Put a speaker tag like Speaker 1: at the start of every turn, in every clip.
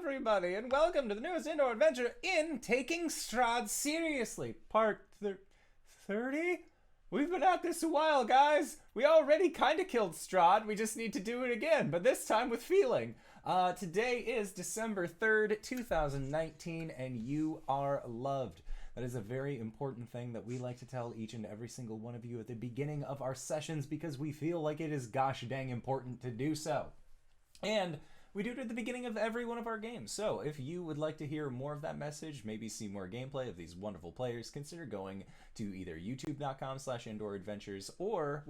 Speaker 1: everybody, and welcome to the newest indoor adventure in Taking Strahd Seriously, part 30? We've been at this a while, guys. We already kind of killed Strahd. We just need to do it again, but this time with feeling. Today is December 3rd, 2019, and you are loved. That is a very important thing that we like to tell each and every single one of you at the beginning of our sessions because we feel like it is gosh dang important to do so. And we do it at the beginning of every one of our games. So if you would like to hear more of that message, maybe see more gameplay of these wonderful players, consider going to either youtube.com/indooradventures or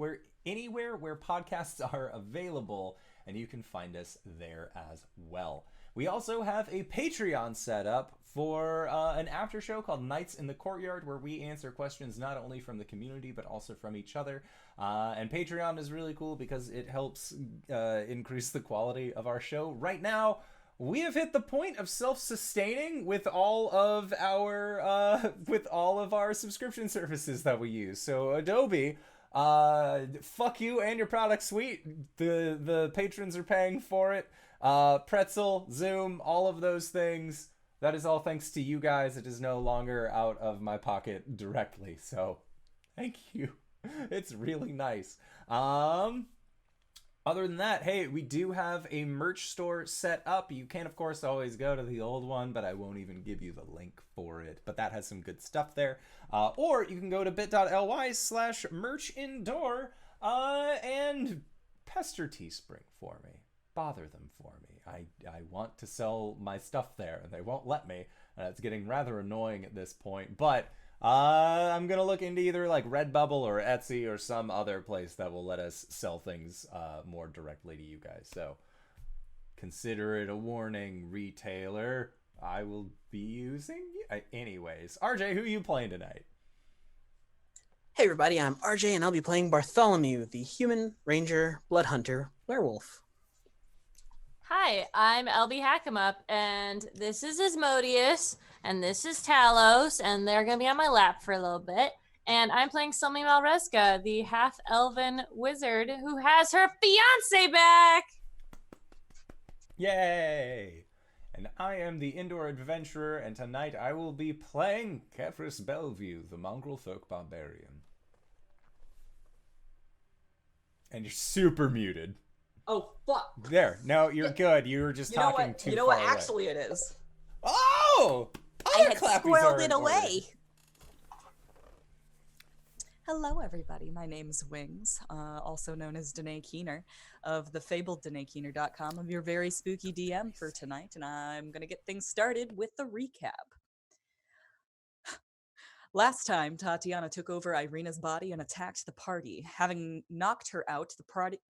Speaker 1: anywhere where podcasts are available, and you can find us there as well. We also have a Patreon set up for an after show called Nights in the Courtyard, where we answer questions not only from the community but also from each other. And Patreon is really cool because it helps increase the quality of our show. Right now, we have hit the point of self-sustaining with all of our subscription services that we use. So Adobe, fuck you and your product suite. The patrons are paying for it. Pretzel, Zoom, all of those things. That is all thanks to you guys. It is no longer out of my pocket directly. So thank you. It's really nice. Other than that, hey, we do have a merch store set up. You can, of course, always go to the old one, but I won't even give you the link for it. But that has some good stuff there. Or you can go to bit.ly/merchindoor and pester Teespring for me. Bother them for me. I want to sell my stuff there, and they won't let me. It's getting rather annoying at this point, but I'm gonna look into either like Redbubble or Etsy or some other place that will let us sell things more directly to you guys. So consider it a warning, retailer. I will be using anyways. RJ, who are you playing tonight?
Speaker 2: Hey everybody, I'm RJ and I'll be playing Bartholomew, the human ranger blood hunter werewolf.
Speaker 3: Hi, I'm LBHackEmUp, and this is Asmodeus, and this is Talos, and they're going to be on my lap for a little bit. And I'm playing Silme Malreska, the half-elven wizard who has her fiancé back!
Speaker 1: Yay! And I am the indoor adventurer, and tonight I will be playing Kefris Bellevue, the mongrel folk barbarian. And you're super muted.
Speaker 4: Oh, fuck.
Speaker 1: There. No, you're good. You were just talking too far away.
Speaker 4: You know what actually it is?
Speaker 1: Oh!
Speaker 5: I had squirreled it away.
Speaker 4: Hello, everybody. My name's Wings, also known as Danae Keener of the fabled DanaeKeener.com. I'm your very spooky DM for tonight, and I'm going to get things started with the recap. Last time, Tatiana took over Irina's body and attacked the party. Having knocked her out, the party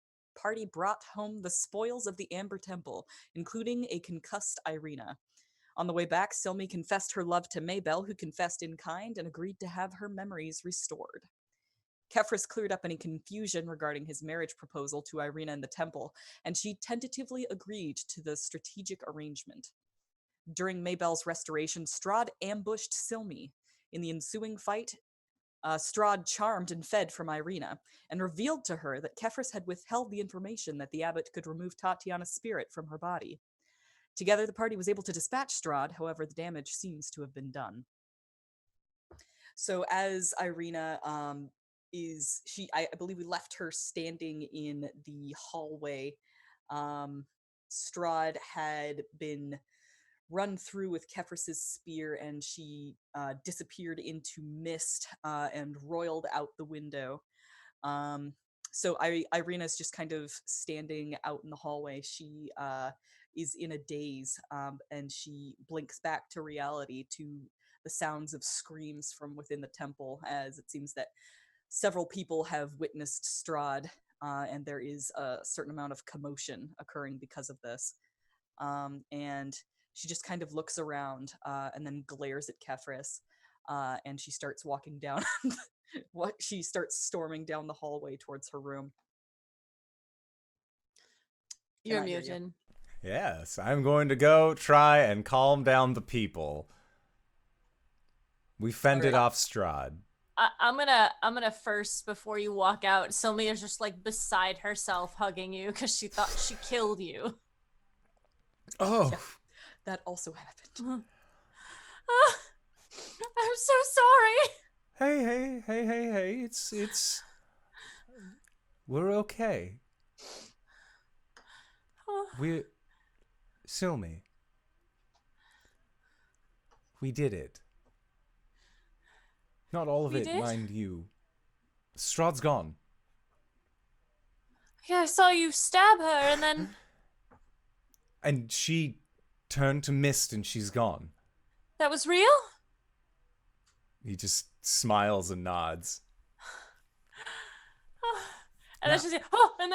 Speaker 4: brought home the spoils of the Amber Temple, including a concussed Irina. On the way back, Silme confessed her love to Maybelle, who confessed in kind and agreed to have her memories restored. Kefris cleared up any confusion regarding his marriage proposal to Irina in the temple, and she tentatively agreed to the strategic arrangement. During Maybelle's restoration, Strahd ambushed Silme. In the ensuing fight, Strahd charmed and fed from Irina, and revealed to her that Kefris had withheld the information that the abbot could remove Tatiana's spirit from her body. Together, the party was able to dispatch Strahd, however, the damage seems to have been done. So as Irina I believe we left her standing in the hallway. Strahd had been run through with Kefris's spear, and she disappeared into mist and roiled out the window. So Irina's just kind of standing out in the hallway. She is in a daze, and she blinks back to reality to the sounds of screams from within the temple, as it seems that several people have witnessed Strahd, and there is a certain amount of commotion occurring because of this. And she just kind of looks around and then glares at Kefris, and she starts walking down. She starts storming down the hallway towards her room.
Speaker 3: You're muted.
Speaker 1: Yes, I'm going to go try and calm down the people. We fended off Strahd.
Speaker 3: I'm gonna first, before you walk out, Silme is just like beside herself hugging you because she thought she killed you.
Speaker 1: Oh.
Speaker 4: Yeah. That also happened.
Speaker 3: I'm so sorry.
Speaker 1: Hey, it's we're okay. We're Silme. We did it. Not all of
Speaker 3: We
Speaker 1: it,
Speaker 3: did?
Speaker 1: mind you. Strahd's gone.
Speaker 3: Yeah, I saw you stab her and then...
Speaker 1: And she turned to mist and she's gone.
Speaker 3: That was real?
Speaker 1: He just smiles and nods.
Speaker 3: And then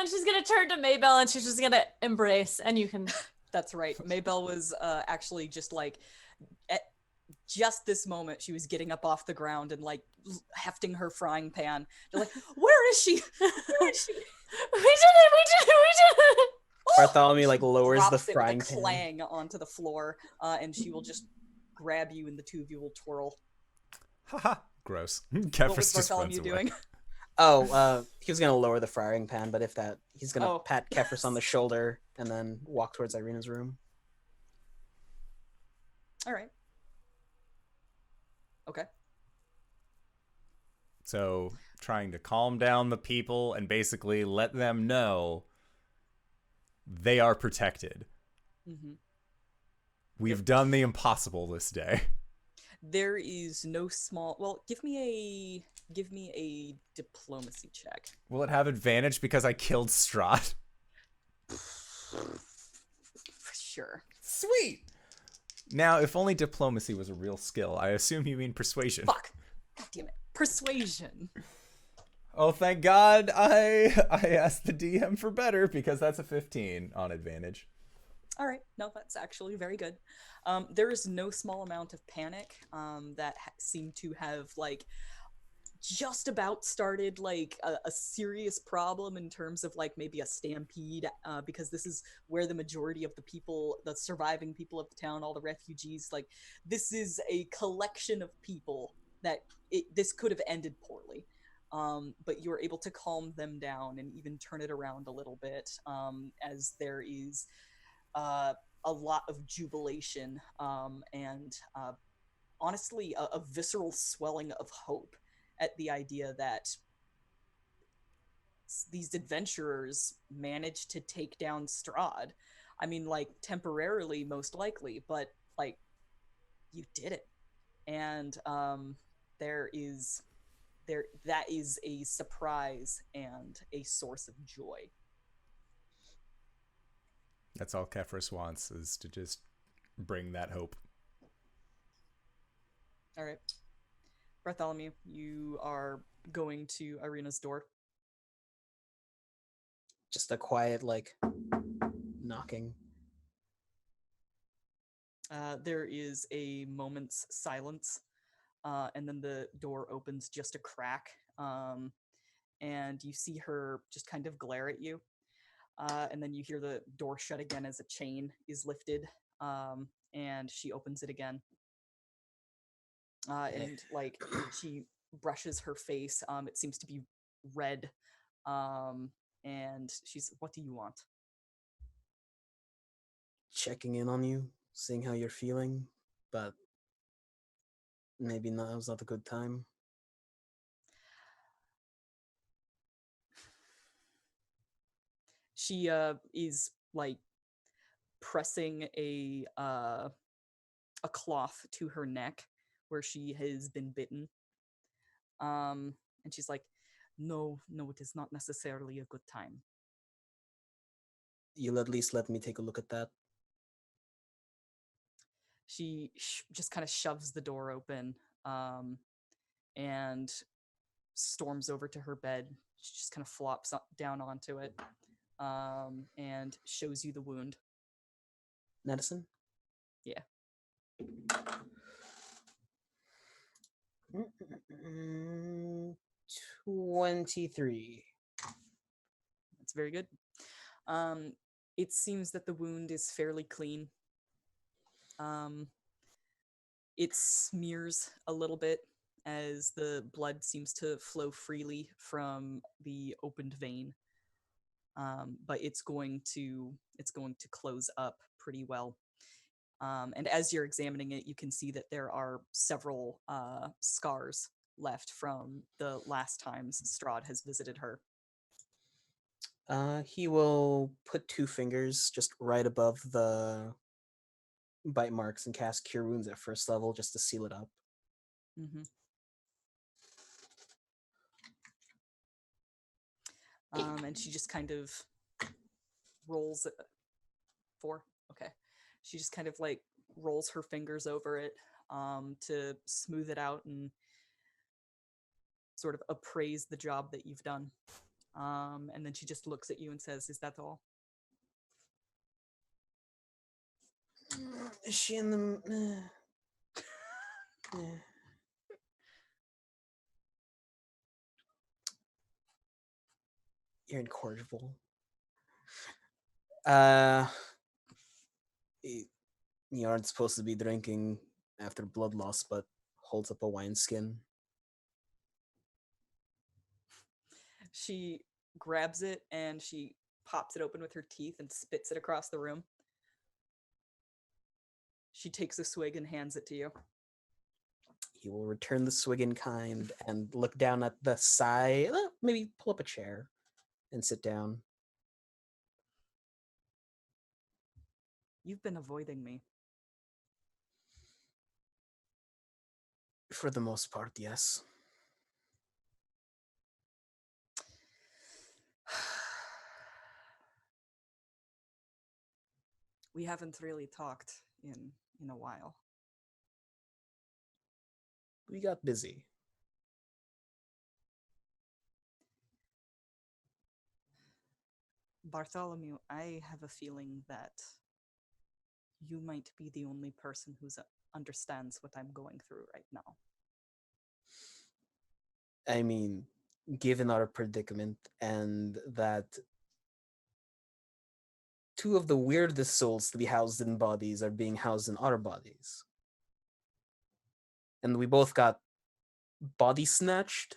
Speaker 3: she's gonna turn to Maybell and she's just gonna embrace, and you can...
Speaker 4: That's right. Maybell was actually just like, at just this moment, she was getting up off the ground and like hefting her frying pan. They're like, where is she? Where is she?
Speaker 3: We did it!
Speaker 2: Bartholomew like lowers the
Speaker 4: Drops it
Speaker 2: frying
Speaker 4: with a
Speaker 2: pan.
Speaker 4: clang onto the floor, and she will just grab you, and the two of you will twirl.
Speaker 1: Haha. Gross.
Speaker 4: What
Speaker 1: Kefris
Speaker 4: was
Speaker 1: just runs
Speaker 4: Bartholomew
Speaker 1: away.
Speaker 4: doing?
Speaker 2: Oh, he was gonna lower the frying pan, but if that, he's gonna
Speaker 4: Oh.
Speaker 2: pat Kefris on the shoulder and then walk towards Irina's room.
Speaker 4: All right. Okay.
Speaker 1: So, trying to calm down the people and basically let them know they are protected.
Speaker 4: Mm-hmm.
Speaker 1: We've done the impossible this day.
Speaker 4: There is no small. Well, give me a diplomacy check.
Speaker 1: Will it have advantage because I killed Strahd?
Speaker 4: Sure.
Speaker 1: Sweet! Now, if only diplomacy was a real skill, I assume you mean persuasion.
Speaker 4: Fuck. God damn it. Persuasion.
Speaker 1: Oh, thank God I asked the DM for better because that's a 15 on advantage.
Speaker 4: All right. No, that's actually very good. There is no small amount of panic that seemed to have like just about started like a serious problem in terms of like maybe a stampede, because this is where the majority of the people, the surviving people of the town, all the refugees, like this is a collection of people that this could have ended poorly. But you're able to calm them down and even turn it around a little bit, as there is a lot of jubilation, and honestly a visceral swelling of hope at the idea that these adventurers managed to take down Strahd. I mean, like, temporarily, most likely, but, like, you did it. And that is a surprise and a source of joy.
Speaker 1: That's all Kefris wants, is to just bring that hope.
Speaker 4: All right. Bartholomew, you are going to Irina's door.
Speaker 2: Just a quiet, like, knocking.
Speaker 4: There is a moment's silence, and then the door opens just a crack, and you see her just kind of glare at you, and then you hear the door shut again as a chain is lifted, and she opens it again. And like she brushes her face, it seems to be red, and she's, what do you want?
Speaker 2: Checking in on you, seeing how you're feeling, but maybe now's not a good time.
Speaker 4: She is like pressing a cloth to her neck where she has been bitten, and she's like, no, it is not necessarily a good time.
Speaker 2: You'll at least let me take a look at that.
Speaker 4: She just kind of shoves the door open, and storms over to her bed. She just kind of flops down onto it, and shows you the wound.
Speaker 2: Medicine?
Speaker 4: Yeah.
Speaker 2: 23.
Speaker 4: That's very good. It seems that the wound is fairly clean. It smears a little bit as the blood seems to flow freely from the opened vein. But it's going to close up pretty well. And as you're examining it, you can see that there are several scars left from the last times Strahd has visited her.
Speaker 2: He will put 2 fingers just right above the bite marks and cast Cure Wounds at first level just to seal it up.
Speaker 4: Mm-hmm. And she just kind of rolls it. 4? Okay. She just kind of like rolls her fingers over it to smooth it out and sort of appraise the job that you've done. And then she just looks at you and says, "Is that all?"
Speaker 2: Is she in the... You're incorrigible. You aren't supposed to be drinking after blood loss, but holds up a wineskin.
Speaker 4: She grabs it and she pops it open with her teeth and spits it across the room. She takes a swig and hands it to you.
Speaker 2: He will return the swig in kind and look down at the side, maybe pull up a chair and sit down.
Speaker 4: You've been avoiding me.
Speaker 2: For the most part, yes.
Speaker 4: We haven't really talked in a while.
Speaker 2: We got busy.
Speaker 4: Bartholomew, I have a feeling that you might be the only person who understands what I'm going through right now.
Speaker 2: I mean, given our predicament and that 2 of the weirdest souls to be housed in bodies are being housed in our bodies. And we both got body snatched.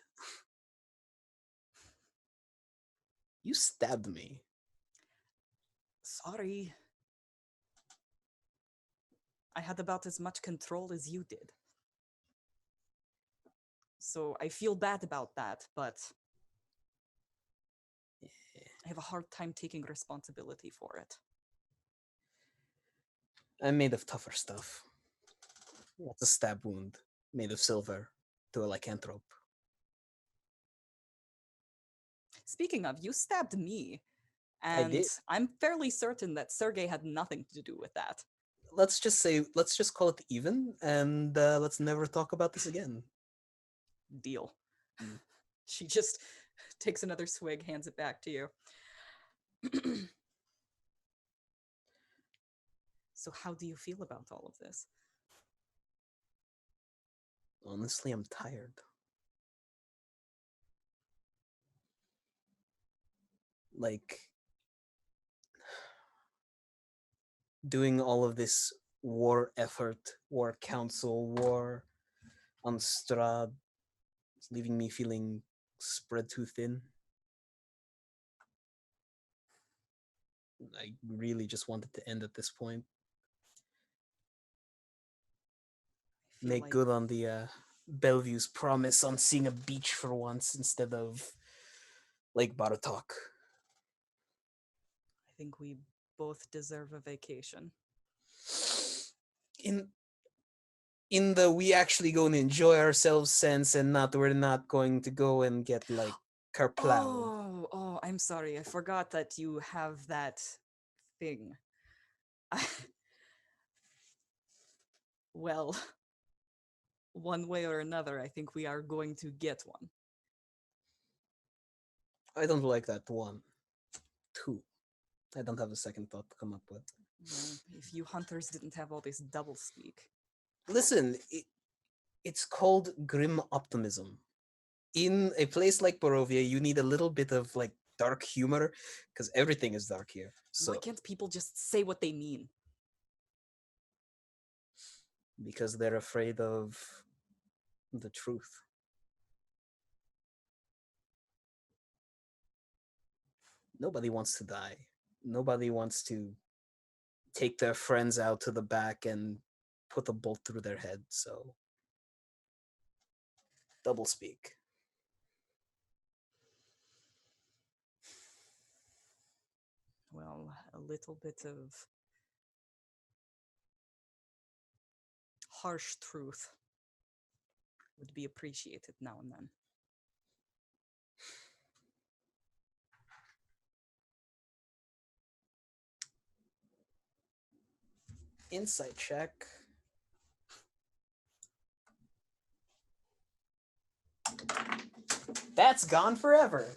Speaker 2: You stabbed me.
Speaker 4: Sorry. I had about as much control as you did. So I feel bad about that, but I have a hard time taking responsibility for it.
Speaker 2: I'm made of tougher stuff. That's a stab wound made of silver to a lycanthrope.
Speaker 4: Speaking of, you stabbed me.
Speaker 2: I
Speaker 4: And
Speaker 2: did.
Speaker 4: I'm fairly certain that Sergei had nothing to do with that.
Speaker 2: Let's just call it even, and let's never talk about this again.
Speaker 4: Deal.
Speaker 2: Mm.
Speaker 4: She just takes another swig, hands it back to you. So how do you feel about all of this?
Speaker 2: Honestly, I'm tired. Like, doing all of this war effort, war council, war on Strahd, it's leaving me feeling spread too thin. I really just wanted to end at this point. Make good on the Bellevue's promise on seeing a beach for once instead of Lake Baratok.
Speaker 4: I think we both deserve a vacation.
Speaker 2: In the we actually go and enjoy ourselves sense, and we're not going to go and get like kerplowed.
Speaker 4: Oh, I'm sorry. I forgot that you have that thing. Well, one way or another, I think we are going to get one.
Speaker 2: I don't like that 1. 2. I don't have a second thought to come up with.
Speaker 4: Well, if you hunters didn't have all this double speak.
Speaker 2: Listen, it's called grim optimism. In a place like Barovia, you need a little bit of like dark humor because everything is dark here. So
Speaker 4: Why can't people just say what they mean?
Speaker 2: because they're afraid of the truth. Nobody wants to die. Nobody wants to take their friends out to the back and put a bolt through their head, so double speak.
Speaker 4: Well, a little bit of harsh truth would be appreciated now and then.
Speaker 2: Insight check. That's gone forever.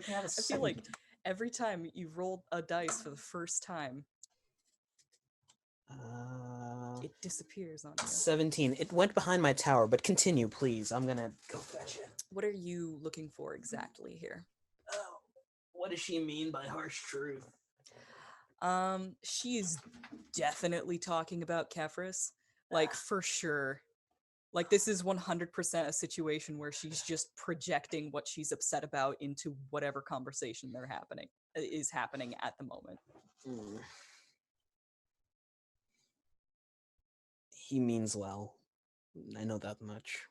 Speaker 4: I feel like every time you roll a dice for the first time, it disappears on you.
Speaker 2: 17. It went behind my tower, but continue, please. I'm gonna go fetch it.
Speaker 4: What are you looking for exactly here?
Speaker 2: Oh, what does she mean by harsh truth?
Speaker 4: She's definitely talking about Kefris. Like, for sure. Like, this is 100% a situation where she's just projecting what she's upset about into whatever conversation is happening at the moment.
Speaker 2: He means well. I know that much.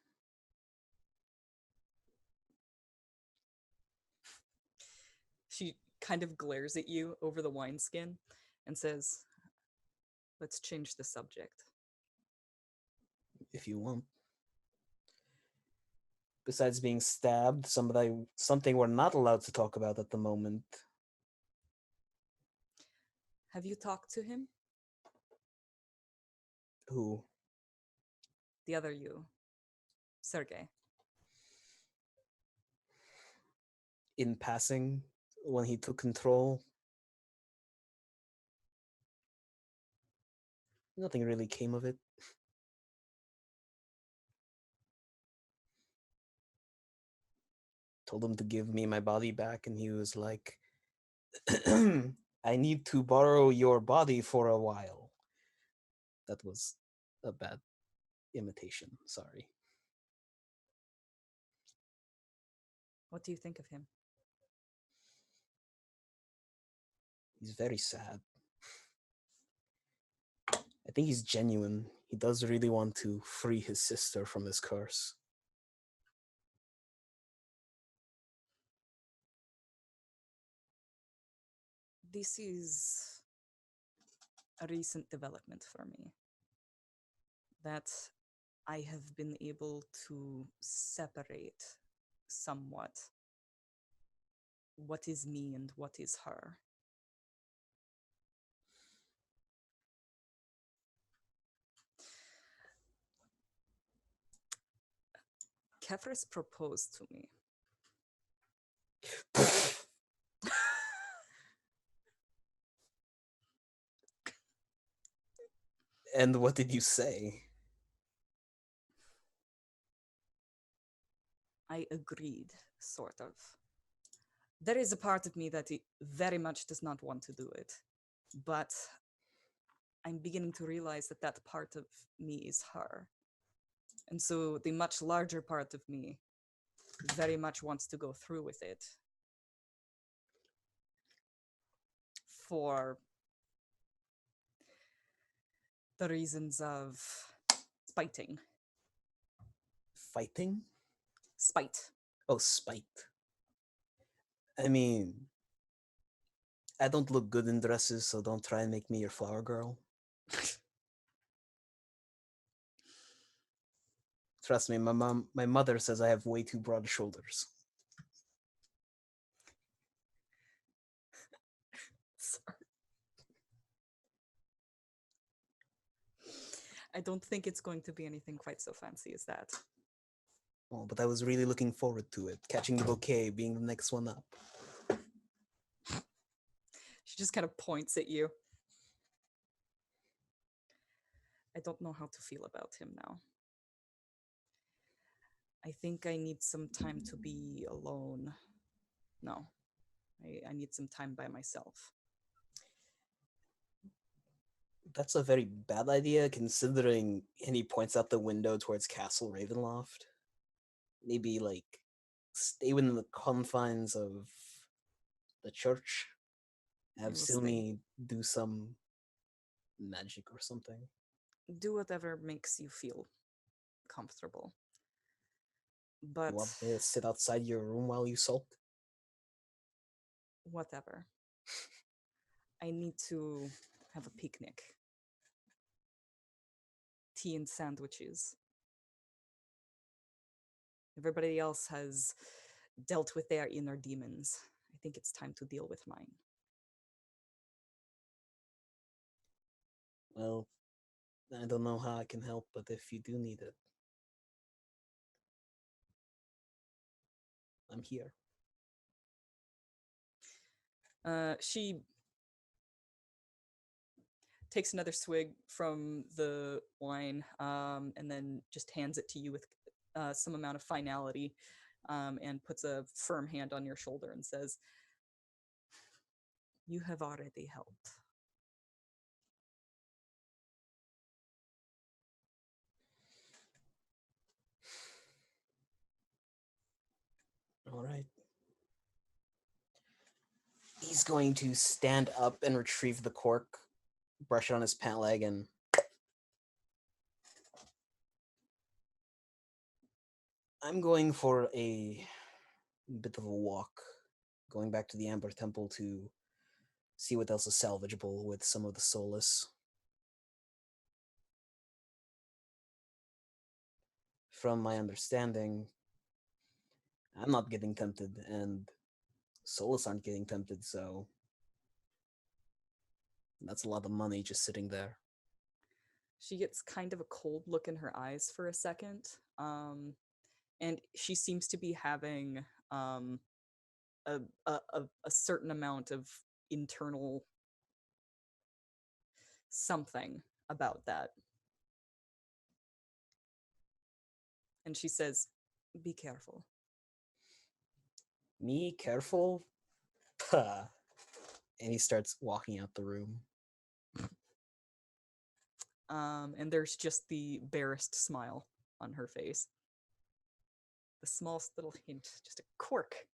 Speaker 4: She kind of glares at you over the wineskin and says, "Let's change the subject."
Speaker 2: If you want. Besides being stabbed, something we're not allowed to talk about at the moment.
Speaker 4: Have you talked to him?
Speaker 2: Who?
Speaker 4: The other you. Sergei.
Speaker 2: In passing, when he took control, nothing really came of it. Told him to give me my body back, and he was like, I need to borrow your body for a while. That was a bad imitation, sorry.
Speaker 4: What do you think of him?
Speaker 2: He's very sad. I think he's genuine. He does really want to free his sister from his curse.
Speaker 4: This is a recent development for me. That I have been able to separate somewhat what is me and what is her. Kefris proposed to me.
Speaker 2: And what did you say?
Speaker 4: I agreed, sort of. There is a part of me that very much does not want to do it, but I'm beginning to realize that that part of me is her. And so the much larger part of me very much wants to go through with it. For the reasons of spiting.
Speaker 2: Fighting?
Speaker 4: Spite.
Speaker 2: Oh, spite. I mean, I don't look good in dresses, so don't try and make me your flower girl. Trust me, my mother says I have way too broad shoulders.
Speaker 4: Sorry. I don't think it's going to be anything quite so fancy as that.
Speaker 2: Oh, but I was really looking forward to it. Catching the bouquet, being the next one up.
Speaker 4: She just kind of points at you. I don't know how to feel about him now. I think I need some time to be alone. No, I need some time by myself.
Speaker 2: That's a very bad idea, considering, and he points out the window towards Castle Ravenloft. Maybe, like, stay within the confines of the church Have
Speaker 4: We'll see.
Speaker 2: Silme do some magic or something.
Speaker 4: Do whatever makes you feel comfortable. But
Speaker 2: Want me to sit outside your room while you sulk?
Speaker 4: whatever. I need to have a picnic. Tea and sandwiches. Everybody else has dealt with their inner demons. I think it's time to deal with mine.
Speaker 2: Well, I don't know how I can help, but if you do need it, I'm here.
Speaker 4: She takes another swig from the wine, and then just hands it to you with some amount of finality, and puts a firm hand on your shoulder and says, "You have already helped."
Speaker 2: All right. He's going to stand up and retrieve the cork, brush it on his pant leg, and I'm going for a bit of a walk, going back to the Amber Temple to see what else is salvageable with some of the solace. From my understanding, I'm not getting tempted, and Solus aren't getting tempted, so that's a lot of money just sitting there.
Speaker 4: She gets kind of a cold look in her eyes for a second, and she seems to be having a certain amount of internal something about that. And she says, "Be careful."
Speaker 2: Me? Careful? Puh. And he starts walking out the room.
Speaker 4: And there's just the barest smile on her face. The smallest little hint, just a quirk.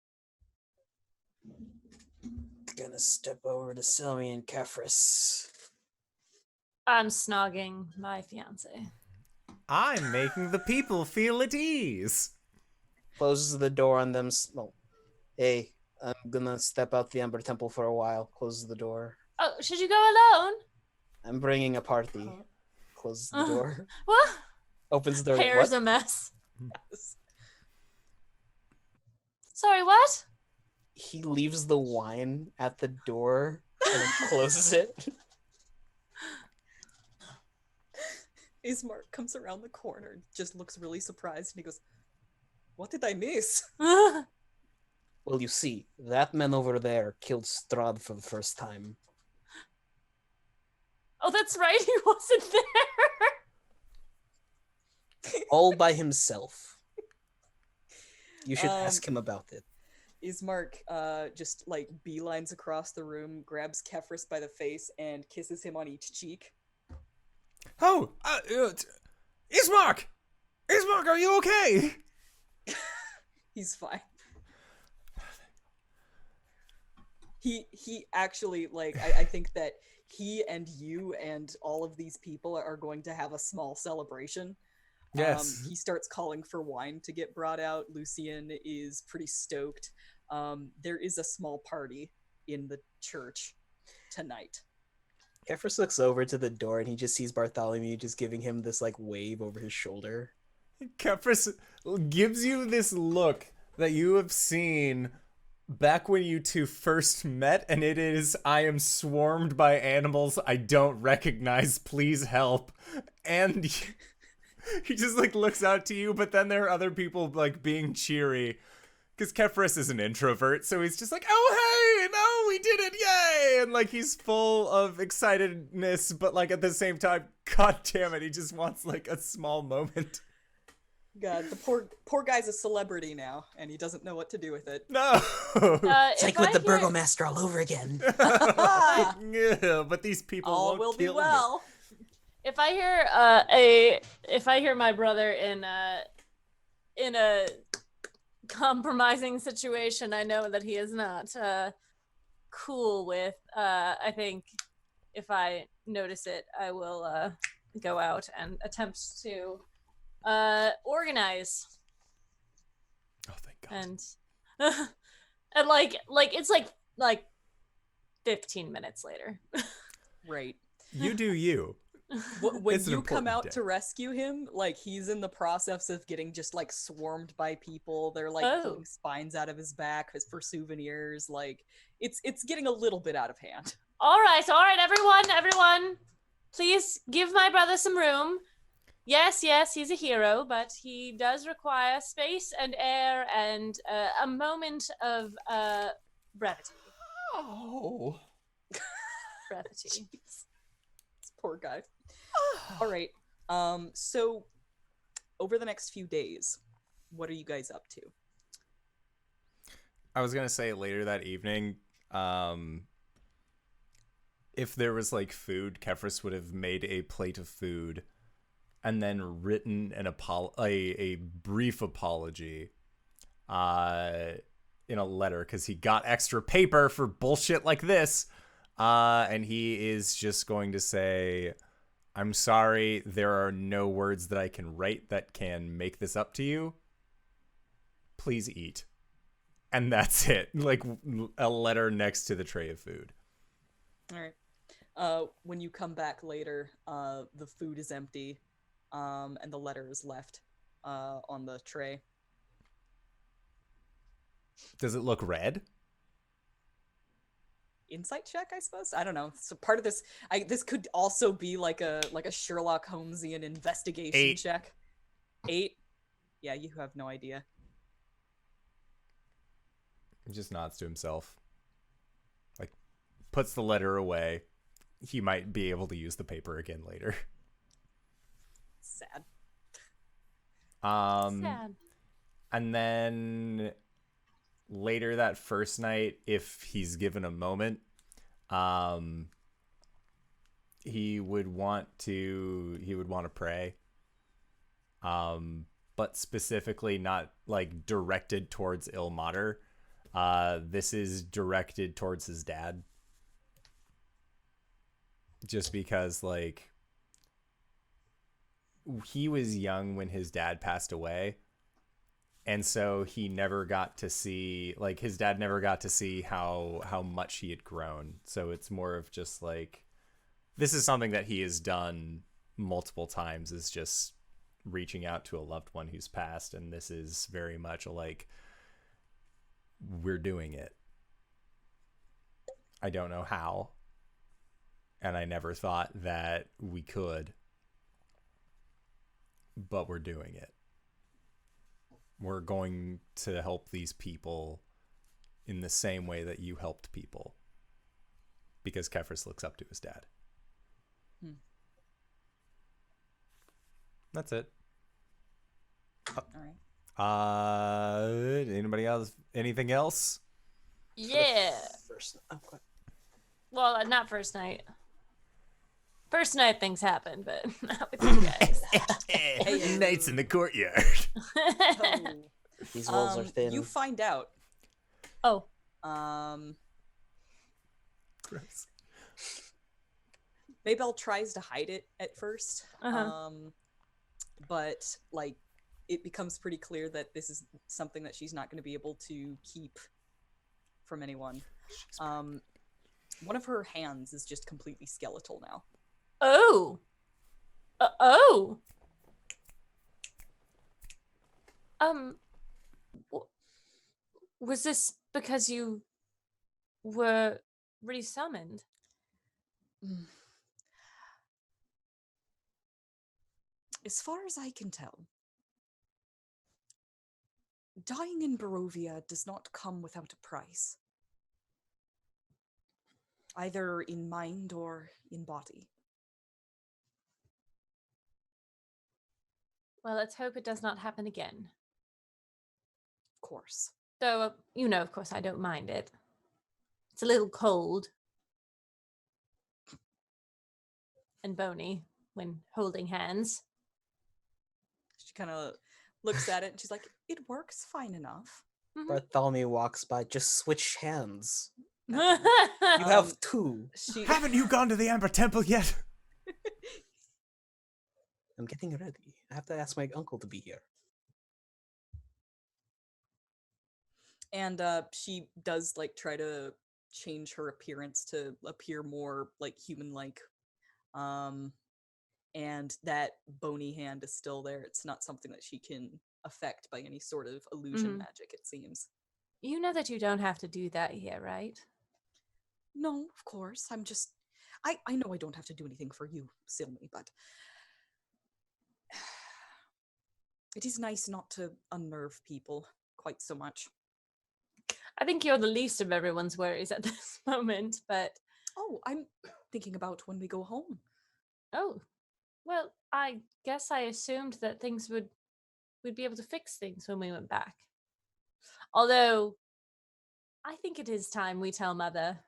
Speaker 2: Gonna step over to Silme and Kefris.
Speaker 3: I'm snogging my fiance.
Speaker 1: I'm making the people feel at ease.
Speaker 2: Closes the door on them. Well, hey, I'm gonna step out the Ember Temple for a while. Closes the door.
Speaker 3: Oh, should you go alone?
Speaker 2: I'm bringing a party. Closes the door.
Speaker 3: What?
Speaker 2: Opens the door.
Speaker 3: Hair's
Speaker 2: What?
Speaker 3: a mess.
Speaker 4: Yes.
Speaker 3: Sorry, what?
Speaker 2: He leaves the wine at the door and then closes it.
Speaker 4: Ismark comes around the corner, just looks really surprised, and he goes, "What did I miss?"
Speaker 2: Well, you see, that man over there killed Strahd for the first time.
Speaker 3: Oh, that's right, he wasn't there.
Speaker 2: All by himself. You should ask him about it.
Speaker 4: Ismark just like beelines across the room, grabs Kefris by the face, and kisses him on each cheek.
Speaker 1: Oh, Ismark! Ismark, are you okay?
Speaker 4: He's fine. He actually, like, I think that he and you and all of these people are going to have a small celebration.
Speaker 1: Yes.
Speaker 4: He starts calling for wine to get brought out. Lucian is pretty stoked. There is a small party in the church tonight.
Speaker 2: Kefris looks over to the door and he just sees Bartholomew just giving him this like wave over his shoulder.
Speaker 1: Kefris gives you this look that you have seen back when you two first met, and it is, "I am swarmed by animals I don't recognize, please help." And he just like looks out to you, but then there are other people like being cheery. Because Kefris is an introvert, so he's just like, "Oh, hey, no, we did it, yay!" And, like, he's full of excitedness, but, like, at the same time, god damn it, he just wants, like, a small moment.
Speaker 4: God, the poor guy's a celebrity now, and he doesn't know what to do with it.
Speaker 1: No!
Speaker 2: It's like with the Burgomaster all over again.
Speaker 1: Yeah, but these people
Speaker 4: All
Speaker 1: won't
Speaker 4: will be
Speaker 1: kill
Speaker 4: well.
Speaker 3: If I hear my brother in a compromising situation, I know that he is not cool with. I think if I notice it, I will go out and attempt to organize.
Speaker 1: Oh, thank God.
Speaker 3: And like it's like 15 minutes later.
Speaker 4: Right.
Speaker 1: You do you.
Speaker 4: When
Speaker 1: It's an
Speaker 4: you come
Speaker 1: important
Speaker 4: out
Speaker 1: day.
Speaker 4: to rescue him, like he's in the process of getting just like swarmed by people. They're like
Speaker 3: Oh.
Speaker 4: pulling spines out of his back for souvenirs. Like it's getting a little bit out of hand.
Speaker 3: All right, everyone. Please give my brother some room. Yes, he's a hero, but he does require space and air and a moment of brevity.
Speaker 1: Oh.
Speaker 3: Brevity.
Speaker 4: Jeez. This poor guy. All right. So over the next few days, what are you guys up to?
Speaker 1: I was gonna say later that evening, if there was like food, Kefris would have made a plate of food and then written a brief apology in a letter, because he got extra paper for bullshit like this. And he is just going to say, I'm sorry, there are no words that I can write that can make this up to you. Please eat. And that's it. Like a letter next to the tray of food.
Speaker 4: All right. When you come back later, the food is empty, and the letter is left on the tray.
Speaker 1: Does it look red?
Speaker 4: Insight check, I suppose. I don't know. So part of this, this could also be like a Sherlock Holmesian investigation
Speaker 1: 8.
Speaker 4: check. 8. Yeah, you have no idea.
Speaker 1: He just nods to himself. Like, puts the letter away. He might be able to use the paper again later.
Speaker 4: Sad.
Speaker 3: Sad.
Speaker 1: And then later that first night, if he's given a moment, he would want to pray. But specifically not like directed towards Ilmater. This is directed towards his dad. Just because, like, he was young when his dad passed away. And so he never got to see, like, his dad never got to see how much he had grown. So it's more of just, like, this is something that he has done multiple times, is just reaching out to a loved one who's passed. And this is very much like, we're doing it. I don't know how. And I never thought that we could. But we're doing it. We're going to help these people in the same way that you helped people. Because Kefris looks up to his dad. That's it.
Speaker 4: All right.
Speaker 1: Anybody else? Anything else?
Speaker 3: Yeah.
Speaker 2: First, okay.
Speaker 3: Well, not first night. First night things happen, but not with you guys.
Speaker 1: Nights in the courtyard.
Speaker 4: Oh.
Speaker 2: These walls are thin.
Speaker 4: You find out.
Speaker 3: Oh.
Speaker 1: Gross.
Speaker 4: Maybelle tries to hide it at first.
Speaker 3: Uh-huh.
Speaker 4: But like it becomes pretty clear that this is something that she's not going to be able to keep from anyone. One of her hands is just completely skeletal now.
Speaker 3: Oh. Oh. Was this because you were resummoned?
Speaker 4: As far as I can tell, dying in Barovia does not come without a price. Either in mind or in body.
Speaker 3: Well, let's hope it does not happen again.
Speaker 4: Of course.
Speaker 3: Though, of course, I don't mind it. It's a little cold and bony when holding hands.
Speaker 4: She kind of looks at it and she's like, it works fine enough.
Speaker 2: Bartholomew walks by. Just switch hands. You have two.
Speaker 1: Haven't you gone to the Amber Temple yet?
Speaker 2: I'm getting ready. I have to ask my uncle to be here.
Speaker 4: And she does like try to change her appearance to appear more like human-like. And that bony hand is still there. It's not something that she can affect by any sort of illusion magic, it seems.
Speaker 3: You know that you don't have to do that here, right?
Speaker 4: No, of course. I'm just... I know I don't have to do anything for you, Silme, but... it is nice not to unnerve people quite so much.
Speaker 3: I think you're the least of everyone's worries at this moment, but...
Speaker 4: Oh, I'm thinking about when we go home.
Speaker 3: Oh, well, I guess I assumed that we'd be able to fix things when we went back. Although, I think it is time we tell Mother.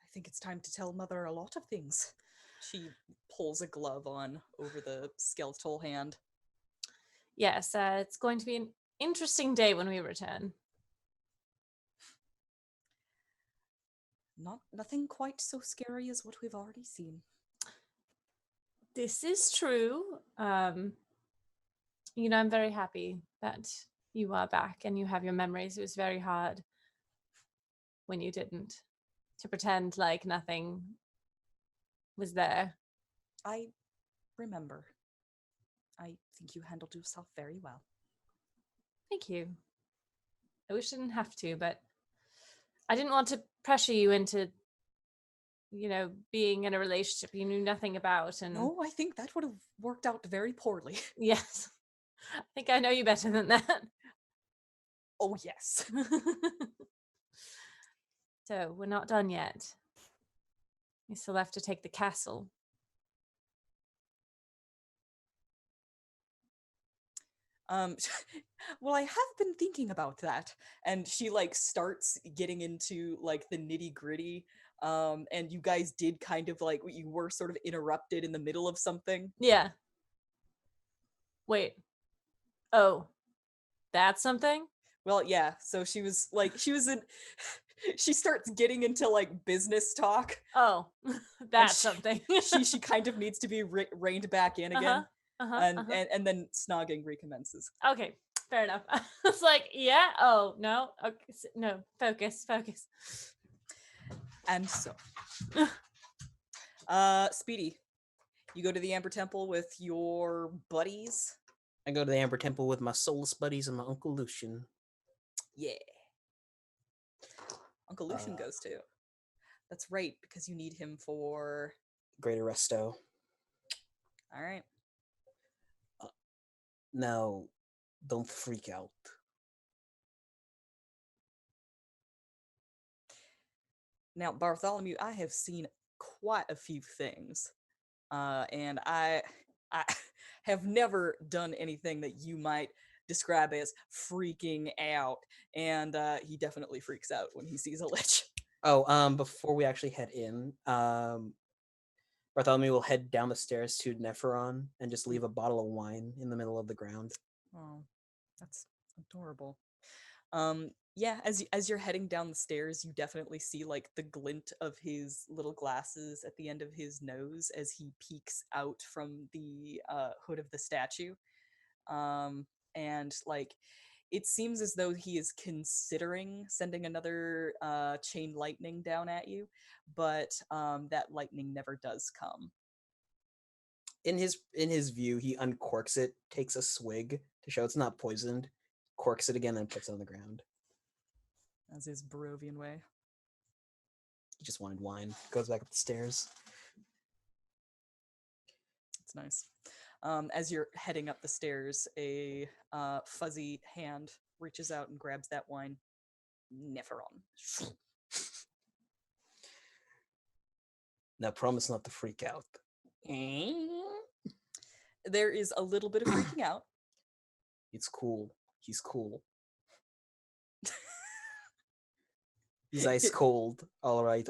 Speaker 4: I think it's time to tell Mother a lot of things. She pulls a glove on over the skeletal hand.
Speaker 3: Yes, it's going to be an interesting day when we return.
Speaker 4: Nothing quite so scary as what we've already seen.
Speaker 3: This is true. You know, I'm very happy that you are back and you have your memories. It was very hard when you didn't, to pretend like nothing was there.
Speaker 4: I remember. I think you handled yourself very well.
Speaker 3: Thank you. I wish I didn't have to, but I didn't want to pressure you into, you know, being in a relationship you knew nothing about. And
Speaker 4: no, I think that would have worked out very poorly.
Speaker 3: Yes. I think I know you better than that.
Speaker 4: Oh, yes.
Speaker 3: So, we're not done yet. We still have to take the castle.
Speaker 4: Well, I have been thinking about that. And she, like, starts getting into, like, the nitty-gritty. And you guys did kind of, like, you were sort of interrupted in the middle of something.
Speaker 3: Yeah. Wait. Oh. That's something?
Speaker 4: Well, yeah. So she was in... she starts getting into, like, business talk.
Speaker 3: Oh. That's something.
Speaker 4: she kind of needs to be reined back in again. And then snogging recommences.
Speaker 3: Okay, fair enough. It's like, yeah, oh, no, okay, no, focus.
Speaker 4: And so, Speedy, you go to the Amber Temple with your buddies?
Speaker 2: I go to the Amber Temple with my soulless buddies and my Uncle Lucian.
Speaker 4: Yeah. Uncle Lucian goes too. That's right, because you need him for...
Speaker 2: Greater Resto.
Speaker 4: Alright.
Speaker 2: Now, don't freak out.
Speaker 4: Now, Bartholomew, I have seen quite a few things, and I have never done anything that you might describe as freaking out, and he definitely freaks out when he sees a lich.
Speaker 2: Oh, before we actually head in, Bartholomew will head down the stairs to Nepheron and just leave a bottle of wine in the middle of the ground.
Speaker 4: Oh, that's adorable. Yeah, as you're heading down the stairs, you definitely see like the glint of his little glasses at the end of his nose as he peeks out from the hood of the statue. And like it seems as though he is considering sending another chain lightning down at you, but that lightning never does come.
Speaker 2: In his view, he uncorks it, takes a swig to show it's not poisoned, corks it again, and puts it on the ground.
Speaker 4: As his Barovian way.
Speaker 2: He just wanted wine. Goes back up the stairs.
Speaker 4: It's nice. As you're heading up the stairs, a fuzzy hand reaches out and grabs that wine. Nepheron.
Speaker 2: Now promise not to freak out.
Speaker 4: There is a little bit of freaking out.
Speaker 2: It's cool. He's cool. He's ice cold. All right.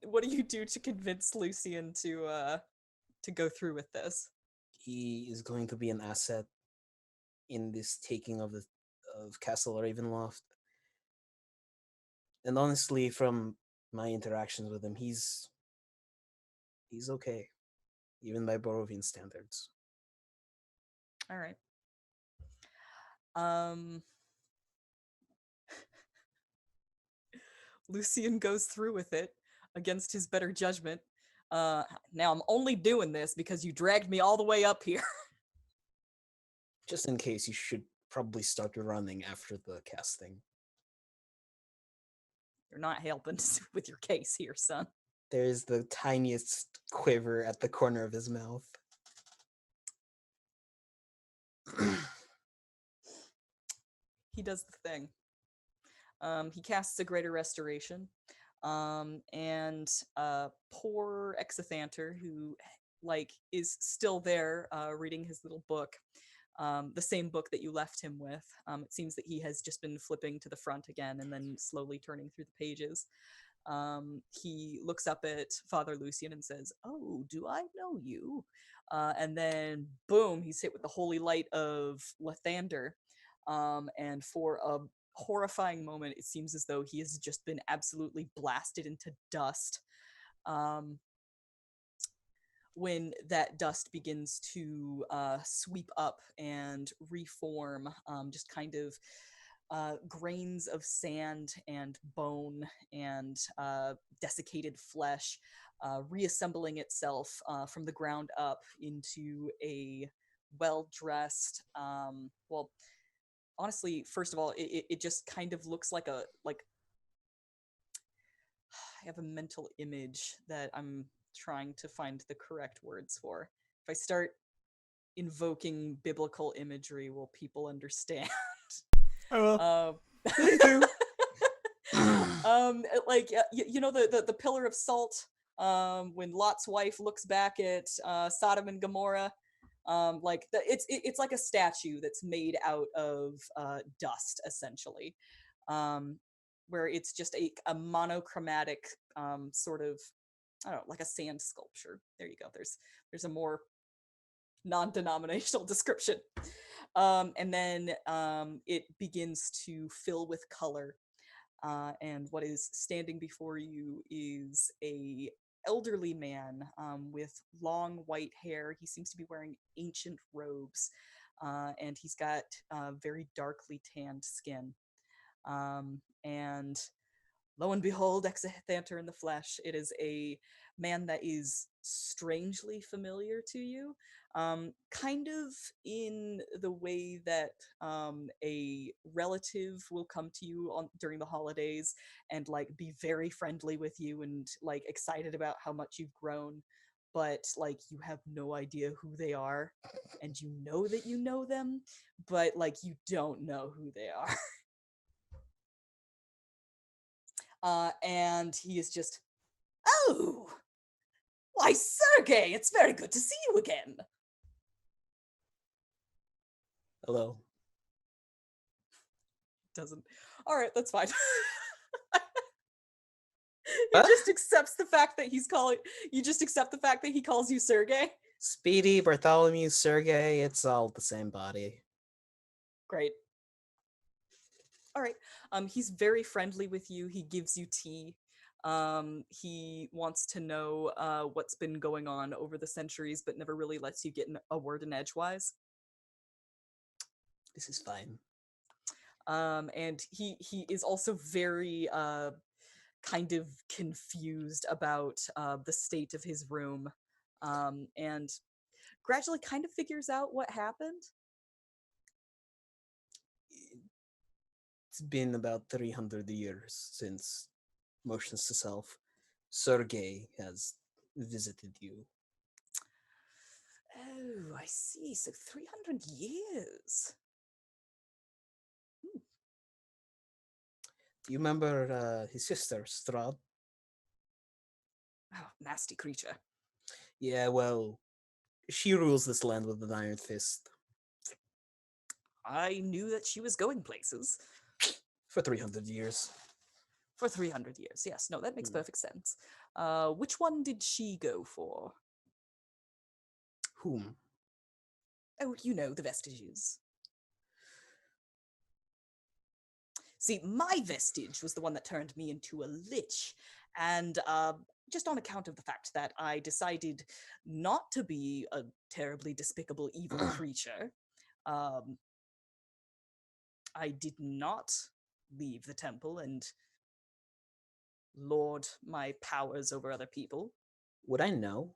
Speaker 4: What do you do to convince Lucian to go through with this?
Speaker 2: He is going to be an asset in this taking of Castle Ravenloft. And honestly, from my interactions with him, he's okay, even by Borovian standards.
Speaker 4: All right. Lucian goes through with it against his better judgment. Now I'm only doing this because you dragged me all the way up here.
Speaker 2: Just in case, you should probably start running after the casting.
Speaker 4: You're not helping with your case here, son.
Speaker 2: There's the tiniest quiver at the corner of his mouth.
Speaker 4: He does the thing. He casts a Greater Restoration. And poor Exithanter, who is still there reading his little book, the same book that you left him with. It seems that he has just been flipping to the front again and then slowly turning through the pages. He looks up at Father Lucian and says, "Oh, do I know you?" And then, boom, he's hit with the holy light of Lathander. And for a horrifying moment, it seems as though he has just been absolutely blasted into dust. When that dust begins to sweep up and reform, just kind of grains of sand and bone and desiccated flesh, reassembling itself from the ground up into a well-dressed, well, honestly, first of all, it just kind of looks like I have a mental image that I'm trying to find the correct words for. If I start invoking biblical imagery, will people understand?
Speaker 1: I will.
Speaker 2: Me too.
Speaker 4: You know the pillar of salt, when Lot's wife looks back at Sodom and Gomorrah. It's like a statue that's made out of dust, essentially, where it's just a monochromatic sort of, I don't know, like a sand sculpture. There you go. There's a more non-denominational description. And then it begins to fill with color, and what is standing before you is a elderly man with long white hair. He seems to be wearing ancient robes, and he's got very darkly tanned skin. And lo and behold, Exithanter in the flesh. It is a man that is strangely familiar to you, kind of in the way that a relative will come to you during the holidays and be very friendly with you and excited about how much you've grown, but you have no idea who they are, and you know that you know them, but you don't know who they are. And he is just, "Oh, why, Sergey, it's very good to see you again."
Speaker 2: Hello.
Speaker 4: Doesn't. All right, that's fine. He just accepts the fact that you just accept the fact that he calls you Sergey.
Speaker 2: Speedy, Bartholomew, Sergey, it's all the same body.
Speaker 4: Great. All right. He's very friendly with you. He gives you tea. He wants to know what's been going on over the centuries, but never really lets you get a word in edgewise.
Speaker 2: This is fine.
Speaker 4: And he is also very kind of confused about the state of his room, and gradually kind of figures out what happened.
Speaker 2: It's been about 300 years since Motions to Self, Sergey has visited you.
Speaker 4: Oh, I see. So 300 years.
Speaker 2: Do you remember his sister, Strahd?
Speaker 4: Oh, nasty creature.
Speaker 2: Yeah, well, she rules this land with an iron fist.
Speaker 4: I knew that she was going places.
Speaker 2: For 300 years.
Speaker 4: For 300 years, yes. No, that makes perfect sense. Which one did she go for?
Speaker 2: Whom?
Speaker 4: Oh, you know, the vestiges. See, my vestige was the one that turned me into a lich. And just on account of the fact that I decided not to be a terribly despicable evil creature, I did not leave the temple and lord my powers over other people.
Speaker 2: Would I know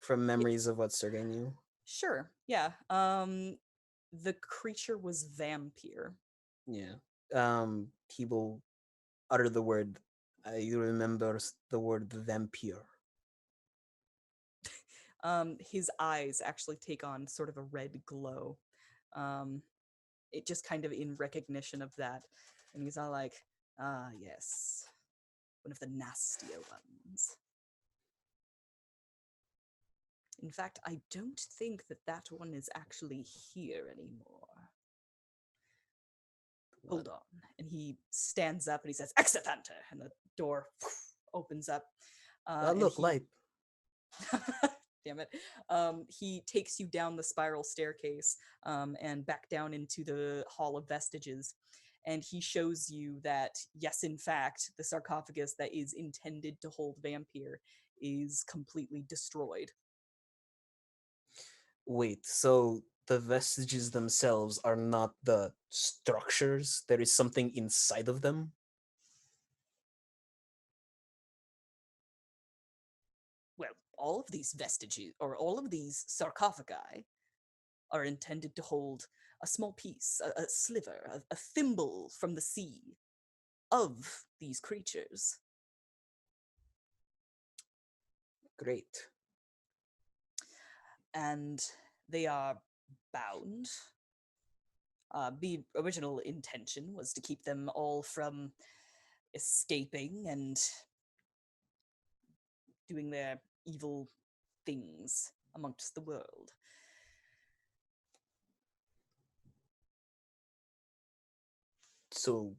Speaker 2: from memories of what Sergei knew?
Speaker 4: Sure, yeah. The creature was vampire.
Speaker 2: Yeah. He will utter the word. I remember the word vampire.
Speaker 4: His eyes actually take on sort of a red glow. It just kind of in recognition of that. And he's all like, ah, yes, one of the nastier ones. In fact, I don't think that one is actually here anymore. Hold on. And he stands up and he says, Exithanter! And the door opens up.
Speaker 2: Look, light.
Speaker 4: Damn it. He takes you down the spiral staircase and back down into the Hall of Vestiges. And he shows you that, yes, in fact, the sarcophagus that is intended to hold Vampire is completely destroyed.
Speaker 2: Wait, so the vestiges themselves are not the structures? There is something inside of them?
Speaker 4: Well, all of these vestiges, or all of these sarcophagi, are intended to hold a small piece, a sliver, a thimble from the sea of these creatures.
Speaker 2: Great.
Speaker 4: And they are bound. The original intention was to keep them all from escaping and doing their evil things amongst the world.
Speaker 2: So,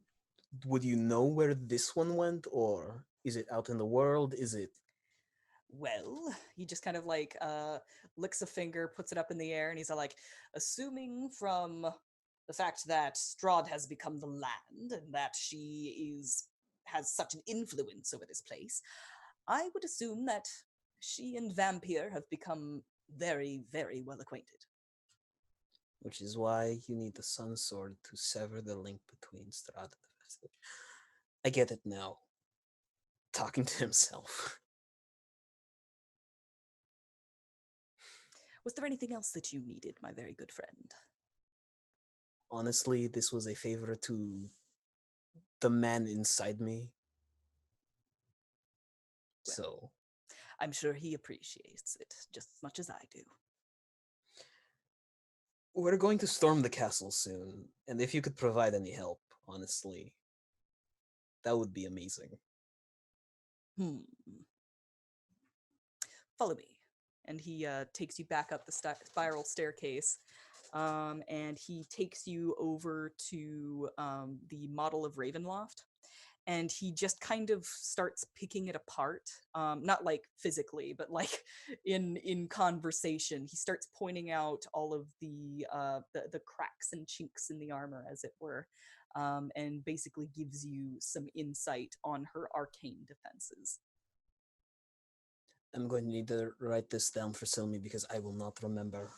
Speaker 2: would you know where this one went, or is it out in the world? Is it...
Speaker 4: Well, he just kind of like licks a finger, puts it up in the air, and he's like, assuming from the fact that Strahd has become the land and that she has such an influence over this place, I would assume that she and Vampire have become very, very well acquainted.
Speaker 2: Which is why you need the Sun Sword to sever the link between Strahd and the Vestige. I get it now. Talking to himself.
Speaker 4: Was there anything else that you needed, my very good friend?
Speaker 2: Honestly, this was a favor to the man inside me.
Speaker 4: Well,
Speaker 2: so...
Speaker 4: I'm sure he appreciates it just as much as I do.
Speaker 2: We're going to storm the castle soon, and if you could provide any help, honestly, that would be amazing.
Speaker 4: Follow me. And he takes you back up the spiral staircase, and he takes you over to the model of Ravenloft. And he just kind of starts picking it apart, not like physically, but like in conversation. He starts pointing out all of the cracks and chinks in the armor, as it were, and basically gives you some insight on her arcane defenses.
Speaker 2: I'm going to need to write this down for Silme because I will not remember.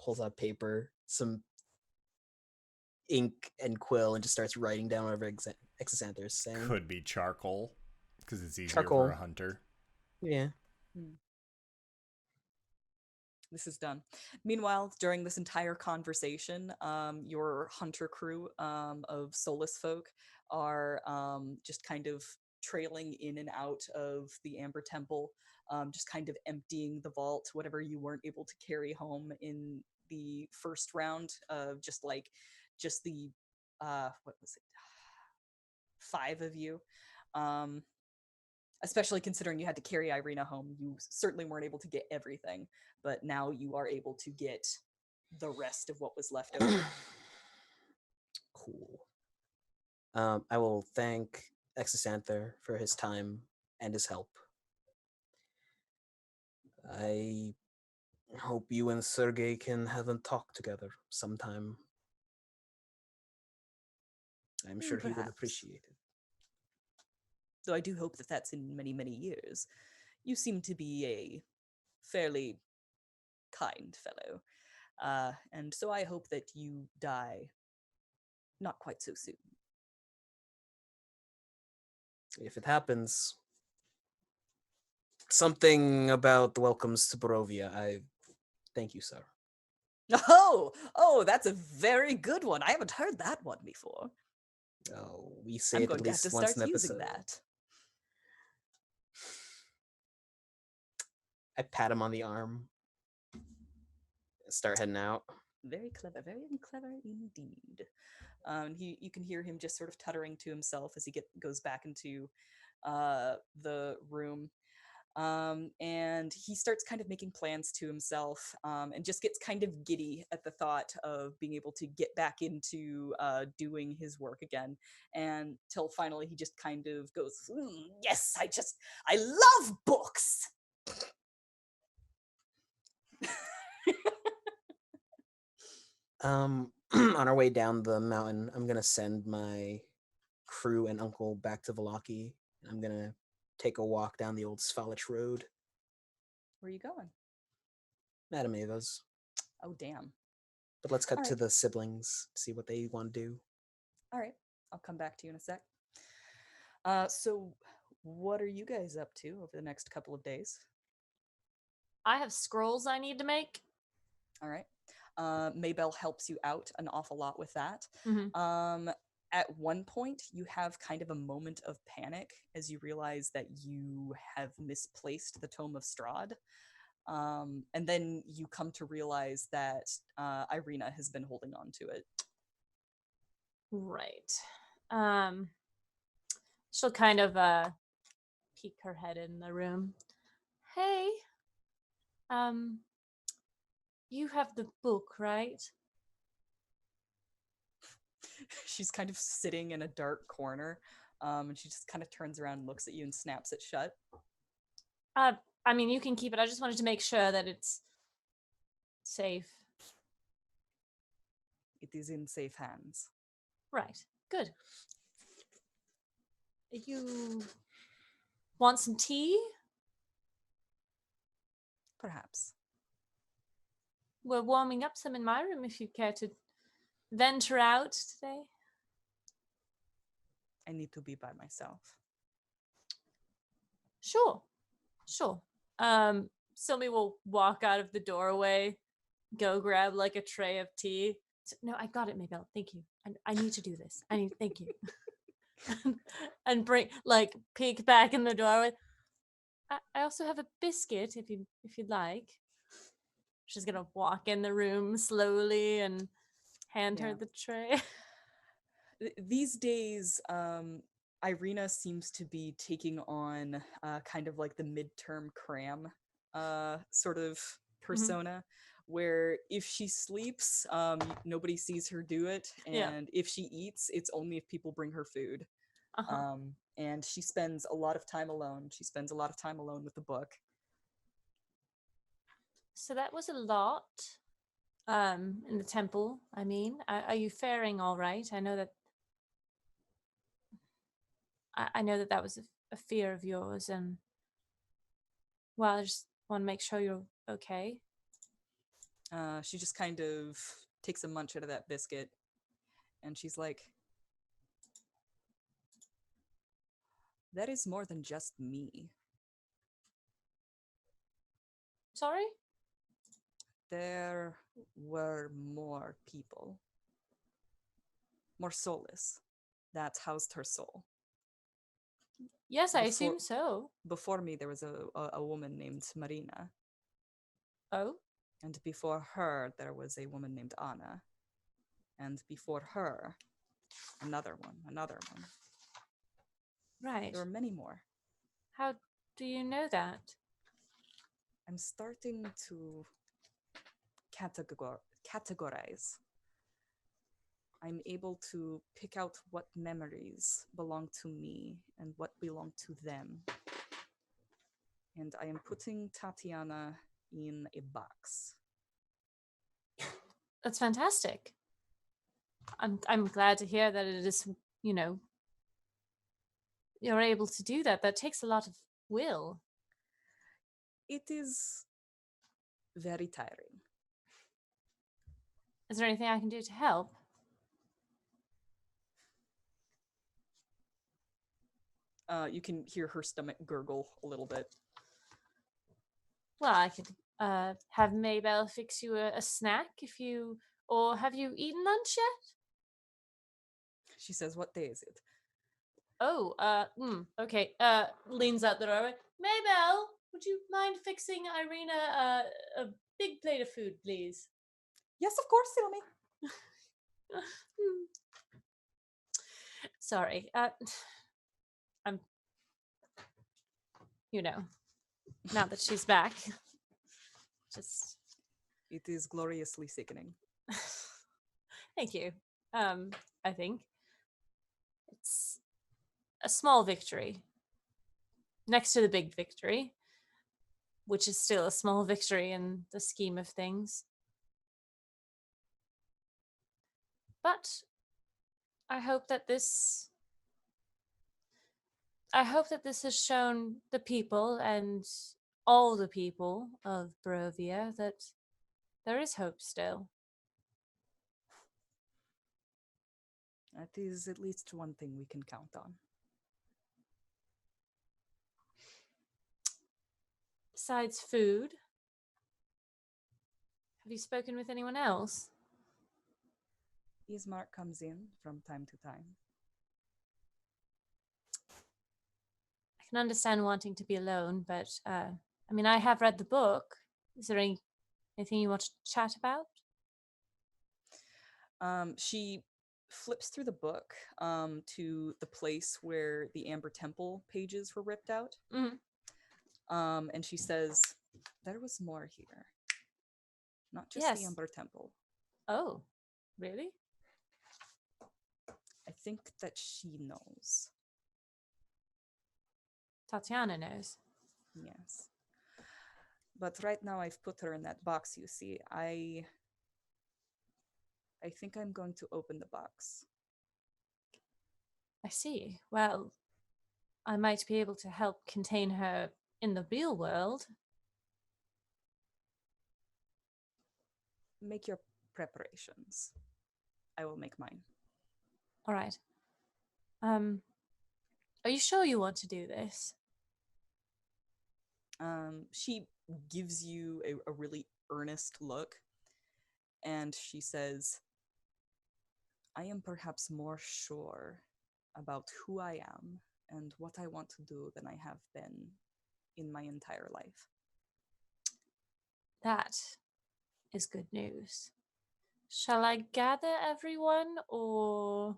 Speaker 2: Pulls out paper, some ink and quill, and just starts writing down whatever Exander is saying.
Speaker 1: Could be charcoal, because it's easier
Speaker 2: Charcoal.
Speaker 1: for a hunter.
Speaker 2: Yeah.
Speaker 4: This is done. Meanwhile, during this entire conversation, your hunter crew of soulless folk are just kind of trailing in and out of the Amber Temple, just kind of emptying the vault, whatever you weren't able to carry home in the first round of just the, what was it? 5 of you. Especially considering you had to carry Irina home. You certainly weren't able to get everything, but now you are able to get the rest of what was left over.
Speaker 2: Cool. I will thank Exanther for his time and his help. I hope you and Sergei can have a talk together sometime. I'm sure he would
Speaker 4: Perhaps.
Speaker 2: appreciate it.
Speaker 4: Though I do hope that that's in many, many years. You seem to be a fairly kind fellow. And so I hope that you die not quite so soon.
Speaker 2: If it happens, something about welcomes to Barovia. I thank you, sir.
Speaker 4: Oh, that's a very good one. I haven't heard that one before.
Speaker 2: Oh, we say
Speaker 4: I'm
Speaker 2: it
Speaker 4: going
Speaker 2: at
Speaker 4: to have
Speaker 2: least
Speaker 4: to
Speaker 2: once
Speaker 4: start
Speaker 2: an
Speaker 4: using
Speaker 2: episode.
Speaker 4: that.
Speaker 2: I pat him on the arm. Start heading out.
Speaker 4: Very clever indeed. You can hear him just sort of tuttering to himself as he goes back into the room. And he starts kind of making plans to himself, and just gets kind of giddy at the thought of being able to get back into doing his work again. And till finally he just kind of goes, yes, I love books.
Speaker 2: On our way down the mountain, I'm gonna send my crew and uncle back to Valaki. I'm gonna take a walk down the old Svalich road.
Speaker 4: Where are you going?
Speaker 2: Madame Ava's.
Speaker 4: Oh, damn.
Speaker 2: But let's cut
Speaker 4: All
Speaker 2: to
Speaker 4: right.
Speaker 2: the siblings, see what they want to do.
Speaker 4: All right. I'll come back to you in a sec. So what are you guys up to over the next couple of days?
Speaker 3: I have scrolls I need to make.
Speaker 4: All right. Maybelle helps you out an awful lot with that.
Speaker 3: Mhm.
Speaker 4: At one point, you have kind of a moment of panic as you realize that you have misplaced the Tome of Strahd. And then you come to realize that Irina has been holding on to it.
Speaker 3: Right. She'll kind of peek her head in the room. Hey, you have the book, right?
Speaker 4: She's kind of sitting in a dark corner, and she just kind of turns around and looks at you and snaps it shut.
Speaker 3: I mean, you can keep it. I just wanted to make sure that it's safe.
Speaker 4: It is in safe hands.
Speaker 3: Right. Good. You want some tea?
Speaker 4: Perhaps.
Speaker 3: We're warming up some in my room if you care to venture out today.
Speaker 4: I need to be by myself.
Speaker 3: Sure. Silme will walk out of the doorway, go grab like a tray of tea. No, I got it, Maybelle. Thank you. I need to do this. Thank you. And bring peek back in the doorway. I also have a biscuit if you'd like. She's gonna walk in the room slowly and hand her the tray.
Speaker 4: These days, Irina seems to be taking on kind of like the midterm cram sort of persona, where if she sleeps, nobody sees her do it, and if she eats, it's only if people bring her food. And she spends a lot of time alone. She spends a lot of time alone with the book.
Speaker 3: So that was a lot in the temple. I mean, are you faring all right? I know that that was a fear of yours, and well, I just want to make sure you're okay.
Speaker 4: She just kind of takes a munch out of that biscuit, and she's like, that is more than just me.
Speaker 3: Sorry?
Speaker 4: There were more people. More soulless that housed her soul.
Speaker 3: Yes, I assume so.
Speaker 4: Before me, there was a woman named Marina.
Speaker 3: Oh?
Speaker 4: And before her, there was a woman named Anna. And before her, another one.
Speaker 3: Right.
Speaker 4: There were many more.
Speaker 3: How do you know that?
Speaker 4: I'm starting to categorize. I'm able to pick out what memories belong to me and what belong to them. And I am putting Tatiana in a box.
Speaker 3: That's fantastic. I'm glad to hear that it is you know, you're able to do that. That takes a lot of will.
Speaker 4: It is very tiring.
Speaker 3: Is there anything I can do to help?
Speaker 4: You can hear her stomach gurgle a little bit.
Speaker 3: Well, I could have Maybelle fix you a snack if you... Or have you eaten lunch yet?
Speaker 4: She says, "What day is it?"
Speaker 3: Oh, okay. Leans out the doorway. Maybelle, would you mind fixing Irina a big plate of food, please?
Speaker 4: Yes, of course, Silme.
Speaker 3: Sorry. I'm, now that she's back, just...
Speaker 4: It is gloriously sickening.
Speaker 3: Thank you. I think it's a small victory next to the big victory, which is still a small victory in the scheme of things. But I hope that this has shown the people and all the people of Barovia that there is hope still.
Speaker 4: That is at least one thing we can count on.
Speaker 3: Besides food, have you spoken with anyone else?
Speaker 4: Ismark comes in from time to time.
Speaker 3: I can understand wanting to be alone, but I have read the book. Is there anything you want to chat about?
Speaker 4: She flips through the book to the place where the Amber Temple pages were ripped out.
Speaker 3: Mm-hmm.
Speaker 4: And she says, "There was more here. Not just
Speaker 3: Yes.
Speaker 4: the Amber Temple."
Speaker 3: Oh, really?
Speaker 4: I think that she knows.
Speaker 3: Tatiana knows.
Speaker 4: Yes. But right now I've put her in that box, you see. I think I'm going to open the box.
Speaker 3: I see. Well, I might be able to help contain her in the real world.
Speaker 4: Make your preparations. I will make mine.
Speaker 3: All right. Are you sure you want to do this?
Speaker 4: She gives you a really earnest look, and she says, "I am perhaps more sure about who I am and what I want to do than I have been in my entire life."
Speaker 3: That is good news. Shall I gather everyone, or...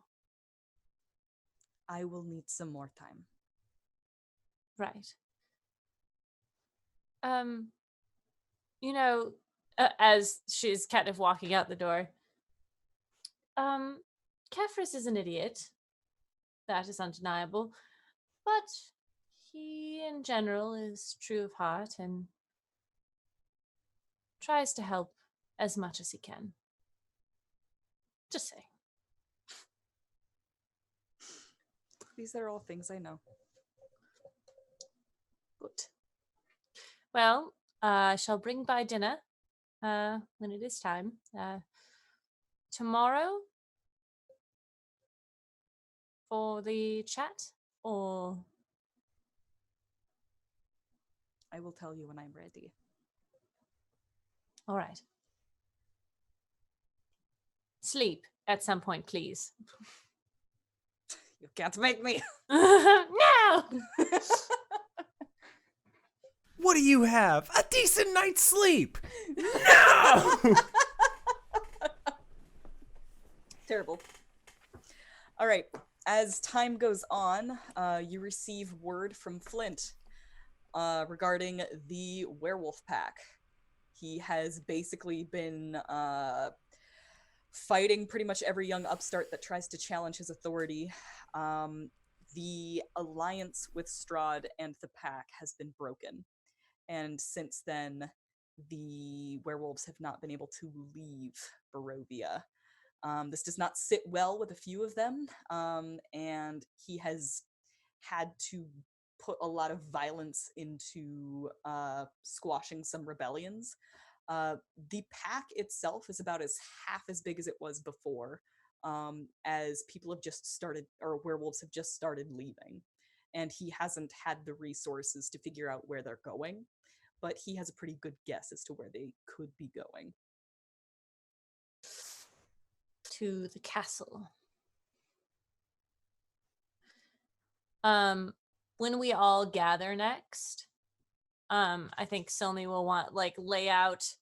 Speaker 4: I will need some more time.
Speaker 3: Right. As she's kind of walking out the door, Kefris is an idiot. That is undeniable. But he, in general, is true of heart and tries to help as much as he can. Just saying.
Speaker 4: These are all things I know.
Speaker 3: Good. Well, I shall bring by dinner when it is time. Tomorrow for the chat, or...
Speaker 4: I will tell you when I'm ready.
Speaker 3: All right. Sleep at some point, please.
Speaker 4: You can't make me.
Speaker 3: No!
Speaker 1: What do you have? A decent night's sleep. No!
Speaker 4: Terrible. All right. As time goes on, you receive word from Flint regarding the werewolf pack. He has basically been fighting pretty much every young upstart that tries to challenge his authority. The alliance with Strahd and the pack has been broken. And since then, the werewolves have not been able to leave Barovia. This does not sit well with a few of them, and he has had to put a lot of violence into squashing some rebellions. The pack itself is about half as big as it was before, as people have just started, or werewolves have just started leaving. And he hasn't had the resources to figure out where they're going, but he has a pretty good guess as to where they could be going.
Speaker 3: To the castle. When we all gather next, I think Silme will want lay out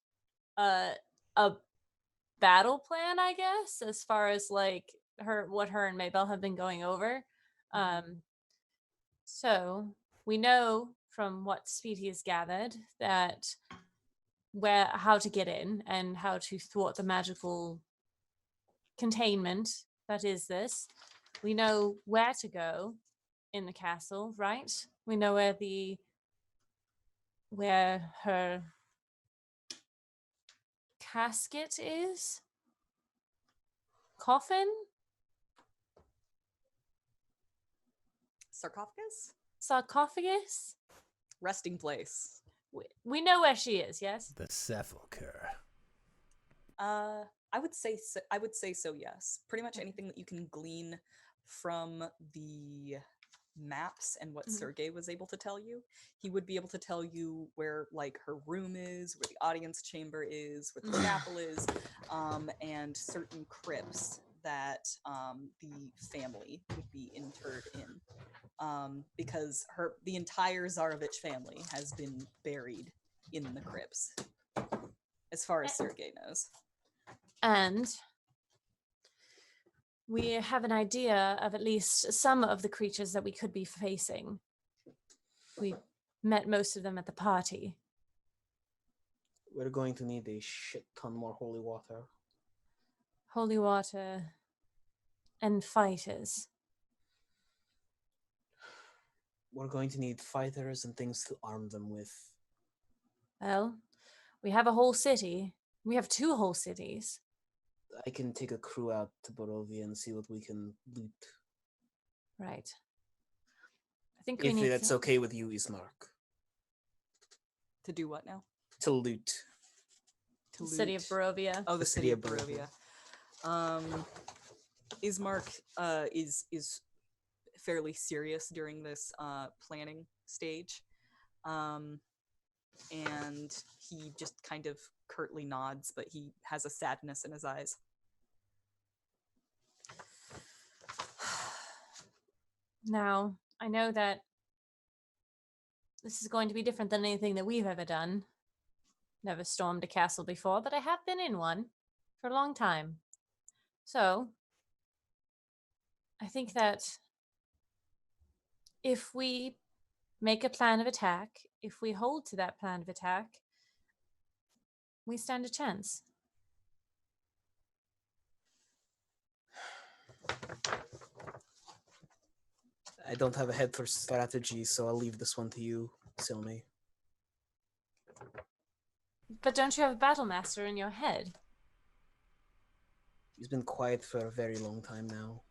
Speaker 3: a battle plan, I guess, as far as what her and Maybelle have been going over. So we know from what Speedy has gathered that how to get in and how to thwart the magical containment that is this. We know where to go in the castle, right? We know where her casket is. Coffin? Sarcophagus?
Speaker 4: Resting place.
Speaker 3: We know where she is, yes?
Speaker 1: The sepulcher.
Speaker 4: I would say so, yes. Pretty much anything that you can glean from the maps and what Sergei was able to tell you. He would be able to tell you where her room is, where the audience chamber is, where the chapel is, and certain crypts that the family would be interred in. Because the entire Tsarevich family has been buried in the crypts, as far as Sergei knows.
Speaker 3: And we have an idea of at least some of the creatures that we could be facing. We met most of them at the party.
Speaker 2: We're going to need a shit ton more holy water.
Speaker 3: Holy water and fighters.
Speaker 2: We're going to need fighters and things to arm them with.
Speaker 3: Well, we have a whole city. We have 2 whole cities.
Speaker 2: I can take a crew out to Barovia and see what we can loot.
Speaker 3: Right. I think
Speaker 2: if that's okay with you, Ismark.
Speaker 4: To do what now?
Speaker 2: To loot.
Speaker 3: The city of Barovia.
Speaker 4: Oh, the city of Barovia. Ismark is fairly serious during this planning stage. And he just kind of curtly nods, but he has a sadness in his eyes.
Speaker 3: Now, I know that this is going to be different than anything that we've ever done. Never stormed a castle before, but I have been in one for a long time. So, I think that if we make a plan of attack, if we hold to that plan of attack, we stand a chance.
Speaker 2: I don't have a head for strategy, so I'll leave this one to you, Silme.
Speaker 3: But don't you have a battle master in your head?
Speaker 2: He's been quiet for a very long time now.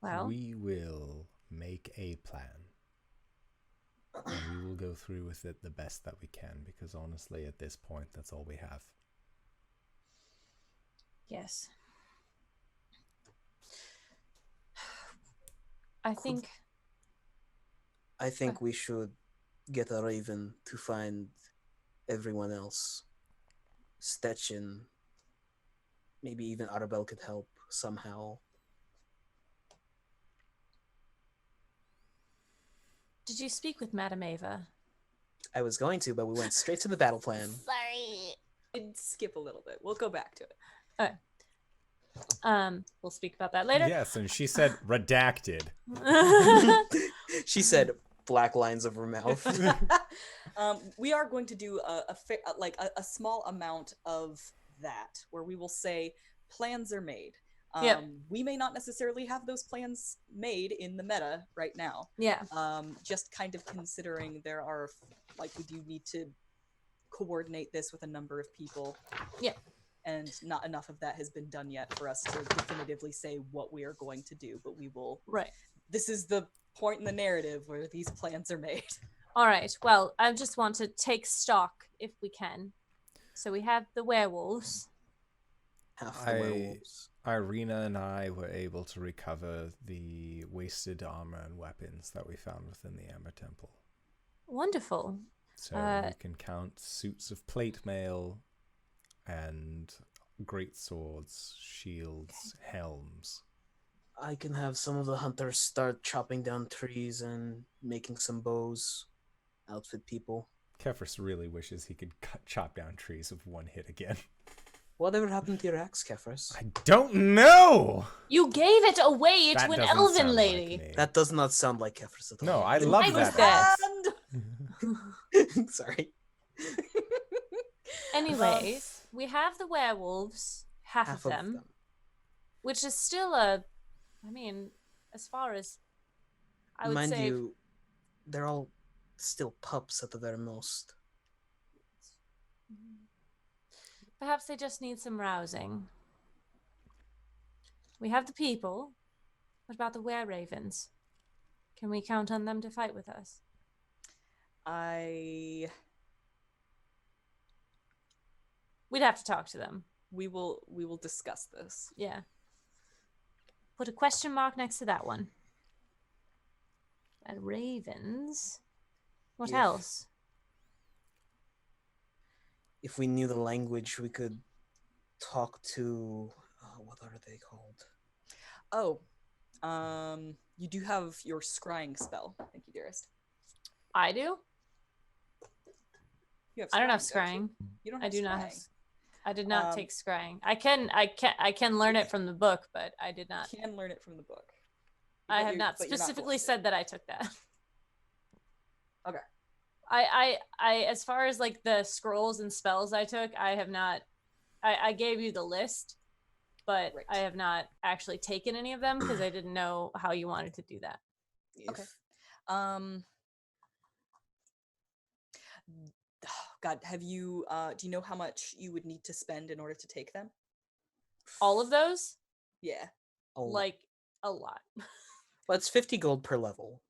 Speaker 3: Well,
Speaker 1: we will make a plan. And we will go through with it the best that we can, because honestly, at this point, that's all we have.
Speaker 3: yes. I think
Speaker 2: we should get a raven to find everyone else. Stetchin, maybe even Arabelle could help somehow.
Speaker 3: Did you speak with Madame Ava?
Speaker 2: I was going to, but we went straight to the battle plan.
Speaker 5: Sorry.
Speaker 4: It'd skip a little bit. We'll go back to it.
Speaker 3: Okay. We'll speak about that later.
Speaker 1: Yes, and she said redacted.
Speaker 2: She said black lines of her mouth.
Speaker 4: We are going to do a small amount of that, where we will say plans are made.
Speaker 3: Yep.
Speaker 4: We may not necessarily have those plans made in the meta right now.
Speaker 3: Yeah.
Speaker 4: Just kind of considering there are, we do need to coordinate this with a number of people.
Speaker 3: Yeah.
Speaker 4: And not enough of that has been done yet for us to definitively say what we are going to do, but we will.
Speaker 3: Right.
Speaker 4: This is the point in the narrative where these plans are made.
Speaker 3: All right. Well, I just want to take stock if we can. So we have the werewolves.
Speaker 2: Half the werewolves.
Speaker 1: Irina and I were able to recover the wasted armor and weapons that we found within the Amber Temple.
Speaker 3: Wonderful.
Speaker 1: So we can count suits of plate mail and great swords, shields, helms.
Speaker 2: I can have some of the hunters start chopping down trees and making some bows, outfit people.
Speaker 1: Kefris really wishes he could chop down trees with one hit again.
Speaker 2: Whatever happened to your axe, Kefris?
Speaker 1: I don't know!
Speaker 3: You gave it away
Speaker 1: That
Speaker 3: to an
Speaker 1: doesn't
Speaker 3: elven
Speaker 1: sound
Speaker 3: lady.
Speaker 1: like me.
Speaker 2: That does not sound like Kefris at all.
Speaker 1: No, I love
Speaker 3: I was
Speaker 1: that.
Speaker 3: there.
Speaker 2: Sorry.
Speaker 3: Anyways, we have the werewolves, half of them, which is still I mean, as far as I would
Speaker 2: Mind
Speaker 3: say.
Speaker 2: you, they're all still pups at the very most.
Speaker 3: Perhaps they just need some rousing. We have the people. What about the were-ravens? Can we count on them to fight with us? We'd have to talk to them.
Speaker 4: We will discuss this.
Speaker 3: Yeah. Put a question mark next to that one. And ravens. What else?
Speaker 2: If we knew the language, we could talk to... what are they called?
Speaker 4: Oh, you do have your scrying spell. Thank you, dearest.
Speaker 3: I do?
Speaker 4: You have
Speaker 3: I don't have
Speaker 4: don't
Speaker 3: scrying.
Speaker 4: You don't
Speaker 3: I
Speaker 4: have
Speaker 3: do not have.
Speaker 4: scrying.
Speaker 3: I did not take scrying. I can learn it from the book, but I did not.
Speaker 4: You can learn it from the book.
Speaker 3: I have not
Speaker 4: but you're not
Speaker 3: specifically
Speaker 4: going to.
Speaker 3: said that I took that.
Speaker 4: Okay.
Speaker 3: I as far as like the scrolls and spells I took, I have not. I gave you the list, but
Speaker 4: Right.
Speaker 3: I have not actually taken any of them because I didn't know how you wanted to do that.
Speaker 4: Okay. God, have you do you know how much you would need to spend in order to take them?
Speaker 3: All of those,
Speaker 4: Yeah.
Speaker 3: like a lot.
Speaker 2: Well, it's 50 gold per level.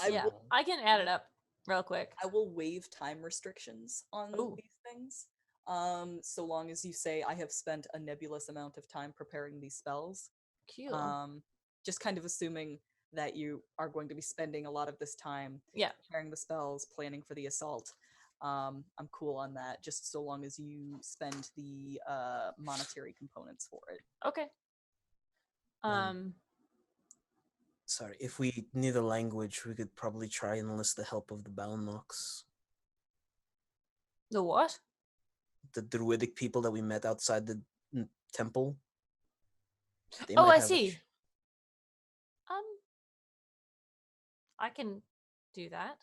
Speaker 3: Yeah, I can add it up real quick.
Speaker 4: I will waive time restrictions on these things. So long as you say I have spent a nebulous amount of time preparing these spells.
Speaker 3: Cute.
Speaker 4: Just kind of assuming that you are going to be spending a lot of this time preparing the spells, planning for the assault. I'm cool on that, just so long as you spend the monetary components for it.
Speaker 3: Okay.
Speaker 2: Sorry, if we knew the language, we could probably try and enlist the help of the Balnox.
Speaker 3: The what?
Speaker 2: The druidic people that we met outside the temple.
Speaker 3: Oh, I see. I can do that.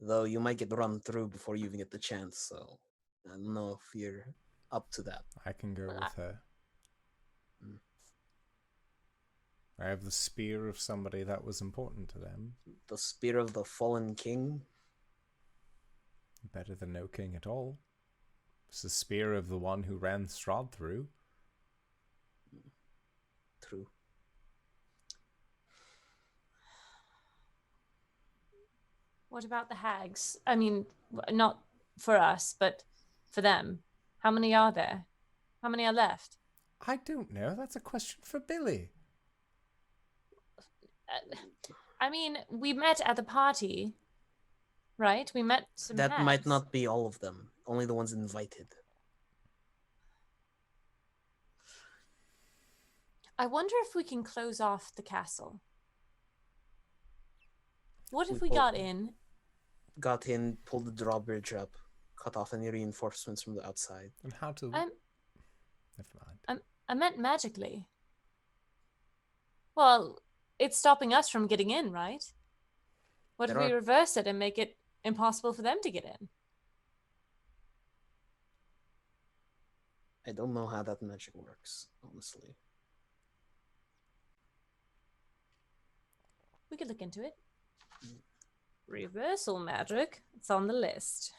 Speaker 2: Though you might get run through before you even get the chance, so I don't know if you're up to that.
Speaker 1: I can go with her. I have the spear of somebody that was important to them.
Speaker 2: The spear of the fallen king?
Speaker 1: Better than no king at all. It's the spear of the one who ran Strahd through.
Speaker 2: True.
Speaker 3: What about the hags? I mean, not for us, but for them. How many are there? How many are left?
Speaker 1: I don't know. That's a question for Billie.
Speaker 3: I mean, we met at the party, right? We met some
Speaker 2: That
Speaker 3: hags.
Speaker 2: might not be all of them. Only the ones invited.
Speaker 3: I wonder if we can close off the castle. What if we got in?
Speaker 2: Got in, pulled the drawbridge up, cut off any reinforcements from the outside.
Speaker 1: And how to...
Speaker 3: Never
Speaker 1: mind.
Speaker 3: I meant magically. Well, it's stopping us from getting in, right? What if we reverse it and make it impossible for them to get in?
Speaker 2: I don't know how that magic works, honestly.
Speaker 3: We could look into it. Reversal magic. It's on the list.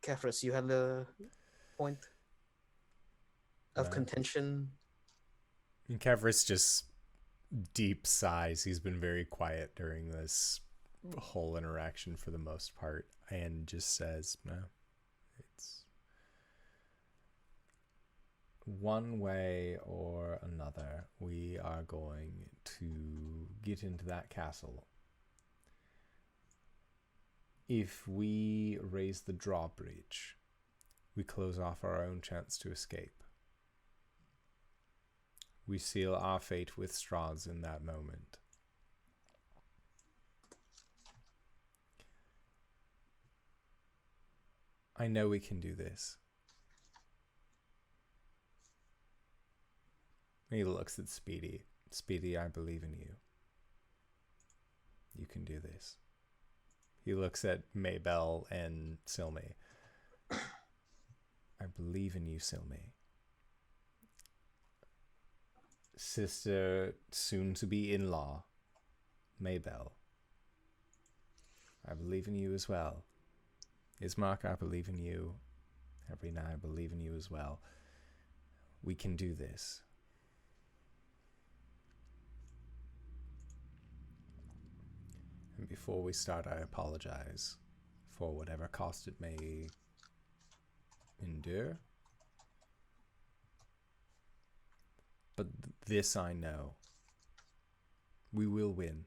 Speaker 2: Kefris, you had a point of
Speaker 1: No.
Speaker 2: contention.
Speaker 1: And Kevris just deep sighs. He's been very quiet during this whole interaction for the most part, and just says, no, it's one way or another. We are going to get into that castle. If we raise the drawbridge, we close off our own chance to escape. We seal our fate with Strahd's in that moment. I know we can do this. He looks at Speedy. Speedy, I believe in you. You can do this. He looks at Maybelle and Silme. I believe in you, Silme. Sister, soon to be in-law, Maybelle. I believe in you as well. Ismark, I believe in you. Everina, I believe in you as well. We can do this. And before we start, I apologize for whatever cost it may endure. But this I know. We will win.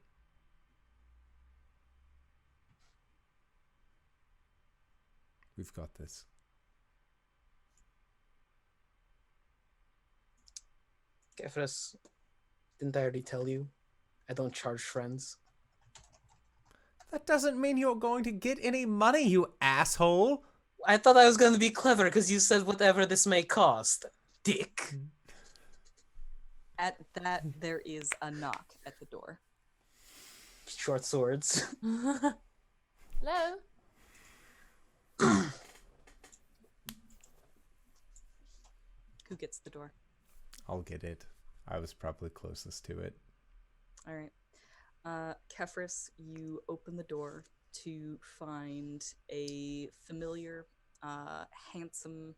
Speaker 1: We've got this.
Speaker 2: Kefris, didn't I already tell you? I don't charge friends.
Speaker 1: That doesn't mean you're going to get any money, you asshole.
Speaker 2: I thought I was going to be clever because you said whatever this may cost. Dick.
Speaker 4: At that, there is a knock at the door.
Speaker 2: Short swords.
Speaker 3: Hello?
Speaker 4: Who gets the door?
Speaker 1: I'll get it. I was probably closest to it.
Speaker 4: All right. Kefris, you open the door to find a familiar, handsome,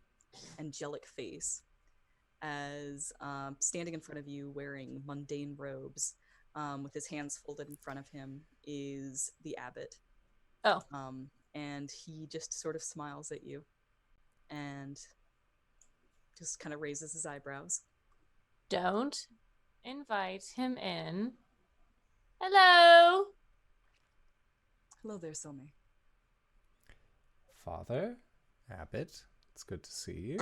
Speaker 4: angelic face as standing in front of you wearing mundane robes with his hands folded in front of him is the abbot.
Speaker 3: Oh.
Speaker 4: And he just sort of smiles at you and just kind of raises his eyebrows.
Speaker 3: Don't invite him in. Hello?
Speaker 4: Hello there, Silme.
Speaker 1: Father, Abbot, it's good to see you.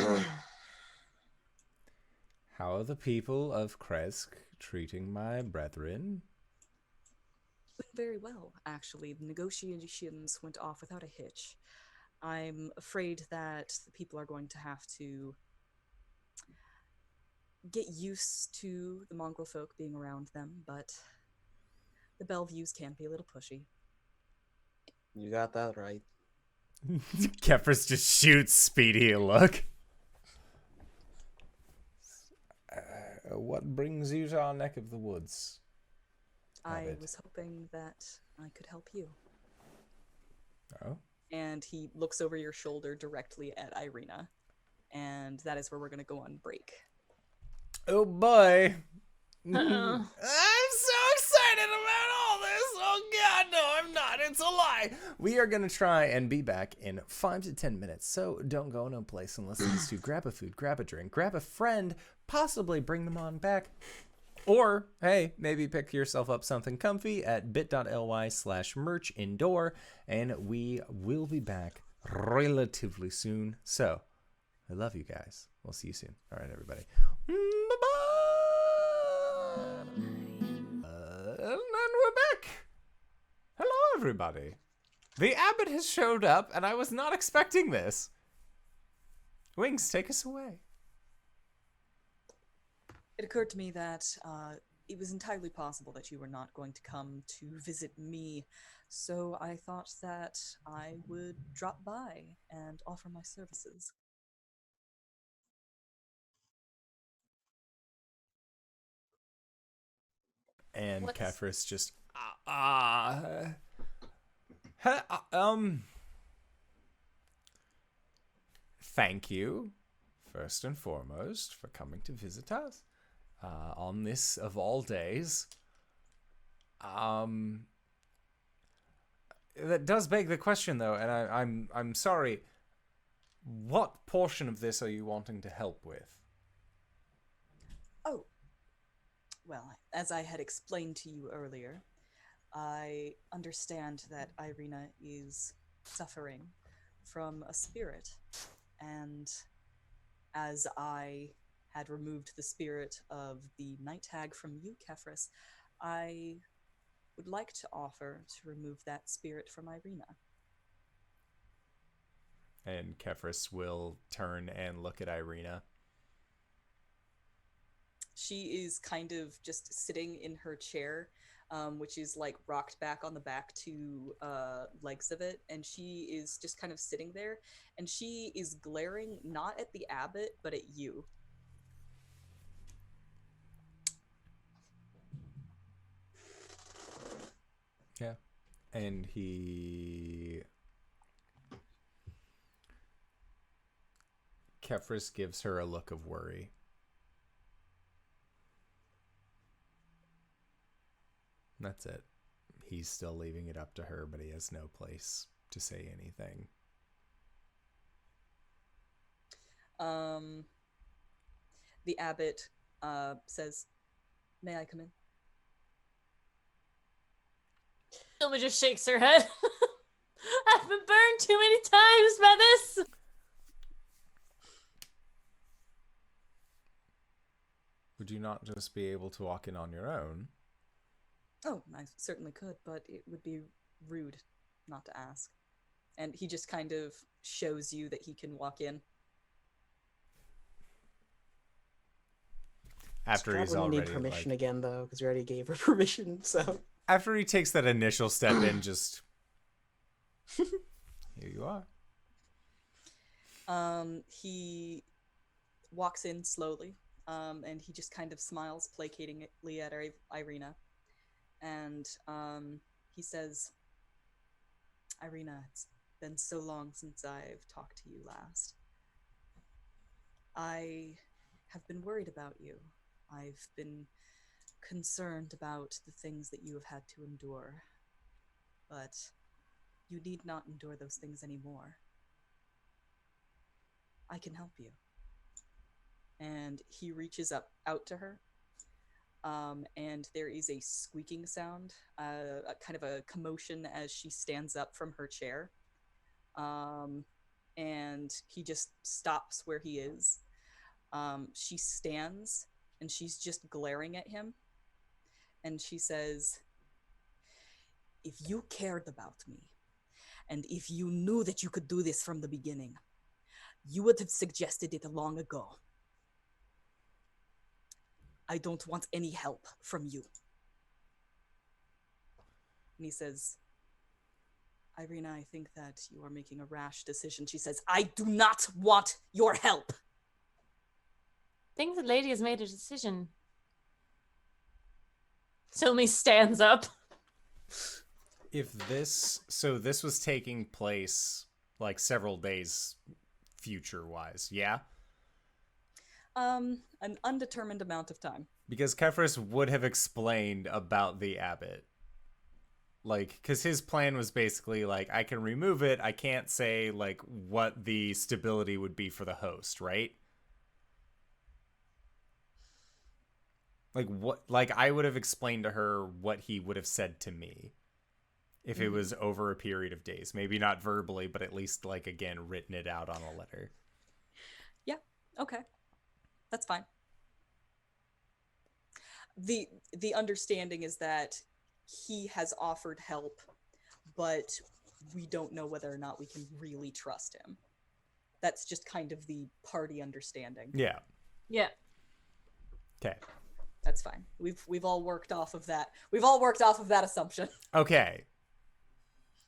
Speaker 1: How are the people of Kresk treating my brethren?
Speaker 4: Doing very well, actually. The negotiations went off without a hitch. I'm afraid that the people are going to have to get used to the mongrel folk being around them, but the Bellevues can be a little pushy.
Speaker 2: You got that right.
Speaker 1: Kefris just shoots Speedy a look. What brings you to our neck of the woods?
Speaker 4: I
Speaker 1: Abbot?
Speaker 4: was hoping that I could help you.
Speaker 1: Oh?
Speaker 4: And he looks over your shoulder directly at Irina. And that is where we're going to go on break.
Speaker 1: Oh boy.
Speaker 3: Uh-oh.
Speaker 1: I'm so excited about all this. Oh god, no, I'm not. It's a lie. We are going to try and be back in 5 to 10 minutes. So don't go no place unless it's to grab a food, grab a drink, grab a friend, possibly bring them on back. Or, hey, maybe pick yourself up something comfy at bit.ly/merchindoor, and we will be back relatively soon. So, I love you guys. We'll see you soon. All right, everybody. Bye-bye. And we're back. Hello, everybody. The abbot has showed up, and I was not expecting this. Wings, take us away.
Speaker 4: It occurred to me that it was entirely possible that you were not going to come to visit me, so I thought that I would drop by and offer my services.
Speaker 1: And
Speaker 3: What's-
Speaker 1: Kefris just, Thank you, first and foremost, for coming to visit us on this of all days. That does beg the question, though, and I'm sorry. What portion of this are you wanting to help with?
Speaker 4: Oh, well, as I had explained to you earlier, I understand that Irina is suffering from a spirit, and as I had removed the spirit of the night hag from you, Kefris, I would like to offer to remove that spirit from Irina.
Speaker 1: And Kefris will turn and look at Irina.
Speaker 4: She is kind of just sitting in her chair, which is like rocked back on the back two legs of it, and she is just kind of sitting there, and she is glaring not at the abbot, but at you.
Speaker 1: Yeah. And Kefris gives her a look of worry. That's it. He's still leaving it up to her, but he has no place to say anything.
Speaker 4: The abbot says, "May I come in?"
Speaker 3: Silme just shakes her head. I've been burned too many times by this.
Speaker 1: Would you not just be able to walk in on your own?
Speaker 4: Oh, I certainly could, but it would be rude not to ask. And he just kind of shows you that he can walk in.
Speaker 1: After
Speaker 2: Strahd
Speaker 1: he's
Speaker 2: wouldn't
Speaker 1: already
Speaker 2: need permission
Speaker 1: like,
Speaker 2: again, though, because we already gave her permission, so...
Speaker 1: after he takes that initial step in, just... Here you are.
Speaker 4: He walks in slowly, and he just kind of smiles placatingly at Irina. And he says, "Irina, it's been so long since I've talked to you last. I have been worried about you. I've been concerned about the things that you have had to endure. But you need not endure those things anymore. I can help you." And he reaches out to her. And there is a squeaking sound, a kind of a commotion as she stands up from her chair. And he just stops where he is. She stands, and she's just glaring at him. And she says, "If you cared about me, and if you knew that you could do this from the beginning, you would have suggested it long ago. I don't want any help from you." And he says, "Irina, I think that you are making a rash decision." She says, "I do not want your help."
Speaker 3: I think the lady has made a decision. Silme stands up.
Speaker 1: If this... So this was taking place, like, several days future-wise, yeah?
Speaker 4: An undetermined amount of time.
Speaker 1: Because Kefris would have explained about the abbot. Like, because his plan was basically, like, I can remove it, I can't say, like, what the stability would be for the host, right? Like, what... Like, I would have explained to her what he would have said to me. If it was over a period of days. Maybe not verbally, but at least, like, again, written it out on a letter.
Speaker 4: Yeah, okay. That's fine. The understanding is that he has offered help, but we don't know whether or not we can really trust him. That's just kind of the party understanding.
Speaker 1: Yeah.
Speaker 3: Yeah.
Speaker 1: Okay.
Speaker 4: That's fine. We've all worked off of that. We've all worked off of that assumption.
Speaker 1: Okay.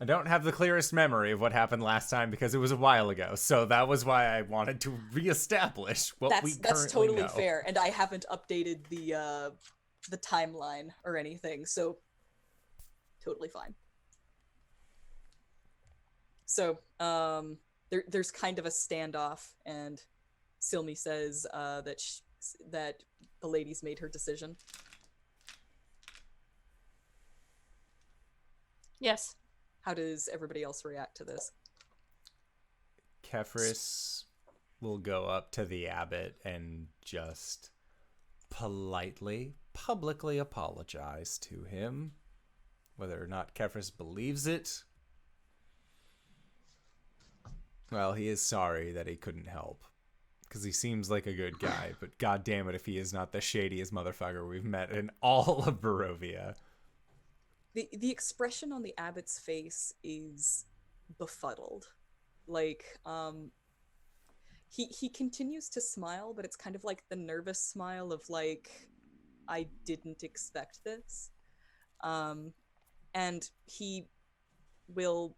Speaker 1: I don't have the clearest memory of what happened last time because it was a while ago, so that was why I wanted to reestablish what we currently know.
Speaker 4: That's totally fair, and I haven't updated the timeline or anything, so totally fine. So there's kind of a standoff, and Silme says that the lady's made her decision.
Speaker 3: Yes.
Speaker 4: How does everybody else react to this?
Speaker 1: Kefris will go up to the abbot and just politely, publicly apologize to him. Whether or not Kefris believes it, well, he is sorry that he couldn't help. Because he seems like a good guy, but god damn it if he is not the shadiest motherfucker we've met in all of Barovia.
Speaker 4: The expression on the abbot's face is befuddled. Like, he continues to smile, but it's kind of like the nervous smile of like, I didn't expect this. And he will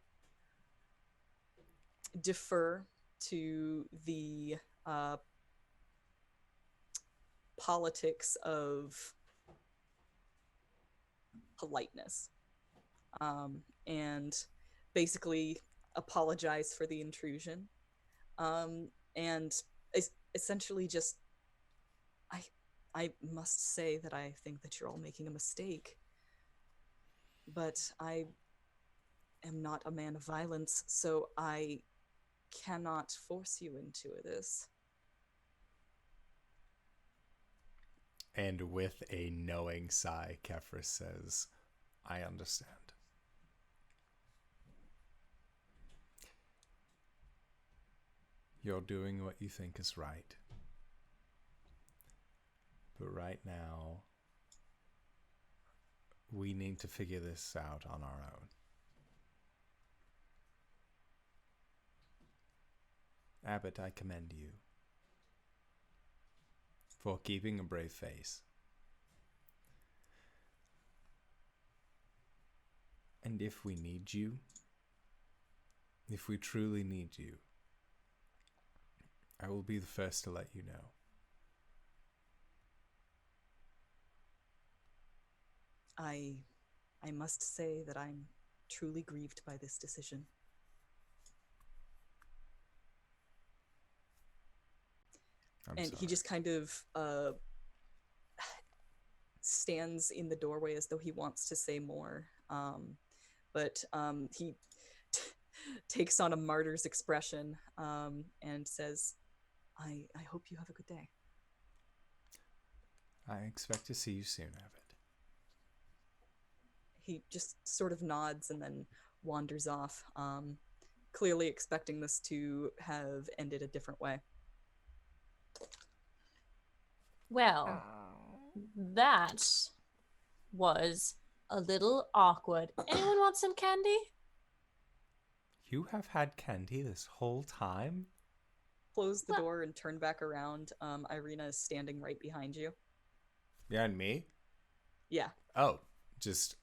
Speaker 4: defer to the politics of politeness, and basically apologize for the intrusion, and essentially just, I must say that I think that you're all making a mistake, but I am not a man of violence, so I cannot force you into this.
Speaker 1: And with a knowing sigh, Kefris says, I understand. You're doing what you think is right. But right now, we need to figure this out on our own. Abbot, I commend you for keeping a brave face. And if we need you, if we truly need you, I will be the first to let you know.
Speaker 4: I must say that I'm truly grieved by this decision. And sorry. He just kind of stands in the doorway as though he wants to say more, but he takes on a martyr's expression, and says, I hope you have a good day.
Speaker 1: I expect to see you soon, Abbot.
Speaker 4: He just sort of nods and then wanders off, clearly expecting this to have ended a different way.
Speaker 3: Well, that was a little awkward. Anyone want some candy?
Speaker 1: You have had candy this whole time?
Speaker 4: Close the door and turn back around. Irina is standing right behind you.
Speaker 1: Yeah, and me?
Speaker 4: Yeah.
Speaker 1: Oh, just,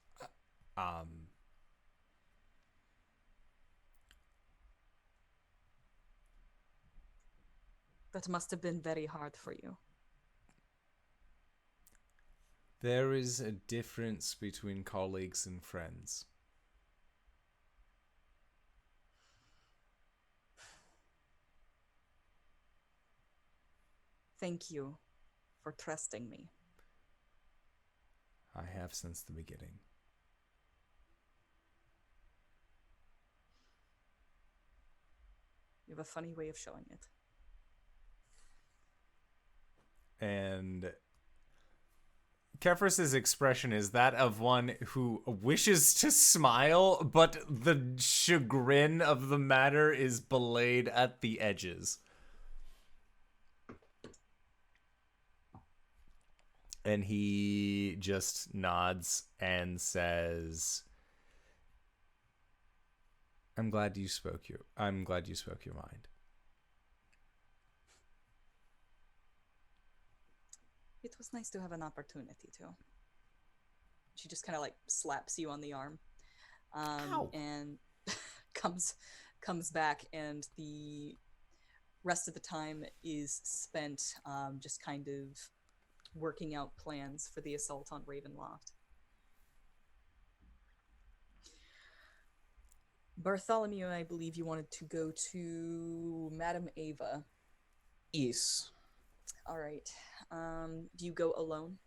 Speaker 4: That must have been very hard for you.
Speaker 1: There is a difference between colleagues and friends.
Speaker 4: Thank you for trusting me.
Speaker 1: I have since the beginning.
Speaker 4: You have a funny way of showing it.
Speaker 1: And Kefris's expression is that of one who wishes to smile, but the chagrin of the matter is belayed at the edges. And he just nods and says, I'm glad you spoke your mind.
Speaker 4: It was nice to have an opportunity to. She just kind of like slaps you on the arm, and comes back, and the rest of the time is spent just kind of working out plans for the assault on Ravenloft. Bartholomew, I believe you wanted to go to Madame Ava.
Speaker 2: Yes.
Speaker 4: All right. Do you go alone?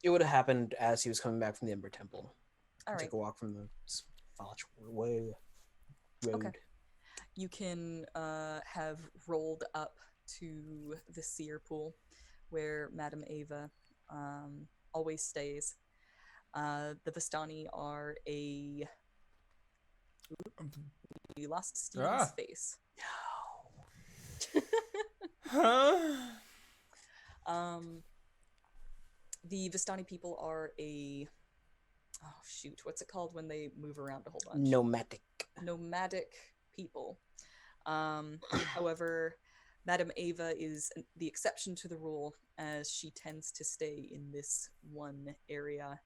Speaker 2: It would have happened as he was coming back from the Ember Temple.
Speaker 4: All right.
Speaker 2: Took a walk from the Spalach Way road.
Speaker 4: Okay. You can have rolled up to the seer pool where Madame Ava always stays. The Vistani are a... You lost Steven's face.
Speaker 1: Huh?
Speaker 4: The Vistani people are a... Oh, shoot. What's it called when they move around a whole bunch? Nomadic people. However, Madame Ava is the exception to the rule, as she tends to stay in this one area.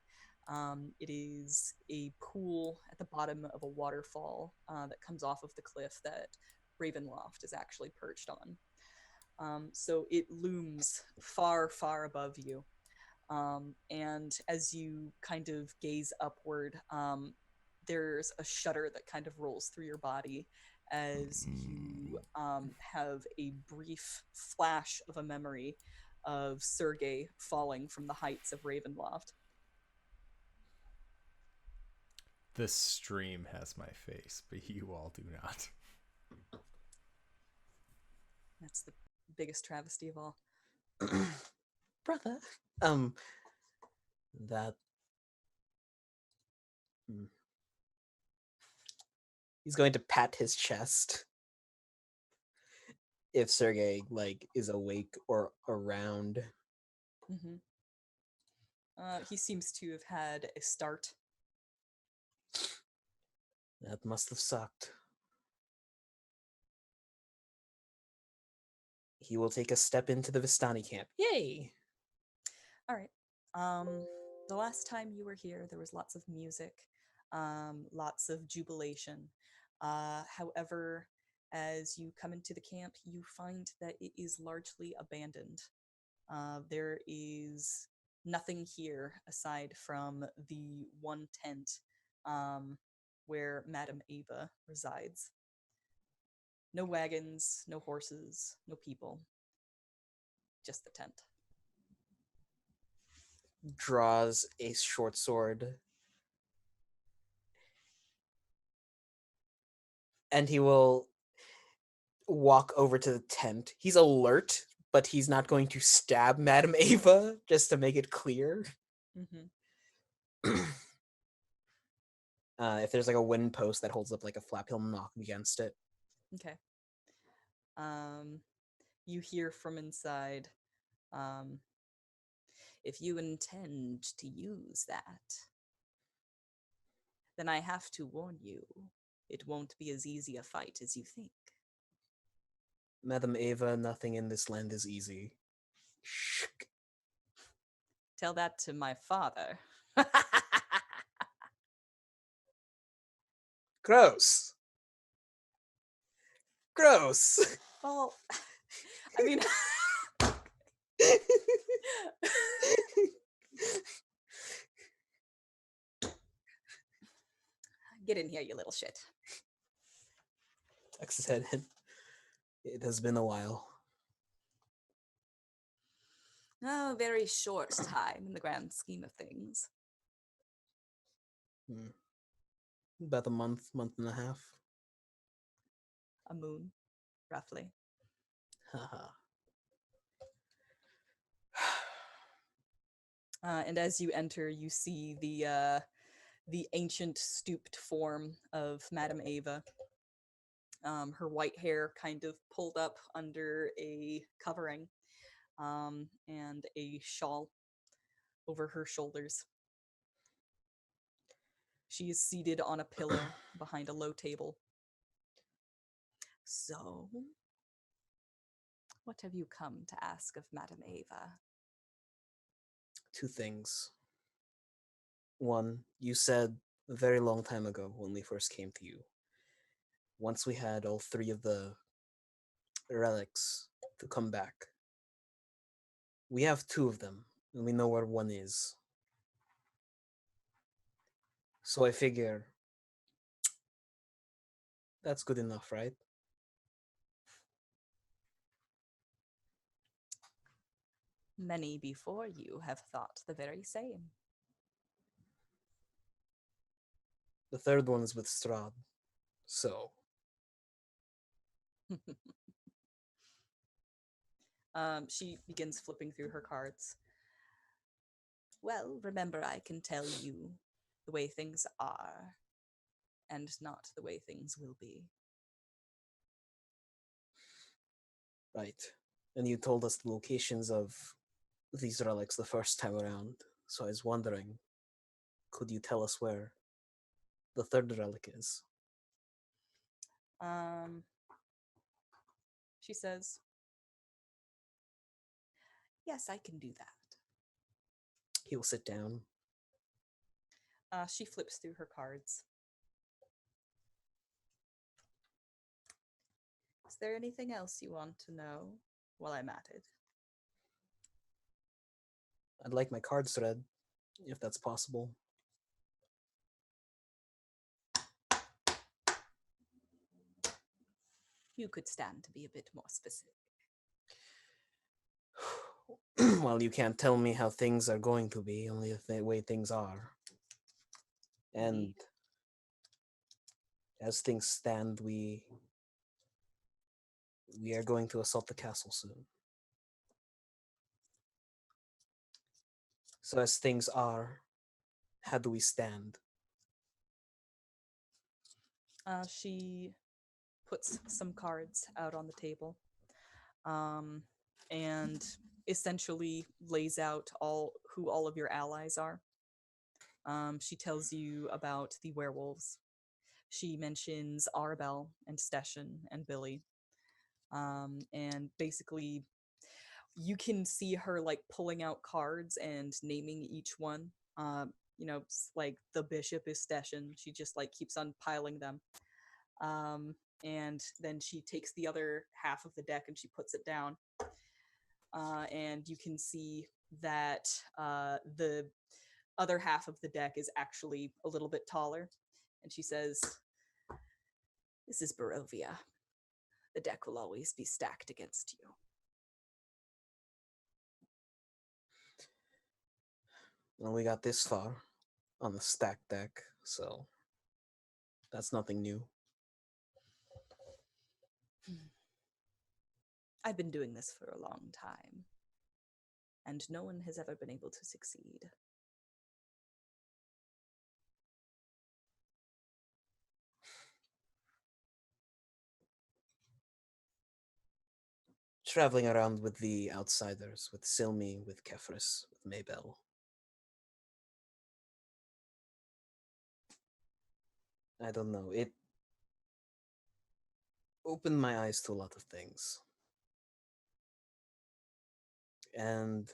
Speaker 4: It is a pool at the bottom of a waterfall that comes off of the cliff that Ravenloft is actually perched on. So it looms far, far above you. And as you kind of gaze upward, there's a shudder that kind of rolls through your body as you have a brief flash of a memory of Sergei falling from the heights of Ravenloft.
Speaker 1: The stream has my face, but you all do not.
Speaker 4: That's the biggest travesty of all.
Speaker 2: Brother. That... He's going to pat his chest if Sergei, is awake or around.
Speaker 4: Mm-hmm. He seems to have had a start.
Speaker 2: That must have sucked. He will take a step into the Vistani camp. Yay!
Speaker 4: All right. The last time you were here, there was lots of music, lots of jubilation. However, as you come into the camp, you find that it is largely abandoned. There is nothing here aside from the one tent where Madame Ava resides. No wagons, no horses, no people. Just the tent.
Speaker 2: Draws a short sword. And he will walk over to the tent. He's alert, but he's not going to stab Madame Ava, just to make it clear.
Speaker 4: Mm-hmm.
Speaker 2: If there's a wooden post that holds up a flap, he'll knock against it.
Speaker 4: Okay. You hear from inside, if you intend to use that, then I have to warn you, it won't be as easy a fight as you think.
Speaker 2: Madame Ava, nothing in this land is easy. Shh.
Speaker 4: Tell that to my father.
Speaker 2: Gross. Gross.
Speaker 4: Well, I mean... Get in here, you little shit.
Speaker 2: Tucks his head in. It has been a while.
Speaker 4: Oh, very short time in the grand scheme of things.
Speaker 2: About a month and a half.
Speaker 4: A moon, roughly.
Speaker 2: Haha.
Speaker 4: And as you enter, you see the ancient stooped form of Madame Ava. Her white hair kind of pulled up under a covering, and a shawl over her shoulders. She is seated on a pillow behind a low table. So, what have you come to ask of Madame Ava?
Speaker 2: Two things. One, you said a very long time ago when we first came to you, once we had all three of the relics to come back. We have two of them, and we know where one is. So I figure That's good enough, right?
Speaker 4: Many before you have thought the very same.
Speaker 2: The third one is with Strahd. So,
Speaker 4: She begins flipping through her cards. Well, remember, I can tell you the way things are, and not the way things will be.
Speaker 2: right. And you told us the locations of these relics the first time around. So I was wondering, could you tell us where the third relic is?
Speaker 4: She says, yes, I can do that.
Speaker 2: He will sit down.
Speaker 4: She flips through her cards. Is there anything else you want to know while I'm at it?
Speaker 2: I'd like my cards read, if that's possible.
Speaker 4: You could stand to be a bit more specific.
Speaker 2: Well, you can't tell me how things are going to be, only the way things are. And
Speaker 4: Indeed.
Speaker 2: as things stand, we are going to assault the castle soon. So as things are, how do we stand?
Speaker 4: She puts some cards out on the table, and essentially lays out who all of your allies are. She tells you about the werewolves. She mentions Arbel and Stashen and Billie. And basically, you can see her like pulling out cards and naming each one. Like the bishop is Stashen. She just like keeps on piling them. And then she takes the other half of the deck and she puts it down. And you can see that the other half of the deck is actually a little bit taller. And she says, this is Barovia. The deck will always be stacked against you.
Speaker 2: Well, we got this far on the stacked deck, so that's nothing new.
Speaker 4: I've been doing this for a long time, and no one has ever been able to succeed.
Speaker 2: Traveling around with the outsiders, with Silme, with Kefris, with Maybell. I don't know, it opened my eyes to a lot of things. And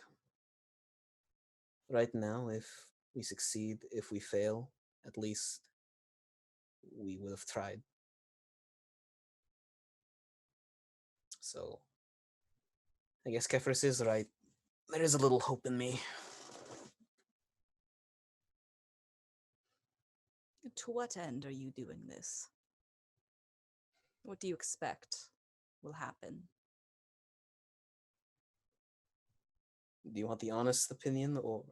Speaker 2: right now, if we succeed, if we fail, at least we would have tried. So, I guess Kefris is right. There is a little hope in me.
Speaker 4: To what end are you doing this? What do you expect will happen?
Speaker 2: Do you want the honest opinion, or?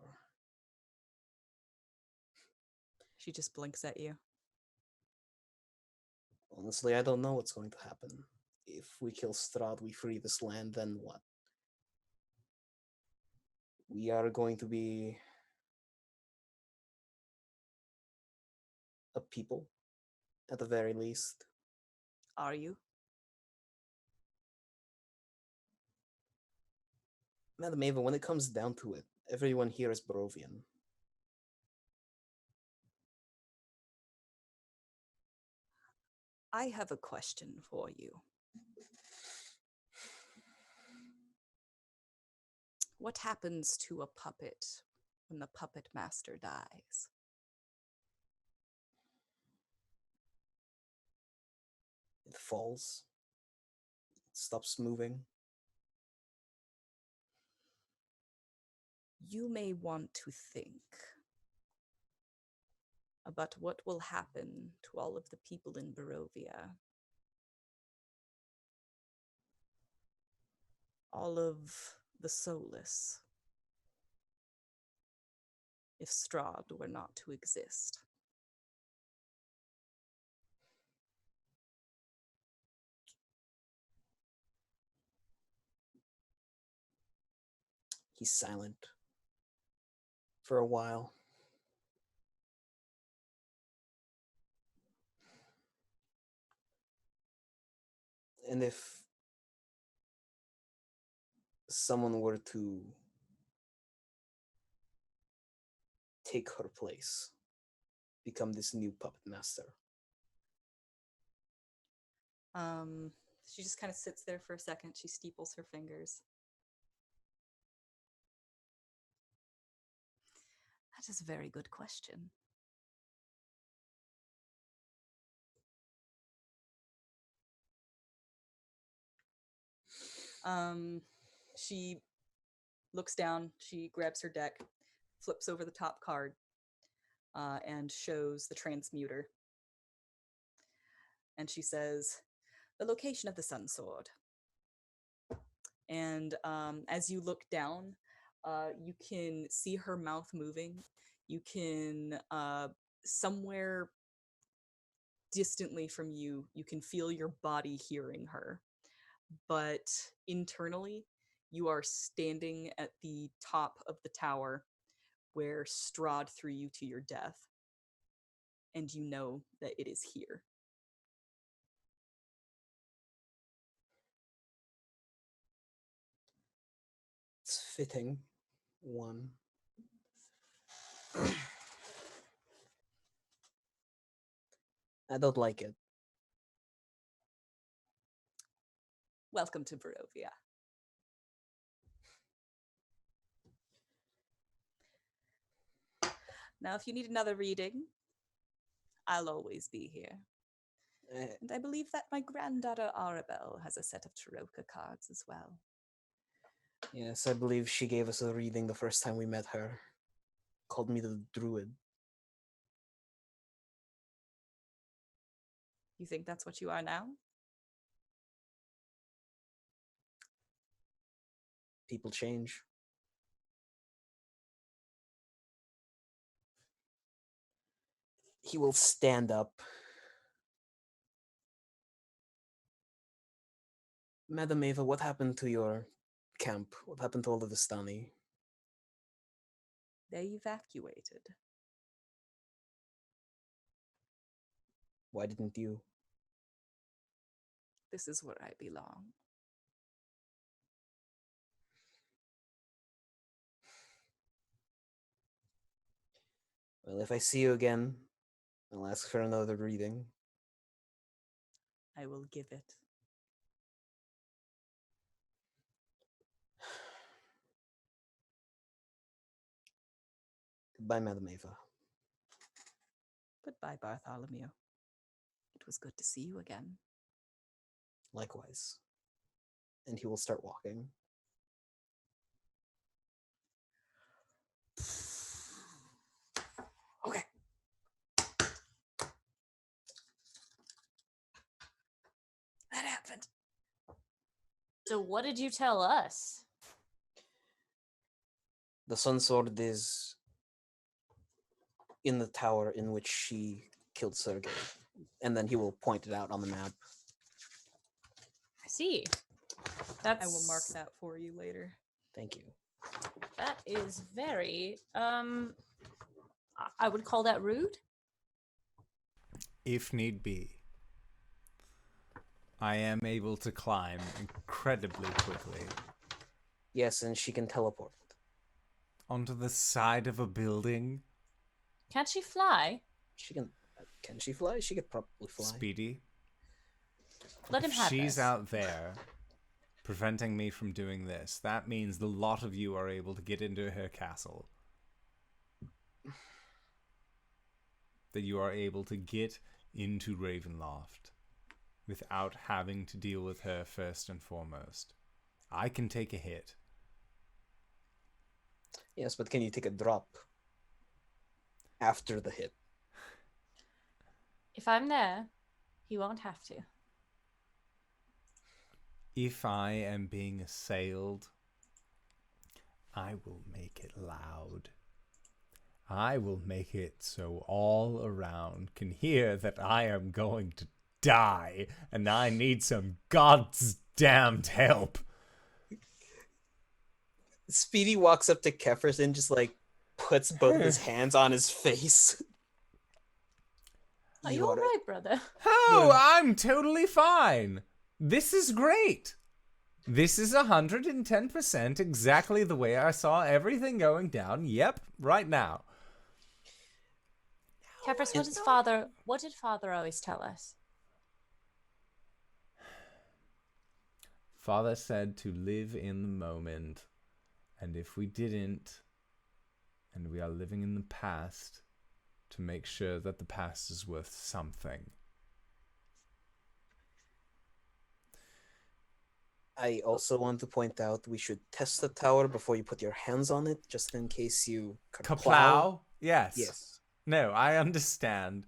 Speaker 4: She just blinks at you.
Speaker 2: Honestly, I don't know what's going to happen. If we kill Strahd, we free this land, then what? We are going to be a people, at the very least.
Speaker 4: Are you?
Speaker 2: Madam Ava, when it comes down to it, everyone here is Barovian.
Speaker 4: I have a question for you. What happens to a puppet when the puppet master dies?
Speaker 2: It falls. It stops moving.
Speaker 4: You may want to think about what will happen to all of the people in Barovia all of the soulless if Strahd were not to exist.
Speaker 2: He's silent for a while. And if someone were to take her place, become this new puppet master.
Speaker 4: She just kind of sits there for a second. She steeples her fingers. That is a very good question. She looks down, she grabs her deck, flips over the top card, and shows the transmuter. And she says, the location of the Sun Sword. And as you look down, you can see her mouth moving. You can, somewhere distantly from you, you can feel your body hearing her. But internally, you are standing at the top of the tower where Strahd threw you to your death. And you know that it is here.
Speaker 2: It's fitting. One. I don't like it.
Speaker 4: Welcome to Barovia. Now, if you need another reading, I'll always be here. And I believe that my granddaughter Arabelle has a set of Taroka cards as well.
Speaker 2: Yes, I believe she gave us a reading the first time we met her. Called me the druid.
Speaker 4: You think that's what you are now?
Speaker 2: People change. He will stand up. Madam Ava, what happened to your camp? What happened to all of the Vistani?
Speaker 4: They evacuated.
Speaker 2: Why didn't you?
Speaker 4: This is where I belong.
Speaker 2: Well, if I see you again, I'll ask for another reading.
Speaker 4: I will give it.
Speaker 2: Goodbye, Madam Ava.
Speaker 4: Goodbye, Bartholomew. It was good to see you again.
Speaker 2: Likewise. And he will start walking.
Speaker 4: Okay. That happened.
Speaker 3: So what did you tell us?
Speaker 2: The Sun Sword is in the tower in which she killed Sergei. And then he will point it out on the map.
Speaker 3: I see. That's...
Speaker 4: I will mark that for you later.
Speaker 2: Thank you.
Speaker 3: That is very, I would call that rude.
Speaker 1: If need be. I am able to climb incredibly quickly.
Speaker 2: Yes, and she can teleport.
Speaker 1: Onto the side of a building.
Speaker 3: Can't she fly?
Speaker 2: She can. Can she fly? She could probably fly.
Speaker 1: Speedy.
Speaker 3: Let him have
Speaker 1: She's
Speaker 3: this.
Speaker 1: out there preventing me from doing this. That means the lot of you are able to get into her castle. That you are able to get into Ravenloft without having to deal with her first and foremost. I can take a hit.
Speaker 2: Yes, but can you take a drop after the hit?
Speaker 3: If I'm there, he won't have to.
Speaker 1: If I am being assailed, I will make it loud. I will make it so all around can hear that I am going to die and I need some God's damned help.
Speaker 2: Speedy walks up to Kefers and just like puts both of his hands on his face.
Speaker 3: Are you alright, brother?
Speaker 1: Oh, I'm totally fine. This is great. This is 110% exactly the way I saw everything going down. Yep, right now.
Speaker 3: Kefris, what did Father always tell us?
Speaker 1: Father said to live in the moment, and if we didn't, and we are living in the past, to make sure that the past is worth something.
Speaker 2: I also want to point out we should test the tower before you put your hands on it, just in case you
Speaker 1: Kaplow? Yes.
Speaker 2: Yes.
Speaker 1: No, I understand.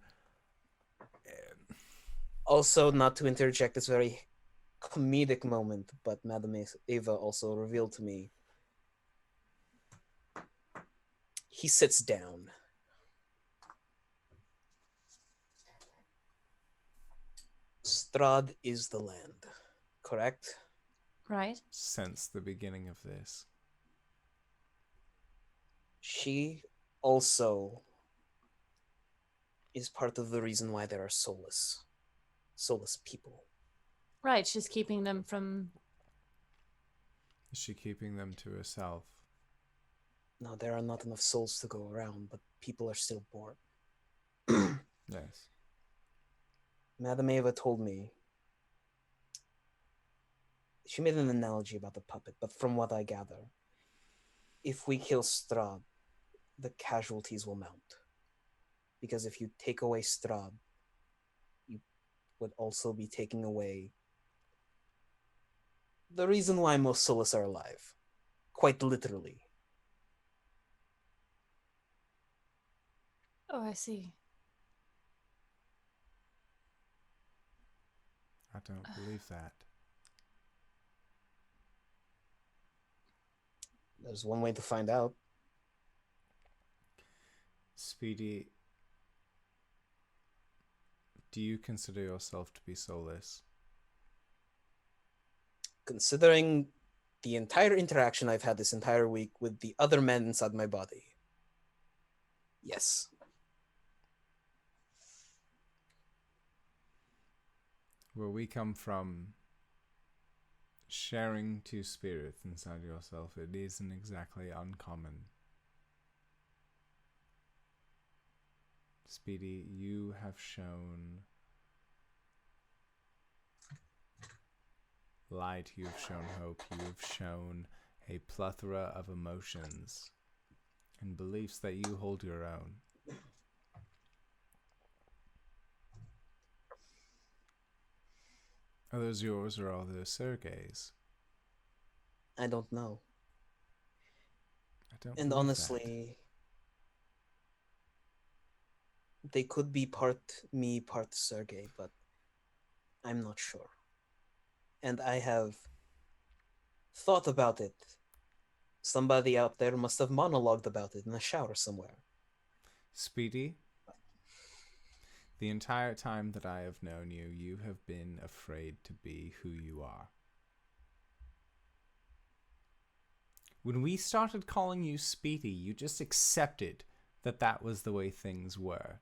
Speaker 2: Also, not to interject this very comedic moment, but Madame Eva also revealed to me. He sits down. Strahd is the land, correct?
Speaker 3: Right.
Speaker 1: Since the beginning of this.
Speaker 2: She also is part of the reason why there are soulless people.
Speaker 3: Right, she's keeping them from...
Speaker 1: Is she keeping them to herself?
Speaker 2: No, there are not enough souls to go around, but people are still born.
Speaker 1: Yes.
Speaker 2: Madame Eva told me, she made an analogy about the puppet, but from what I gather, if we kill Strahd, the casualties will mount. Because if you take away Strahd, you would also be taking away the reason why most soulless are alive. Quite literally.
Speaker 3: Oh, I see.
Speaker 1: I don't believe that.
Speaker 2: There's one way to find out.
Speaker 1: Speedy, do you consider yourself to be soulless?
Speaker 2: Considering the entire interaction I've had this entire week with the other men inside my body, yes.
Speaker 1: Where we come from, sharing two spirits inside yourself, it isn't exactly uncommon. Speedy, you have shown light, you have shown hope, you have shown a plethora of emotions and beliefs that you hold your own. Are those yours or are those Sergei's?
Speaker 2: I don't know.
Speaker 1: I don't
Speaker 2: And
Speaker 1: believe
Speaker 2: honestly, they could be part me, part Sergei, but I'm not sure. And I have thought about it. Somebody out there must have monologued about it in a shower somewhere.
Speaker 1: Speedy, the entire time that I have known you, you have been afraid to be who you are. When we started calling you Speedy, you just accepted that that was the way things were.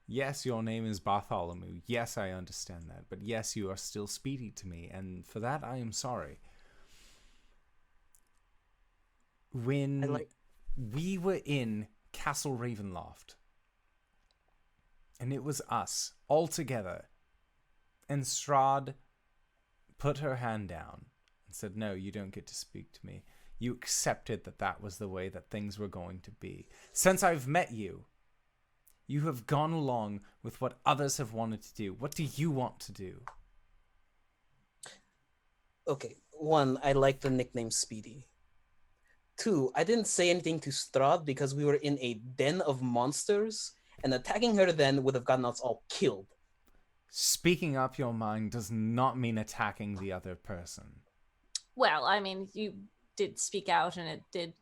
Speaker 1: Yes, your name is Bartholomew. Yes, I understand that. But yes, you are still Speedy to me, and for that I am sorry. When we were in Castle Ravenloft, and it was us, all together, and Strahd put her hand down and said, no, you don't get to speak to me. You accepted that that was the way that things were going to be. Since I've met you, you have gone along with what others have wanted to do. What do you want to do?
Speaker 2: Okay, one, I like the nickname Speedy. Two, I didn't say anything to Strahd because we were in a den of monsters, and attacking her then would have gotten us all killed.
Speaker 1: Speaking up your mind does not mean attacking the other person.
Speaker 3: Well, I mean, you did speak out and it did.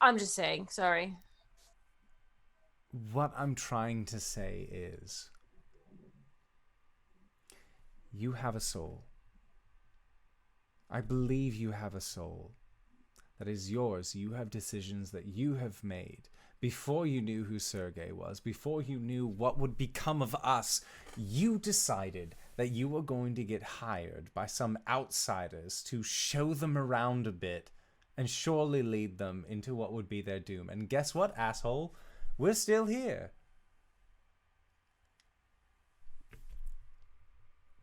Speaker 3: I'm just saying, sorry.
Speaker 1: What I'm trying to say is, you have a soul. I believe you have a soul. That is yours. You have decisions that you have made. Before you knew who Sergei was, before you knew what would become of us, you decided that you were going to get hired by some outsiders to show them around a bit and surely lead them into what would be their doom. And guess what, asshole? We're still here.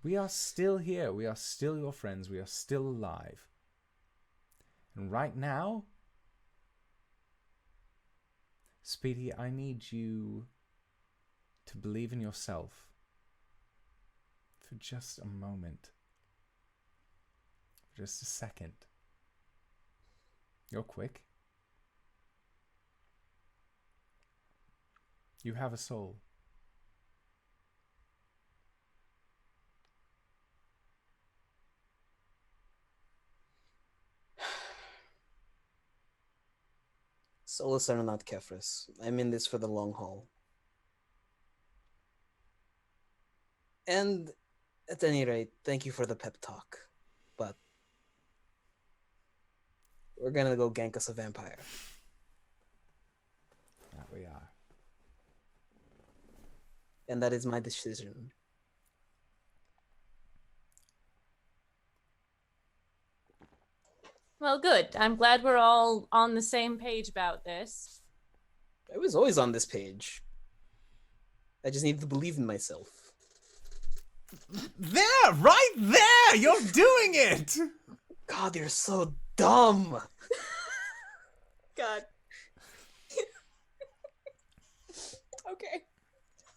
Speaker 1: We are still here. We are still your friends. We are still alive. And right now, Speedy, I need you to believe in yourself for just a moment. For just a second. You're quick. You have a soul.
Speaker 2: Souls are not Kefris. I'm in this for the long haul. And at any rate, thank you for the pep talk. But we're gonna go gank us a vampire.
Speaker 1: That we are.
Speaker 2: And that is my decision.
Speaker 3: Well, good. I'm glad we're all on the same page about this.
Speaker 2: I was always on this page. I just needed to believe in myself.
Speaker 1: There! Right there! You're doing it!
Speaker 2: God, you're so dumb!
Speaker 4: God. Okay.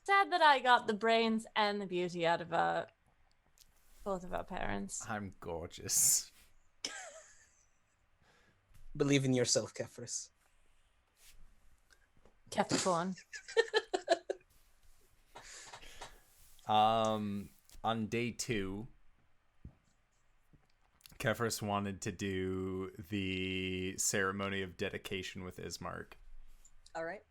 Speaker 3: Sad that I got the brains and the beauty out of both of our parents.
Speaker 1: I'm gorgeous.
Speaker 2: Believe in yourself, Kefris.
Speaker 3: Capricorn.
Speaker 1: On day 2, Kefris wanted to do the ceremony of dedication with Ismark.
Speaker 4: All right.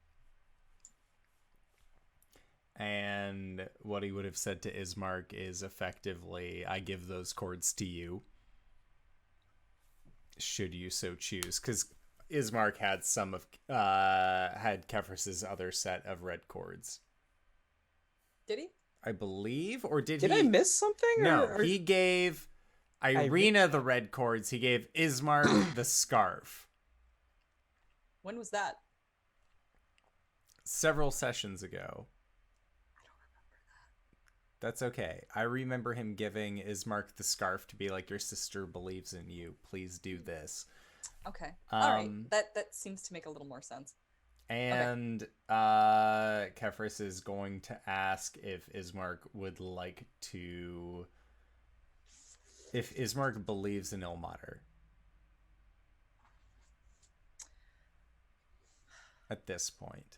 Speaker 1: And what he would have said to Ismark is effectively, I give those cords to you, should you so choose. Because Ismark had some of, had Kefris's other set of red cords.
Speaker 4: Did he?
Speaker 1: I believe, or did
Speaker 2: I miss something?
Speaker 1: No, he gave Irina the red cords. He gave Ismark the scarf.
Speaker 4: When was that?
Speaker 1: Several sessions ago. That's okay. I remember him giving Ismark the scarf to be like, your sister believes in you. Please do this.
Speaker 4: Okay. All right. That seems to make a little more sense.
Speaker 1: And Kefris is going to ask if Ismark would like to... If Ismark believes in Ilmater. At this point.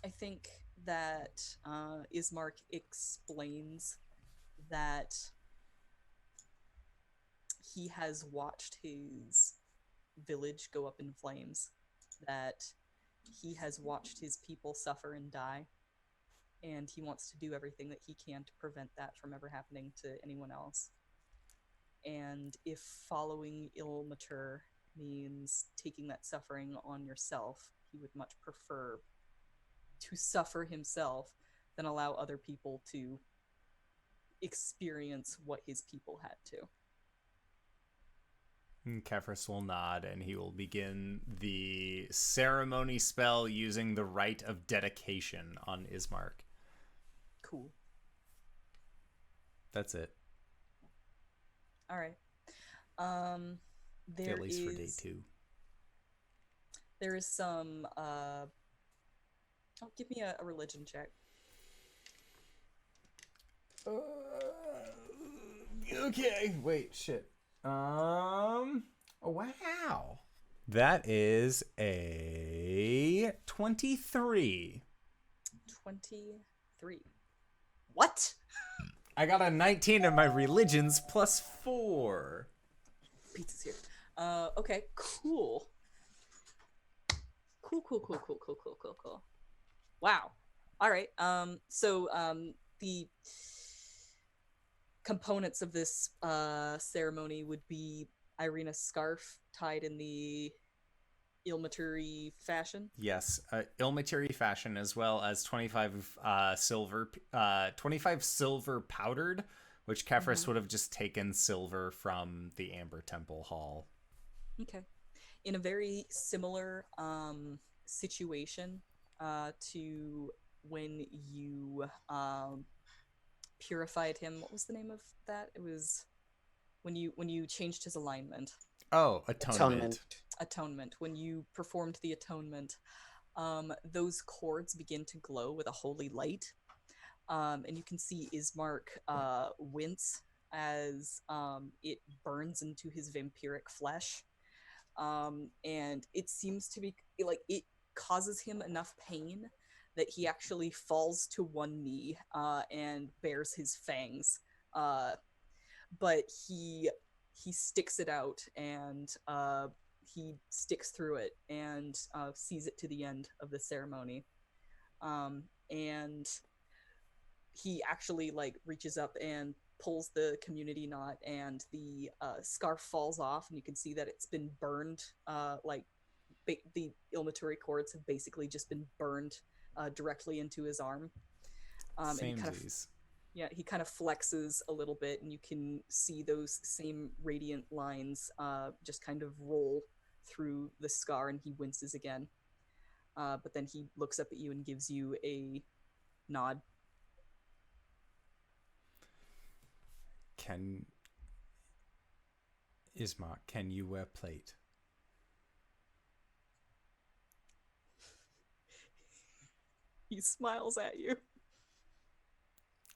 Speaker 4: I think that Ismark explains that he has watched his village go up in flames, that he has watched his people suffer and die, and he wants to do everything that he can to prevent that from ever happening to anyone else. And if following Ilmater means taking that suffering on yourself, he would much prefer to suffer himself than allow other people to experience what his people had to.
Speaker 1: Kefris will nod, and he will begin the ceremony spell using the rite of dedication on Ismark.
Speaker 4: Cool.
Speaker 1: That's it.
Speaker 4: All right. There
Speaker 1: At least
Speaker 4: is,
Speaker 1: for day 2.
Speaker 4: There is some. Give me a religion check.
Speaker 1: Okay. Wait. Shit. Oh, wow. That is a 23.
Speaker 4: 23. What?
Speaker 1: I got a 19 in my religions plus 4.
Speaker 4: Pizza's here. Okay, cool. Cool. Wow. All right. So the components of this ceremony would be Irina's scarf tied in the ilmatery fashion.
Speaker 1: Yes, ilmatery fashion, as well as 25 silver, 25 silver powdered, which Kefris would have just taken silver from the Amber Temple Hall.
Speaker 4: Okay. In a very similar situation to when you purified him. What was the name of that? It was when you changed his alignment.
Speaker 1: Oh, atonement.
Speaker 4: Atonement. When you performed the atonement, those cords begin to glow with a holy light, and you can see Ismark wince as it burns into his vampiric flesh, and it seems to be like it causes him enough pain that he actually falls to one knee and bares his fangs, but he sticks it out, and he sticks through it and sees it to the end of the ceremony, and he actually like reaches up and pulls the community knot, and the scarf falls off, and you can see that it's been burned, the ilmatery cords have basically just been burned directly into his arm. And he kind of flexes a little bit, and you can see those same radiant lines just kind of roll through the scar, and he winces again. But then he looks up at you and gives you a nod.
Speaker 1: Ismark, can you wear plate?
Speaker 4: He smiles at you.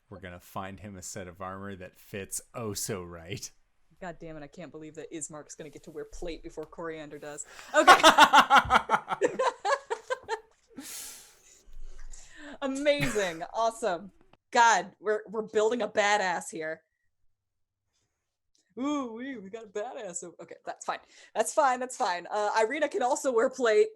Speaker 1: We're gonna find him a set of armor that fits oh so right.
Speaker 4: God damn it, I can't believe that Ismark's gonna get to wear plate before Coriander does. Okay. Amazing. Awesome. God, we're building a badass here. Ooh, we got a badass. Okay, that's fine. Irina can also wear plate.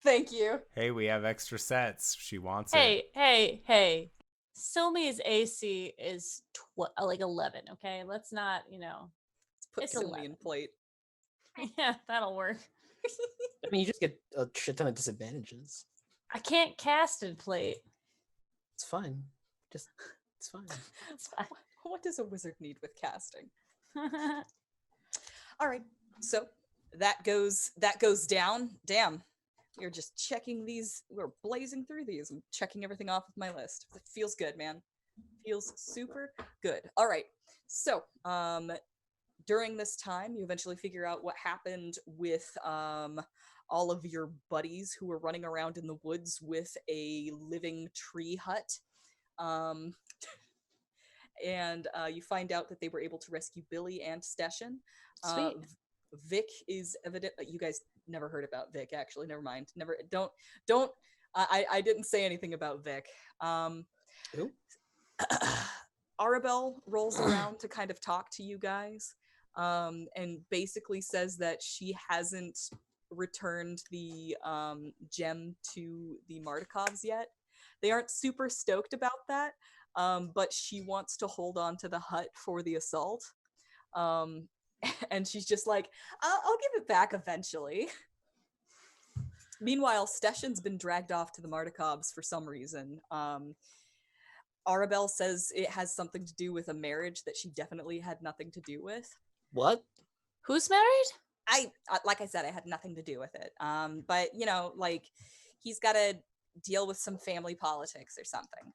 Speaker 4: Thank you.
Speaker 1: Hey, we have extra sets. She wants it.
Speaker 3: Hey. Silme's AC is like 11, okay? Let's not,
Speaker 4: Let's put
Speaker 3: it's
Speaker 4: Silme
Speaker 3: 11.
Speaker 4: in plate.
Speaker 3: Yeah, that'll work.
Speaker 2: I mean, you just get a shit ton of disadvantages.
Speaker 3: I can't cast in plate.
Speaker 2: It's fine. It's fine.
Speaker 3: It's fine.
Speaker 4: What does a wizard need with casting? All right, so that goes down. Damn, we're just checking these. We're blazing through these and checking everything off of my list. It feels good, man. Feels super good. All right, so during this time, you eventually figure out what happened with all of your buddies who were running around in the woods with a living tree hut. And you find out that they were able to rescue Billie and Stashin.
Speaker 3: Sweet.
Speaker 4: Vic is evident. You guys never heard about Vic, actually. Never mind. Don't. I didn't say anything about Vic.
Speaker 2: Who?
Speaker 4: Arabelle rolls around to kind of talk to you guys, and basically says that she hasn't returned the gem to the Martikovs yet. They aren't super stoked about that. But she wants to hold on to the hut for the assault. And she's just like, I'll give it back eventually. Meanwhile, Stashin's been dragged off to the Martikovs for some reason. Arabelle says it has something to do with a marriage that she definitely had nothing to do with.
Speaker 2: What?
Speaker 3: Who's married?
Speaker 4: Like I said, I had nothing to do with it. But, he's got to deal with some family politics or something.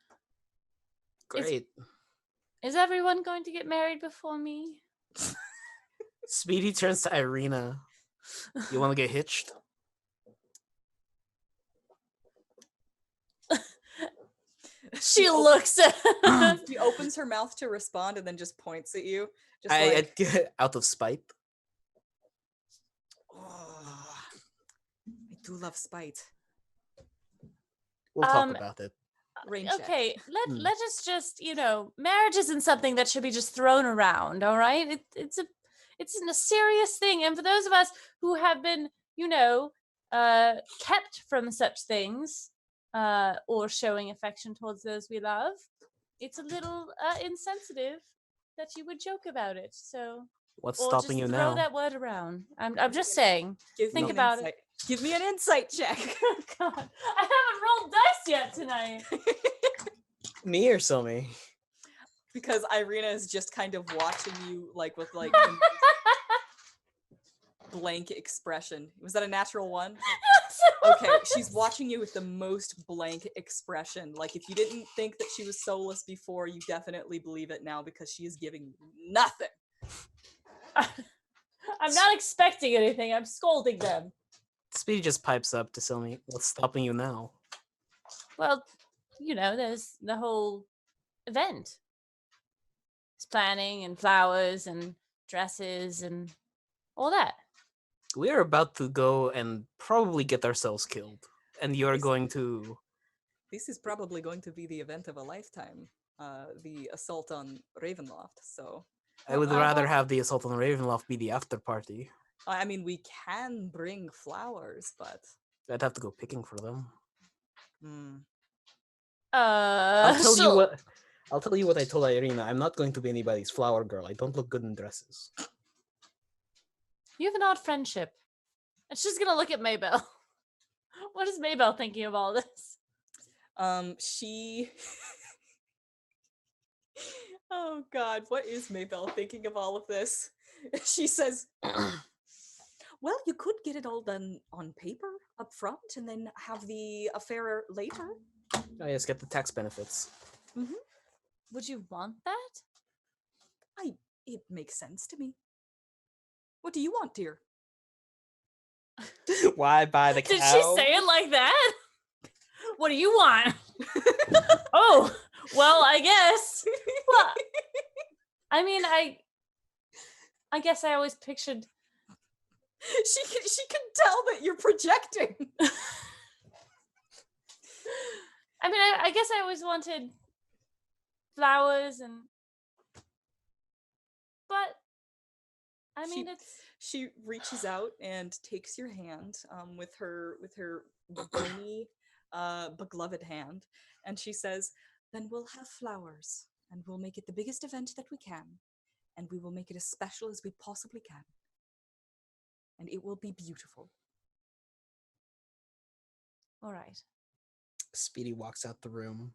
Speaker 2: Great.
Speaker 3: Is everyone going to get married before me?
Speaker 2: Speedy turns to Irina. You want to get hitched?
Speaker 3: She looks at
Speaker 4: She opens her mouth to respond and then just points at you. Just
Speaker 2: I get out of spite.
Speaker 4: Oh, I do love spite.
Speaker 2: We'll talk about it.
Speaker 4: Rain check.
Speaker 3: Okay, let us just, marriage isn't something that should be just thrown around, all right? It's a serious thing, and for those of us who have been, kept from such things, or showing affection towards those we love, it's a little insensitive that you would joke about it. So,
Speaker 2: What's
Speaker 3: or
Speaker 2: stopping
Speaker 3: just
Speaker 2: you
Speaker 3: throw
Speaker 2: now?
Speaker 3: that word around. I'm just saying. Think about it.
Speaker 4: Give me an insight check.
Speaker 3: Oh, God, I haven't rolled dice yet tonight.
Speaker 2: Me or Silme?
Speaker 4: Because Irina is just kind of watching you, like, with, like, blank expression. Was that a natural one? Okay, she's watching you with the most blank expression. Like, if you didn't think that she was soulless before, you definitely believe it now because she is giving you nothing.
Speaker 3: I'm not expecting anything. I'm scolding them.
Speaker 2: Speedy just pipes up to Silme. What's stopping you now?
Speaker 3: Well, there's the whole event. It's planning and flowers and dresses and all that.
Speaker 2: We are about to go and probably get ourselves killed. And you're going to...
Speaker 4: This is probably going to be the event of a lifetime. The assault on Ravenloft, so...
Speaker 2: I would rather have the assault on Ravenloft be the after party.
Speaker 4: I mean, we can bring flowers, but...
Speaker 2: I'd have to go picking for them.
Speaker 3: I'll
Speaker 2: tell you what I told Irina. I'm not going to be anybody's flower girl. I don't look good in dresses.
Speaker 3: You have an odd friendship. And she's gonna look at Maybell. What is Maybell thinking of all this?
Speaker 4: She... Oh God, what is Maybell thinking of all of this? She says, well, you could get it all done on paper up front and then have the affair later.
Speaker 2: Oh yes, get the tax benefits.
Speaker 4: Mm-hmm.
Speaker 3: Would you want that?
Speaker 4: It makes sense to me. What do you want, dear?
Speaker 2: Why buy the cow?
Speaker 3: Did she say it like that? What do you want? Oh, well, I guess. Well, I mean, I guess I always pictured...
Speaker 4: She can tell that you're projecting.
Speaker 3: I mean, I guess I always wanted flowers and... But, I mean,
Speaker 4: She reaches out and takes your hand with her bony, begloved hand, and she says, then we'll have flowers, and we'll make it the biggest event that we can, and we will make it as special as we possibly can. And it will be beautiful.
Speaker 3: All right.
Speaker 2: Speedy walks out the room,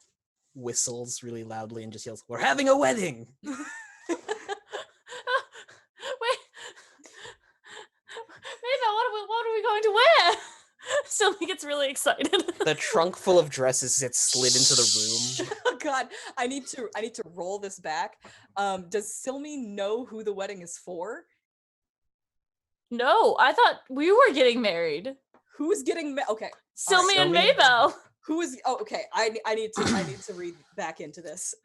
Speaker 2: whistles really loudly, and just yells, "We're having a wedding!"
Speaker 3: Wait. Maybell, what are we going to wear? Silme gets really excited.
Speaker 2: The trunk full of dresses gets slid into the room.
Speaker 4: Oh God, I need to roll this back. Does Silme know who the wedding is for?
Speaker 3: No, I thought we were getting married.
Speaker 4: Who's getting okay?
Speaker 3: Silme
Speaker 4: right.
Speaker 3: and Maybell.
Speaker 4: Who is? Oh, okay. I need to read back into this.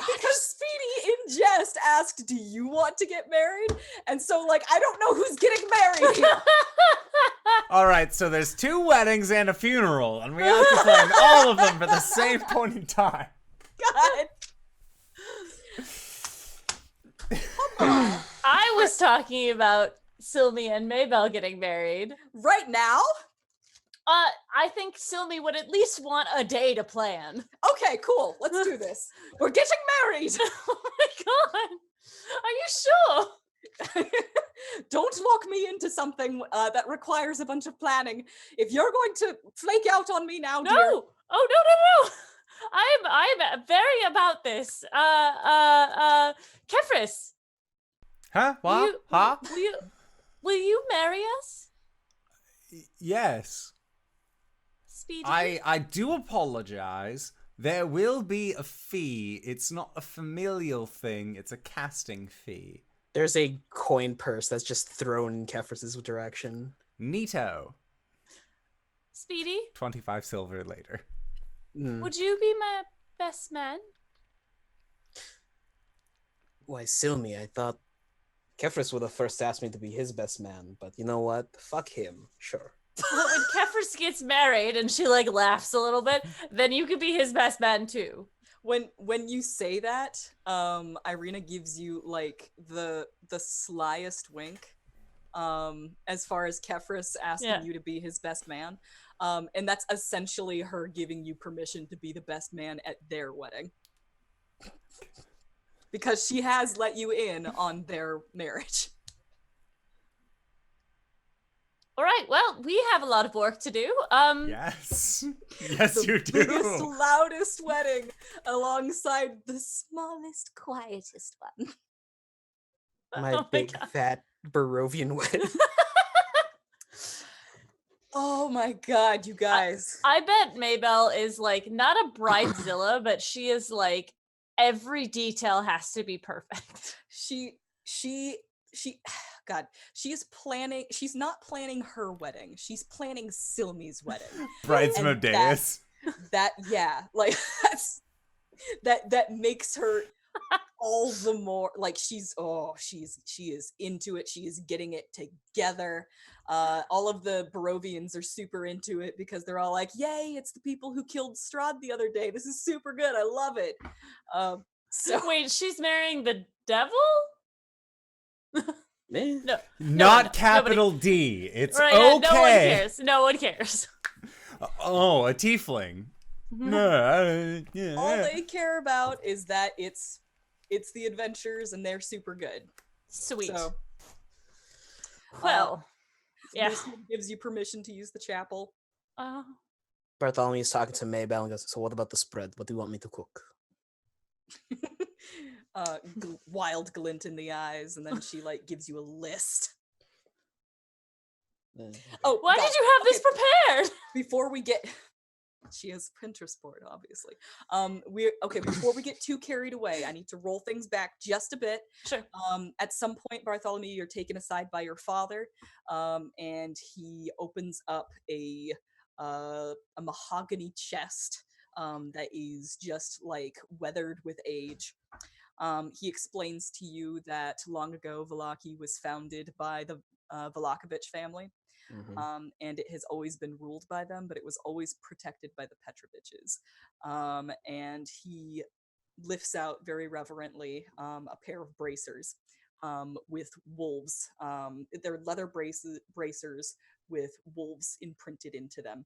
Speaker 4: because Speedy in jest asked, "Do you want to get married?" And so, like, I don't know who's getting married.
Speaker 1: All right, so there's 2 weddings and a funeral, and we have to plan all of them for the same point in time.
Speaker 4: God.
Speaker 3: I was talking about Silme and Maybell getting married.
Speaker 4: Right now?
Speaker 3: I think Silme would at least want a day to plan.
Speaker 4: Okay, cool. Let's do this. We're getting married.
Speaker 3: Oh my God. Are you sure?
Speaker 4: Don't lock me into something that requires a bunch of planning. If you're going to flake out on me now,
Speaker 3: No.
Speaker 4: dear.
Speaker 3: Oh, no. I'm very about this. Kefris.
Speaker 1: Huh? What? Huh?
Speaker 3: Will you marry us?
Speaker 1: Yes.
Speaker 3: Speedy?
Speaker 1: I do apologize. There will be a fee. It's not a familial thing. It's a casting fee.
Speaker 2: There's a coin purse that's just thrown in Kefris's direction.
Speaker 1: Neato.
Speaker 3: Speedy?
Speaker 1: 25 silver later.
Speaker 3: Would you be my best man?
Speaker 2: Why, Silme, I thought Kefris would have first asked me to be his best man, but you know what? Fuck him. Sure.
Speaker 3: Well, when Kefris gets married and she like laughs a little bit, then you could be his best man too.
Speaker 4: When you say that, Irina gives you like the slyest wink, as far as Kefris asking you to be his best man, and that's essentially her giving you permission to be the best man at their wedding, because she has let you in on their marriage.
Speaker 3: All right, well, we have a lot of work to do.
Speaker 1: Yes. Yes,
Speaker 4: The
Speaker 1: you do.
Speaker 4: biggest, loudest wedding alongside the
Speaker 5: Smallest, quietest one.
Speaker 2: My
Speaker 3: Oh my
Speaker 2: big
Speaker 3: God.
Speaker 2: fat Barovian wedding.
Speaker 4: Oh my god, you guys.
Speaker 3: I bet Maybelle is like not a bridezilla, but she is like every detail has to be perfect.
Speaker 4: She God, she's not planning her wedding. She's planning Silme's wedding.
Speaker 1: Bridesmaidaeus.
Speaker 4: That like that makes her all the more like she is into it. She is getting it together. All of the Barovians are super into it because they're all like, yay, it's the people who killed Strahd the other day. This is super good. I love it. So
Speaker 3: Wait, she's marrying the devil?
Speaker 2: Eh.
Speaker 3: No.
Speaker 1: Not
Speaker 3: nobody-
Speaker 1: capital D. It's
Speaker 3: Right, yeah,
Speaker 1: okay.
Speaker 3: no one cares. No one cares.
Speaker 1: Oh, a tiefling. Yeah.
Speaker 4: all they care about is that it's the adventures and they're super good.
Speaker 3: Sweet.
Speaker 4: So
Speaker 3: Well, yeah.
Speaker 4: this gives you permission to use the chapel.
Speaker 2: Bartholomew is talking to Maybelle and goes, so what about the spread? What do you want me to cook?
Speaker 4: Wild glint in the eyes, and then she like gives you a list. Oh,
Speaker 3: Why
Speaker 4: God,
Speaker 3: did you have this prepared?
Speaker 4: before we get she has a Pinterest board, obviously. Before we get too carried away, I need to roll things back just a bit.
Speaker 3: Sure.
Speaker 4: At some point, Bartholomew, you're taken aside by your father, and he opens up a mahogany chest that is just like weathered with age. He explains to you that long ago Vallaki was founded by the Valakovich family.
Speaker 2: Mhm.
Speaker 4: And it has always been ruled by them, but it was always protected by the Petroviches. And he lifts out very reverently a pair of bracers with wolves. They're leather bracers with wolves imprinted into them.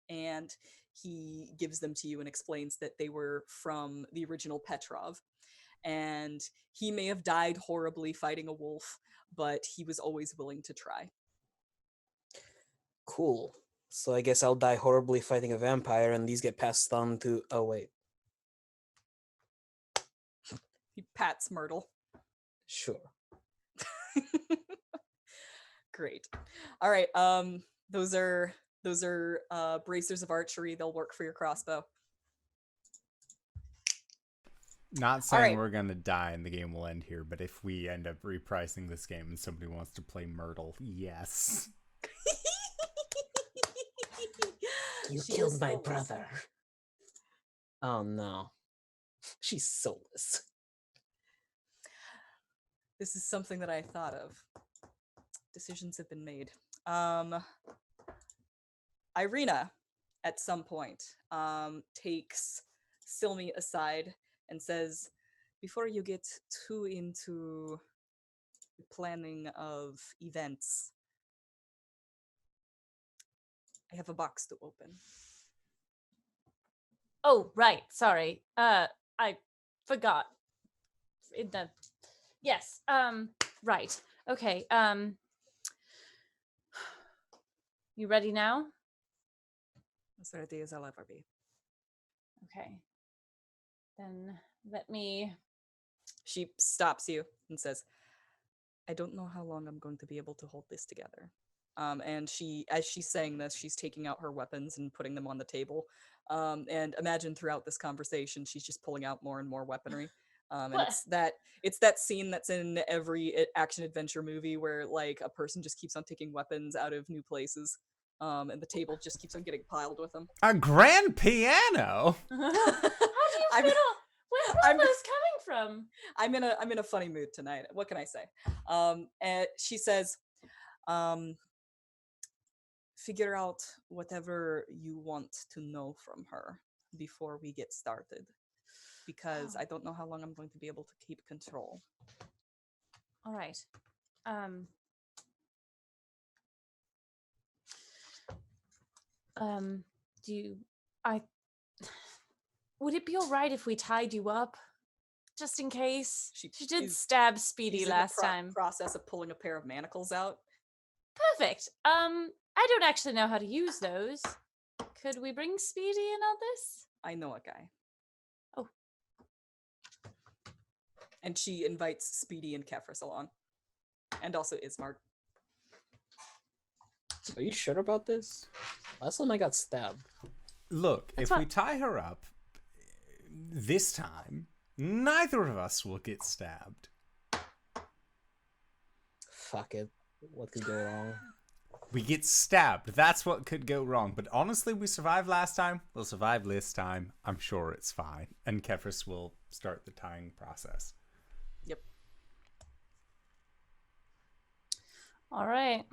Speaker 4: And he gives them to you and explains that they were from the original Petrov. And he may have died horribly fighting a wolf, but he was always willing to try.
Speaker 2: Cool. So I guess I'll die horribly fighting a vampire and these get passed on to... Oh, wait.
Speaker 4: He pats Myrtle.
Speaker 2: Sure.
Speaker 4: Great. All right. Those are bracers of archery. They'll work for your crossbow.
Speaker 1: Not saying
Speaker 4: right.
Speaker 1: we're gonna die and the game will end here, but if we end up repricing this game and somebody wants to play Myrtle, yes.
Speaker 2: You
Speaker 4: She
Speaker 2: killed
Speaker 4: is
Speaker 2: my
Speaker 4: soulless.
Speaker 2: brother. Oh, no. She's soulless.
Speaker 4: This is something that I thought of. Decisions have been made. Irina, at some point, takes Silme aside and says, before you get too into the planning of events, I have a box to open.
Speaker 3: Oh, right. Sorry. I forgot. Yes. Right. Okay. You ready now?
Speaker 4: As ready as I'll ever be.
Speaker 3: Okay. Then let me.
Speaker 4: She stops you and says, I don't know how long I'm going to be able to hold this together. And as she's saying this, she's taking out her weapons and putting them on the table. And imagine throughout this conversation, she's just pulling out more and more weaponry. And
Speaker 3: What?
Speaker 4: it's that scene that's in every action adventure movie where like a person just keeps on taking weapons out of new places. And the table just keeps on getting piled with them.
Speaker 1: A grand piano.
Speaker 3: How do you
Speaker 4: I'm-
Speaker 3: feel? Where's all
Speaker 4: I'm-
Speaker 3: this coming from?
Speaker 4: I'm in a funny mood tonight. What can I say? And she says, figure out whatever you want to know from her before we get started, because I don't know how long I'm going to be able to keep control.
Speaker 3: All right. Do you? Would it be all right if we tied you up, just in case? She did stab Speedy
Speaker 4: She's
Speaker 3: last
Speaker 4: in the
Speaker 3: time.
Speaker 4: process of pulling a pair of manacles out.
Speaker 3: Perfect. I don't actually know how to use those. Could we bring Speedy in on this?
Speaker 4: I know a guy.
Speaker 3: Oh.
Speaker 4: And she invites Speedy and Kefris along. And also Ismark.
Speaker 2: Are you sure about this? Last time I got stabbed.
Speaker 1: Look, if we tie her up, this time, neither of us will get stabbed.
Speaker 2: Fuck it. What could go wrong?
Speaker 1: We get stabbed. That's what could go wrong. But honestly, we survived last time. We'll survive this time. I'm sure it's fine. And Kefris will start the tying process.
Speaker 4: Yep.
Speaker 3: All right.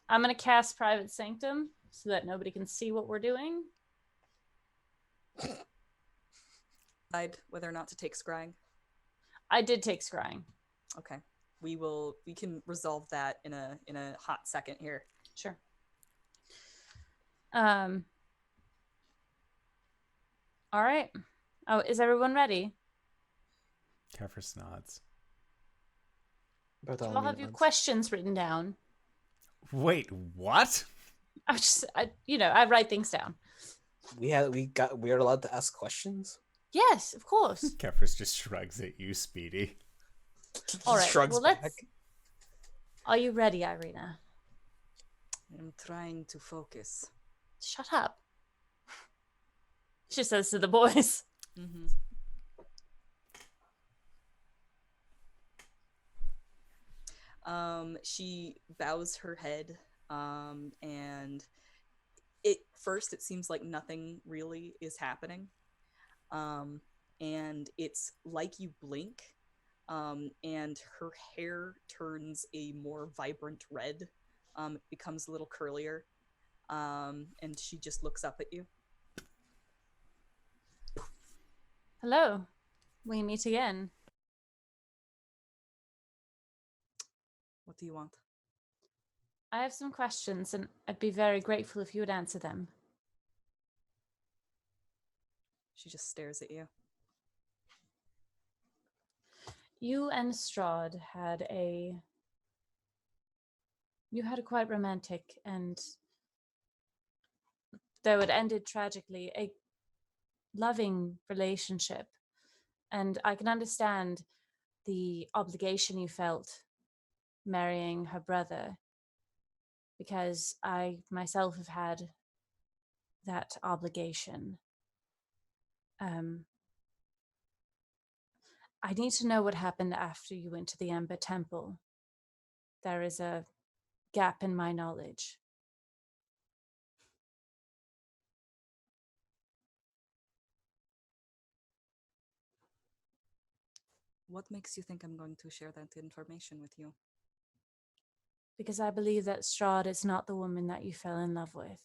Speaker 3: I'm going to cast Private Sanctum so that nobody can see what we're doing.
Speaker 4: Decide whether or not to take scrying.
Speaker 3: I did take scrying.
Speaker 4: Okay. We can resolve that in a hot second here.
Speaker 3: Sure. All right. Oh, is everyone ready?
Speaker 1: Kefris nods.
Speaker 3: Do you all have your questions written down?
Speaker 1: Wait, what?
Speaker 3: I write things down.
Speaker 2: We are allowed to ask questions?
Speaker 3: Yes, of course.
Speaker 1: Kefris just shrugs at you, Speedy.
Speaker 3: All right.
Speaker 2: Shrugs back.
Speaker 3: Are you ready, Irina?
Speaker 4: I'm trying to focus.
Speaker 3: Shut up. She says to the boys.
Speaker 4: Mm-hmm. She bows her head, and first it seems like nothing really is happening. And it's like you blink, and her hair turns a more vibrant red. It becomes a little curlier, and she just looks up at you.
Speaker 3: Hello. We meet again.
Speaker 4: What do you want?
Speaker 3: I have some questions, and I'd be very grateful if you would answer them.
Speaker 4: She just stares at you.
Speaker 3: You and Strahd had a quite romantic, and though it ended tragically, a loving relationship. And I can understand the obligation you felt marrying her brother, because I myself have had that obligation. I need to know what happened after you went to the Ember Temple. There is a gap in my knowledge.
Speaker 4: What makes you think I'm going to share that information with you?
Speaker 3: Because I believe that Strahd is not the woman that you fell in love with.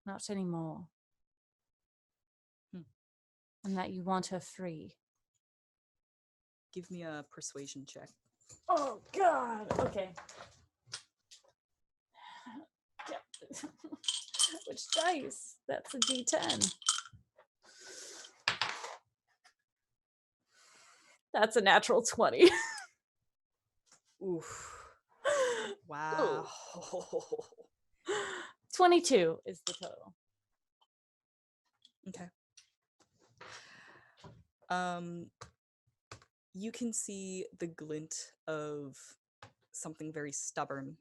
Speaker 3: Not anymore. And that you want her free.
Speaker 4: Give me a persuasion check.
Speaker 3: Oh, God. Okay. Yeah. Which dice? That's a D10. That's a natural 20.
Speaker 4: Oof. Wow.
Speaker 3: Ooh. 22 is the total.
Speaker 4: Okay. You can see the glint of something very stubborn.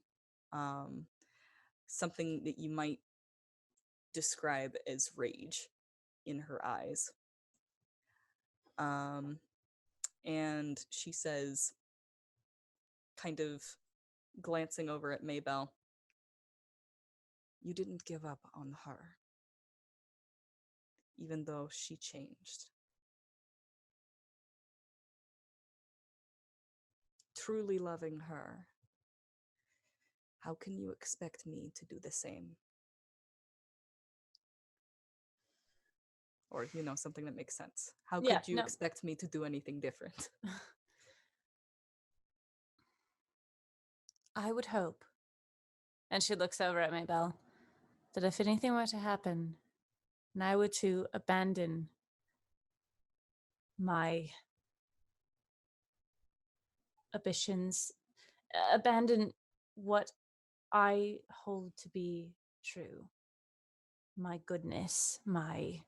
Speaker 4: Something that you might describe as rage in her eyes. And she says, kind of glancing over at Maybell, "You didn't give up on her, even though she changed." truly loving her, how can you expect me to do the same? Or, something that makes sense. How
Speaker 3: Yeah,
Speaker 4: could you
Speaker 3: no.
Speaker 4: expect me to do anything different?
Speaker 3: I would hope, and she looks over at Maybelle, that if anything were to happen, and I were to abandon my ambitions, abandon what I hold to be true, my goodness, my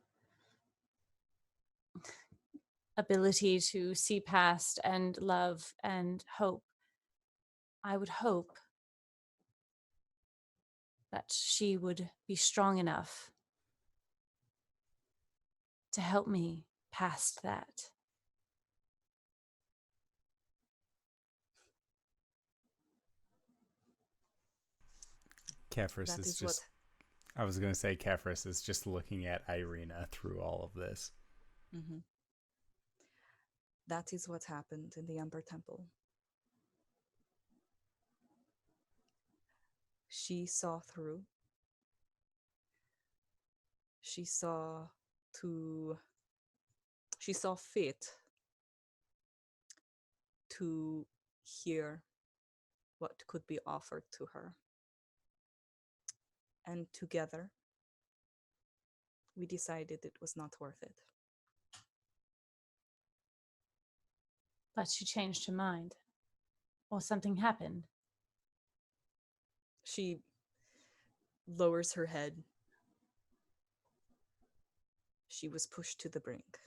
Speaker 3: ability to see past and love and hope, I would hope that she would be strong enough to help me past that.
Speaker 1: Kefris
Speaker 4: That
Speaker 1: is
Speaker 4: is
Speaker 1: just. I was going to say Kefris is just looking at Irina through all of this.
Speaker 4: Mhm. That is what happened in the Ember Temple. She saw through. She saw fit to hear what could be offered to her. And together, we decided it was not worth it.
Speaker 3: But she changed her mind. Or something happened.
Speaker 4: She lowers her head. She was pushed to the brink,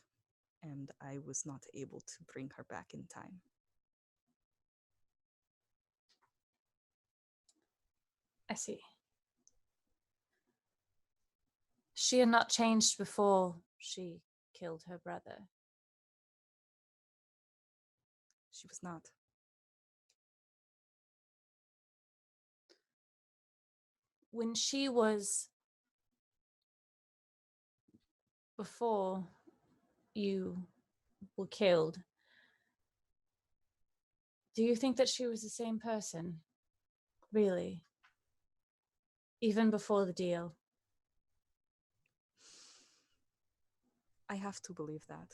Speaker 4: and I was not able to bring her back in time.
Speaker 3: I see. She had not changed before she killed her brother.
Speaker 4: She was not.
Speaker 3: When she was before you were killed, do you think that she was the same person? Really? Even before the deal?
Speaker 4: I have to believe that.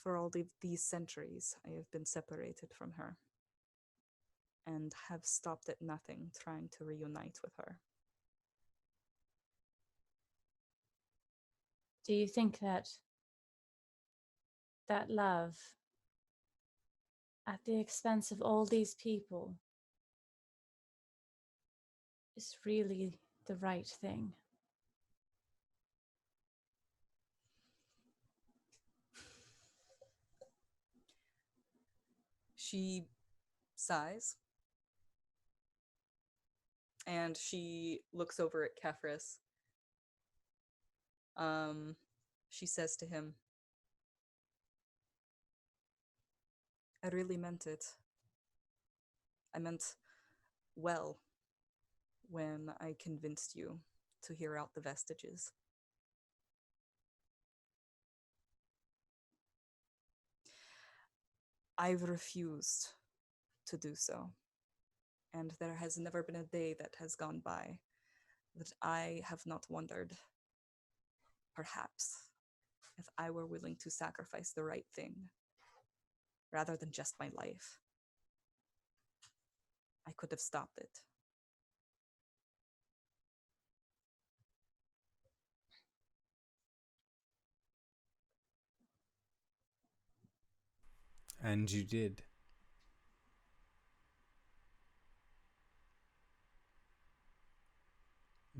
Speaker 4: For all these centuries, I have been separated from her and have stopped at nothing trying to reunite with her.
Speaker 3: Do you think that that love, at the expense of all these people, is really the right thing?
Speaker 4: She sighs and she looks over at Kefris. She says to him, I really meant it. I meant well when I convinced you to hear out the vestiges. I've refused to do so, and there has never been a day that has gone by that I have not wondered, perhaps, if I were willing to sacrifice the right thing, rather than just my life, I could have stopped it.
Speaker 1: And you did.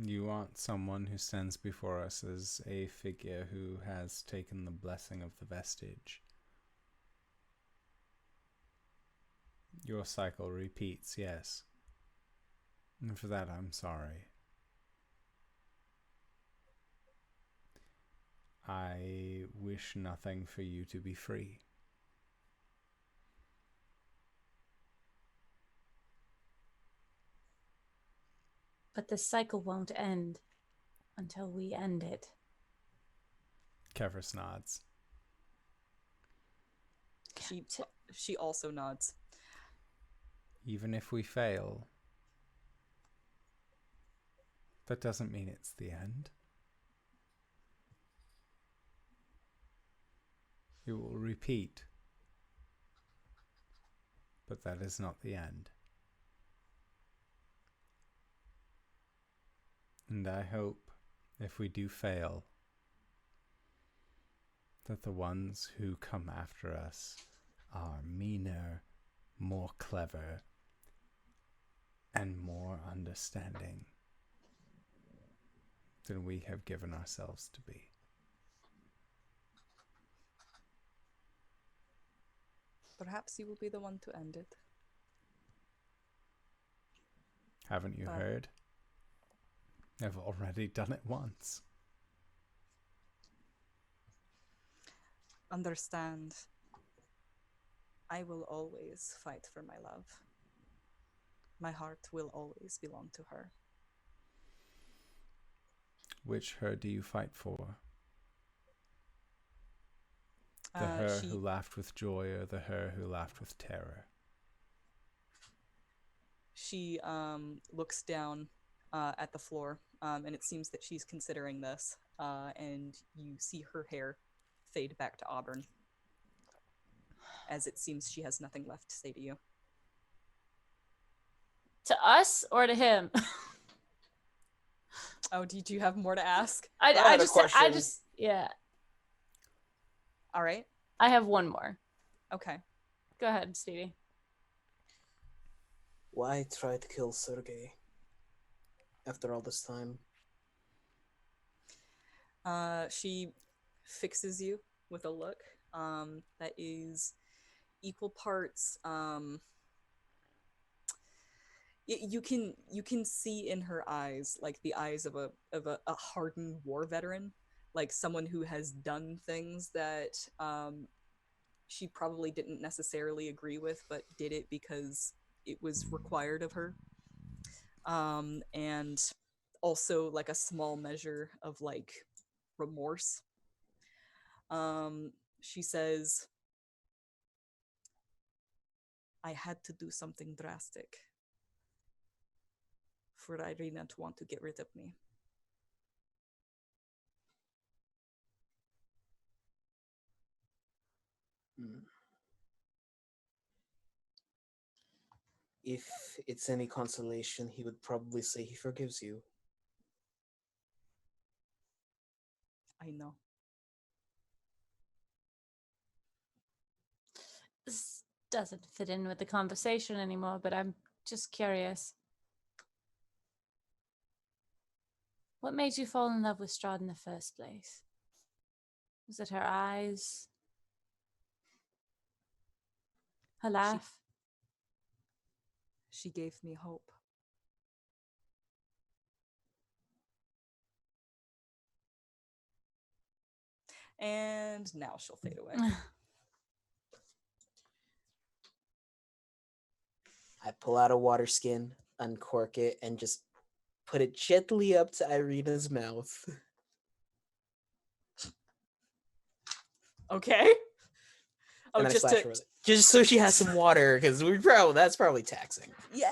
Speaker 1: You want someone who stands before us as a figure who has taken the blessing of the vestige. Your cycle repeats, yes. And for that, I'm sorry. I wish nothing for you to be free.
Speaker 3: But the cycle won't end until we end it.
Speaker 1: Kefris nods.
Speaker 4: She also nods.
Speaker 1: Even if we fail, that doesn't mean it's the end. It will repeat, but that is not the end. And I hope, if we do fail, that the ones who come after us are meaner, more clever, and more understanding than we have given ourselves to be.
Speaker 4: Perhaps you will be the one to end it.
Speaker 1: Haven't you heard? I've already done it once.
Speaker 4: Understand, I will always fight for my love. My heart will always belong to her.
Speaker 1: Which her do you fight for? The her who laughed with joy or the her who laughed with terror?
Speaker 4: She looks down at the floor, and it seems that she's considering this, and you see her hair fade back to auburn, as it seems she has nothing left to say to you.
Speaker 3: To us or to him?
Speaker 4: Oh, do you have more to ask?
Speaker 3: I just, yeah.
Speaker 4: All right.
Speaker 3: I have one more.
Speaker 4: Okay.
Speaker 3: Go ahead, Speedy.
Speaker 2: Why try to kill Sergei after all this time?
Speaker 4: She fixes you with a look that is equal parts. You can see in her eyes, like the eyes of a hardened war veteran, like someone who has done things that she probably didn't necessarily agree with, but did it because it was required of her. And also like a small measure of like remorse. She says, I had to do something drastic for Irina to want to get rid of me.
Speaker 2: If it's any consolation, he would probably say he forgives you.
Speaker 4: I know.
Speaker 3: This doesn't fit in with the conversation anymore, but I'm just curious. What made you fall in love with Strahd in the first place? Was it her eyes? Her laugh?
Speaker 4: She gave me hope. And now she'll fade away.
Speaker 2: I pull out a water skin, uncork it, and just put it gently up to Irina's mouth.
Speaker 4: Okay. Oh,
Speaker 2: And
Speaker 4: just
Speaker 2: splash her with it. Just so she has some water, because that's probably taxing.
Speaker 4: Yeah.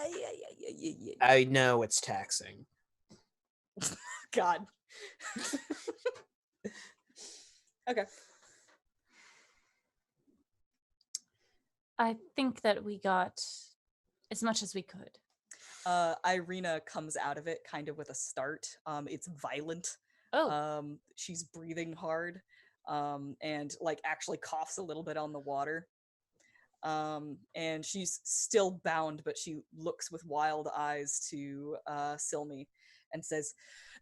Speaker 2: I know it's taxing.
Speaker 4: God. Okay.
Speaker 3: I think that we got as much as we could.
Speaker 4: Irina comes out of it kind of with a start. It's violent.
Speaker 3: Oh.
Speaker 4: She's breathing hard, and like actually coughs a little bit on the water. And she's still bound, but she looks with wild eyes to Silme and says,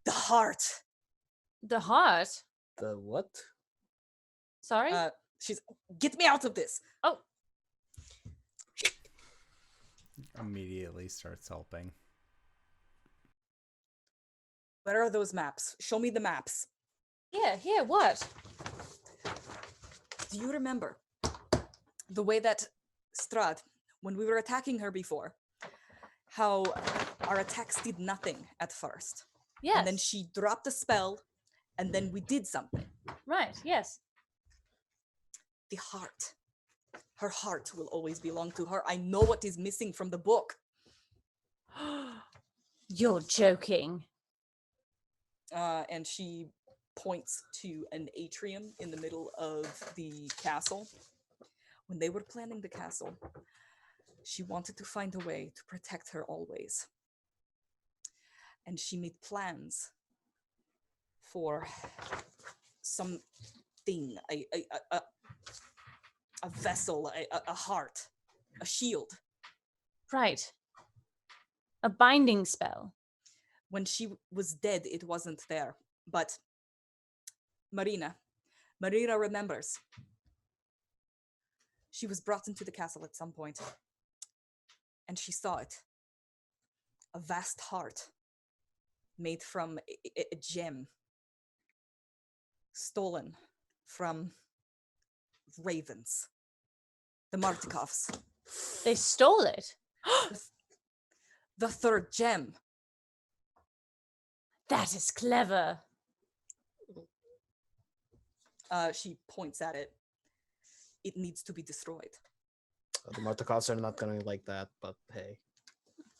Speaker 4: "The heart."
Speaker 3: The heart?
Speaker 2: The what?
Speaker 3: Sorry?
Speaker 4: She's, "Get me out of this."
Speaker 3: Oh.
Speaker 1: Immediately starts helping.
Speaker 4: Where are those maps? Show me the maps.
Speaker 3: Yeah, what?
Speaker 4: Do you remember the way that Strahd, when we were attacking her before, how our attacks did nothing at first?
Speaker 3: Yes.
Speaker 4: And then she dropped a spell, and then we did something.
Speaker 3: Right, yes.
Speaker 4: The heart. Her heart will always belong to her. I know what is missing from the book.
Speaker 3: You're joking.
Speaker 4: And she points to an atrium in the middle of the castle. When they were planning the castle, she wanted to find a way to protect her always. And she made plans for something, a vessel, a heart, a shield.
Speaker 3: Right. A binding spell.
Speaker 4: When she was dead, it wasn't there. But Marina remembers. She was brought into the castle at some point, and she saw it. A vast heart made from a gem, stolen from ravens. The Martikovs.
Speaker 3: They stole it.
Speaker 4: The third gem.
Speaker 3: That is clever.
Speaker 4: She points at it. It needs to be destroyed.
Speaker 2: The Martikovs are not gonna like that, but hey.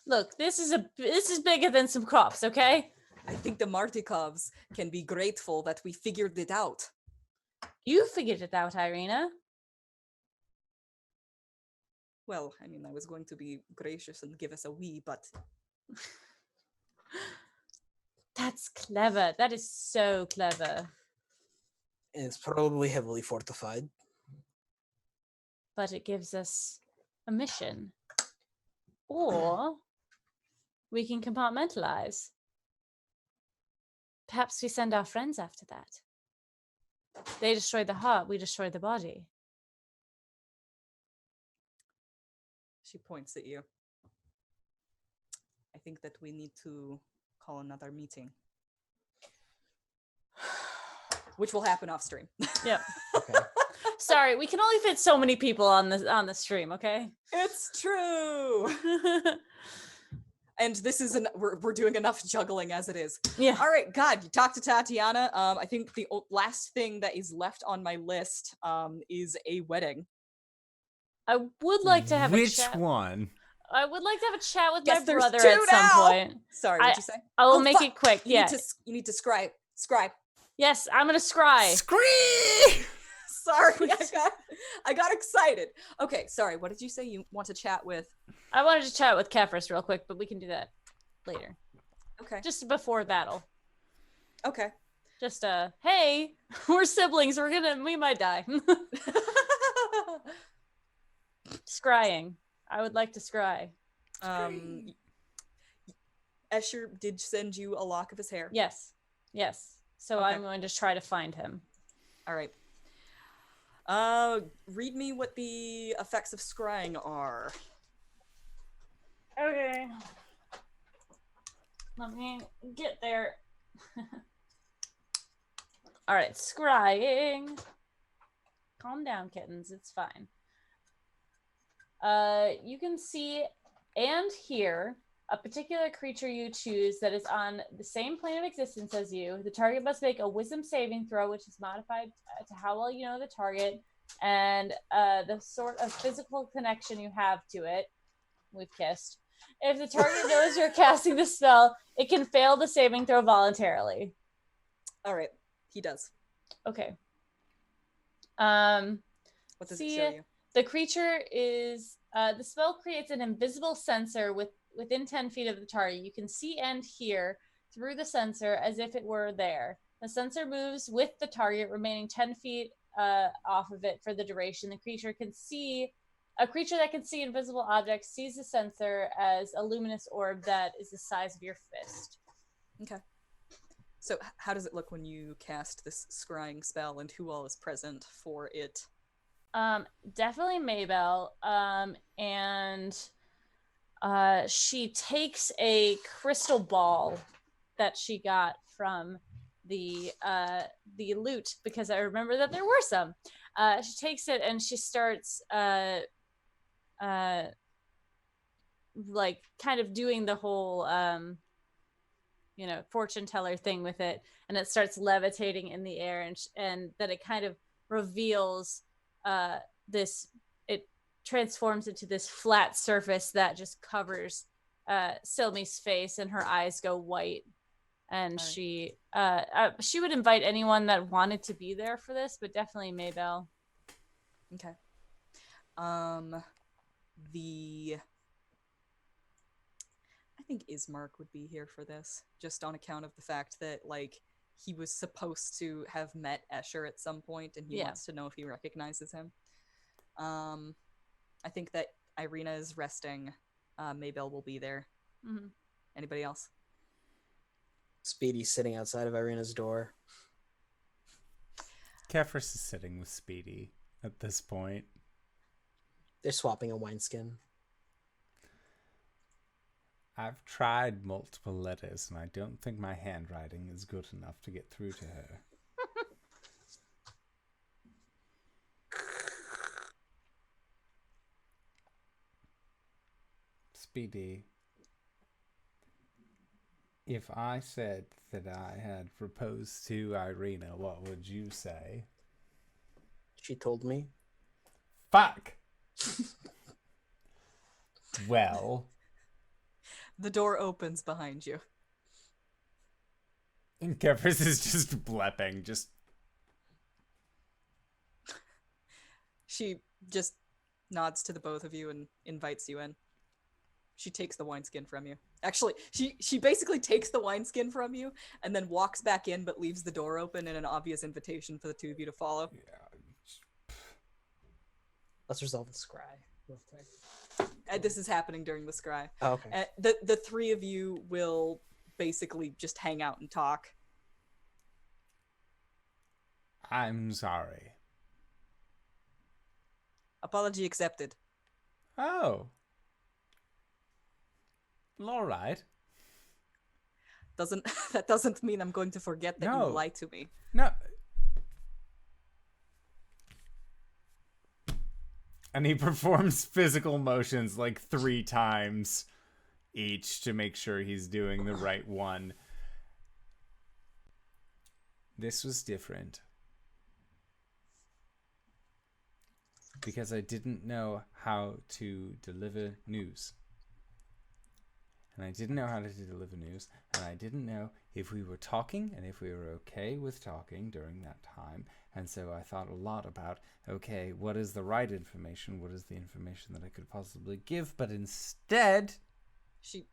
Speaker 3: Look, this is bigger than some crops, okay?
Speaker 4: I think the Martikovs can be grateful that we figured it out.
Speaker 3: You figured it out, Irina.
Speaker 4: Well, I mean, I was going to be gracious and give us a we, but...
Speaker 3: That's clever. That is so clever.
Speaker 2: And it's probably heavily fortified.
Speaker 3: But it gives us a mission. Or we can compartmentalize. Perhaps we send our friends after that. They destroy the heart, we destroy the body.
Speaker 4: She points at you. I think that we need to call another meeting. Which will happen off stream.
Speaker 3: Yep.
Speaker 2: Okay.
Speaker 3: Sorry, we can only fit so many people on the stream, okay?
Speaker 4: It's true. And this is we're doing enough juggling as it is.
Speaker 3: Yeah.
Speaker 4: All right, God, you talked to Tatiana. I think the last thing that is left on my list is a wedding.
Speaker 3: I would like to have a
Speaker 1: Which
Speaker 3: chat.
Speaker 1: one?
Speaker 3: I would like to have a chat with
Speaker 4: Yes,
Speaker 3: my
Speaker 4: there's
Speaker 3: brother
Speaker 4: two
Speaker 3: at some
Speaker 4: now!
Speaker 3: point.
Speaker 4: Sorry, what'd you say?
Speaker 3: I will
Speaker 4: Oh,
Speaker 3: make
Speaker 4: fuck!
Speaker 3: it quick.
Speaker 4: You
Speaker 3: Yeah.
Speaker 4: you need to scribe.
Speaker 3: Yes, I'm gonna scry.
Speaker 1: Scree!
Speaker 4: Sorry, I got excited. Okay, sorry. What did you say? You want to chat with?
Speaker 3: I wanted to chat with Kefris real quick, but we can do that later.
Speaker 4: Okay.
Speaker 3: Just before battle.
Speaker 4: Okay.
Speaker 3: Just hey, we're siblings. We might die. Scrying. I would like to scry.
Speaker 4: Escher did send you a lock of his hair.
Speaker 3: Yes. So
Speaker 4: Okay.
Speaker 3: I'm going to try to find him.
Speaker 4: All right. Read me what the effects of scrying are.
Speaker 3: Okay. Let me get there. All right, scrying. Calm down, kittens. It's fine. You can see and hear a particular creature you choose that is on the same plane of existence as you. The target must make a wisdom saving throw, which is modified to how well you know the target and the sort of physical connection you have to it. We've kissed. If the target knows you're casting the spell, it can fail the saving throw voluntarily.
Speaker 4: All right, he does.
Speaker 3: Okay.
Speaker 4: What does it
Speaker 3: See,
Speaker 4: show you?
Speaker 3: the creature is the spell creates an invisible sensor within 10 feet of the target. You can see and hear through the sensor as if it were there. The sensor moves with the target, remaining 10 feet off of it for the duration. A creature that can see invisible objects sees the sensor as a luminous orb that is the size of your fist.
Speaker 4: Okay. So how does it look when you cast this scrying spell, and who all is present for it?
Speaker 3: Definitely Maybell. And she takes a crystal ball that she got from the loot, because I remember that there were some. She takes it and she starts like kind of doing the whole fortune teller thing with it, and it starts levitating in the air, and then it kind of reveals it transforms into this flat surface that just covers Silme's face, and her eyes go white. And
Speaker 4: Alright.
Speaker 3: she would invite anyone that wanted to be there for this, but definitely Maybelle.
Speaker 4: Okay. I think Ismark would be here for this, just on account of the fact that, like, he was supposed to have met Escher at some point, and he wants to know if he recognizes him. I think that Irina is resting. Maybelle will be there.
Speaker 3: Mm-hmm.
Speaker 4: Anybody else?
Speaker 2: Speedy's sitting outside of Irina's door.
Speaker 1: Kefris is sitting with Speedy at this point.
Speaker 2: They're swapping a wineskin.
Speaker 1: I've tried multiple letters, and I don't think my handwriting is good enough to get through to her. Speedy, if I said that I had proposed to Irina, what would you say?
Speaker 2: She told me.
Speaker 1: Fuck! Well...
Speaker 4: The door opens behind you.
Speaker 1: And Kefris is just blepping, just...
Speaker 4: She just nods to the both of you and invites you in. She takes the wineskin from you. Actually, she basically takes the wineskin from you and then walks back in but leaves the door open in an obvious invitation for the two of you to follow.
Speaker 1: Yeah.
Speaker 2: Let's resolve the scry real quick.
Speaker 4: This is happening during the scry.
Speaker 2: Oh, okay.
Speaker 4: The three of you will basically just hang out and talk.
Speaker 1: I'm sorry.
Speaker 4: Apology accepted.
Speaker 1: Oh. All right.
Speaker 4: That doesn't mean I'm going to forget that
Speaker 1: No.
Speaker 4: you lied to me.
Speaker 1: No. And he performs physical motions like 3 times each to make sure he's doing the right one. This was different. Because I didn't know how to deliver news. And I didn't know how to deliver news. And I didn't know if we were talking and if we were okay with talking during that time. And so I thought a lot about, okay, what is the right information? What is the information that I could possibly give? But instead...
Speaker 4: She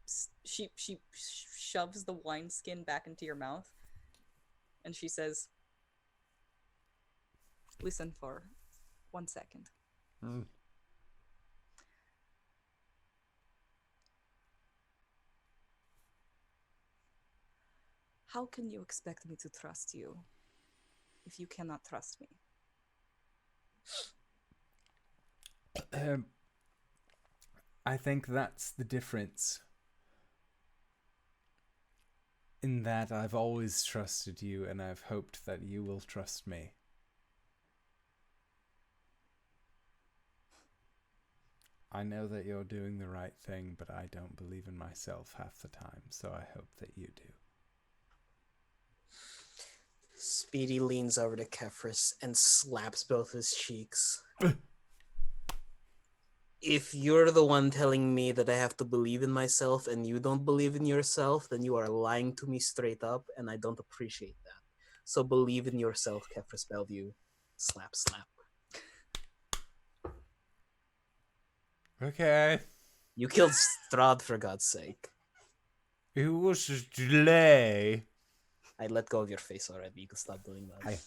Speaker 4: shoves the wineskin back into your mouth. And she says, listen for 1 second. How can you expect me to trust you if you cannot trust me?
Speaker 1: I think that's the difference. In that I've always trusted you and I've hoped that you will trust me. I know that you're doing the right thing, but I don't believe in myself half the time, so I hope that you do.
Speaker 2: Speedy leans over to Kefris and slaps both his cheeks. If you're the one telling me that I have to believe in myself and you don't believe in yourself, then you are lying to me straight up, and I don't appreciate that. So believe in yourself, Kefris Bellevue. Slap, slap.
Speaker 1: Okay.
Speaker 2: You killed Strahd, for God's sake.
Speaker 1: It was a delay.
Speaker 2: I let go of your face already. You can stop doing that.
Speaker 1: Hi.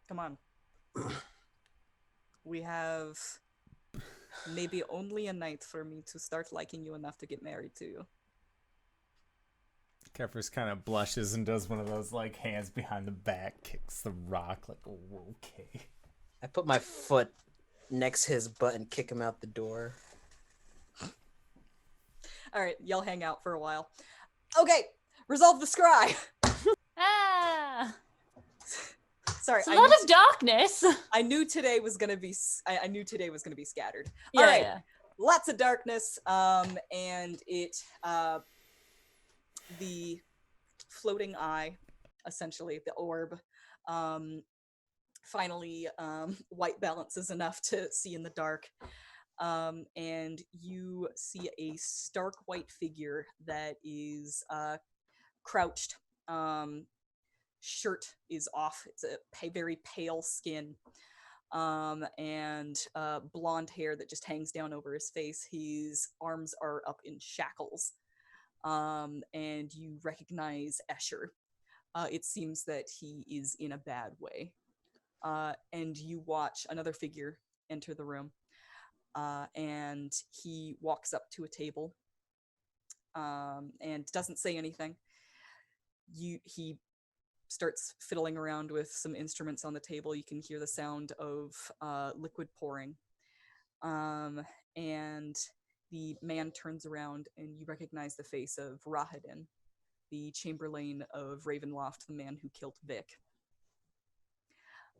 Speaker 4: Come on. We have maybe only a night for me to start liking you enough to get married to you.
Speaker 1: Kefris kind of blushes and does one of those, like, hands behind the back, kicks the rock, like, oh, okay.
Speaker 2: I put my foot next to his butt and kick him out the door.
Speaker 4: Alright, y'all hang out for a while. Okay, resolve the scry!
Speaker 3: Ah!
Speaker 4: Sorry,
Speaker 3: It's a lot of darkness.
Speaker 4: I knew today was gonna be I knew today was gonna be scattered.
Speaker 3: Yeah,
Speaker 4: Alright,
Speaker 3: yeah.
Speaker 4: lots of darkness, and it the floating eye, essentially, the orb, Finally, white balances enough to see in the dark. And you see a stark white figure that is crouched. Shirt is off. It's a very pale skin. And blonde hair that just hangs down over his face. His arms are up in shackles. And you recognize Escher. It seems that he is in a bad way. And you watch another figure enter the room. And he walks up to a table and doesn't say anything. He starts fiddling around with some instruments on the table. You can hear the sound of liquid pouring. And the man turns around and you recognize the face of Rahadin, the Chamberlain of Ravenloft, the man who killed Vic.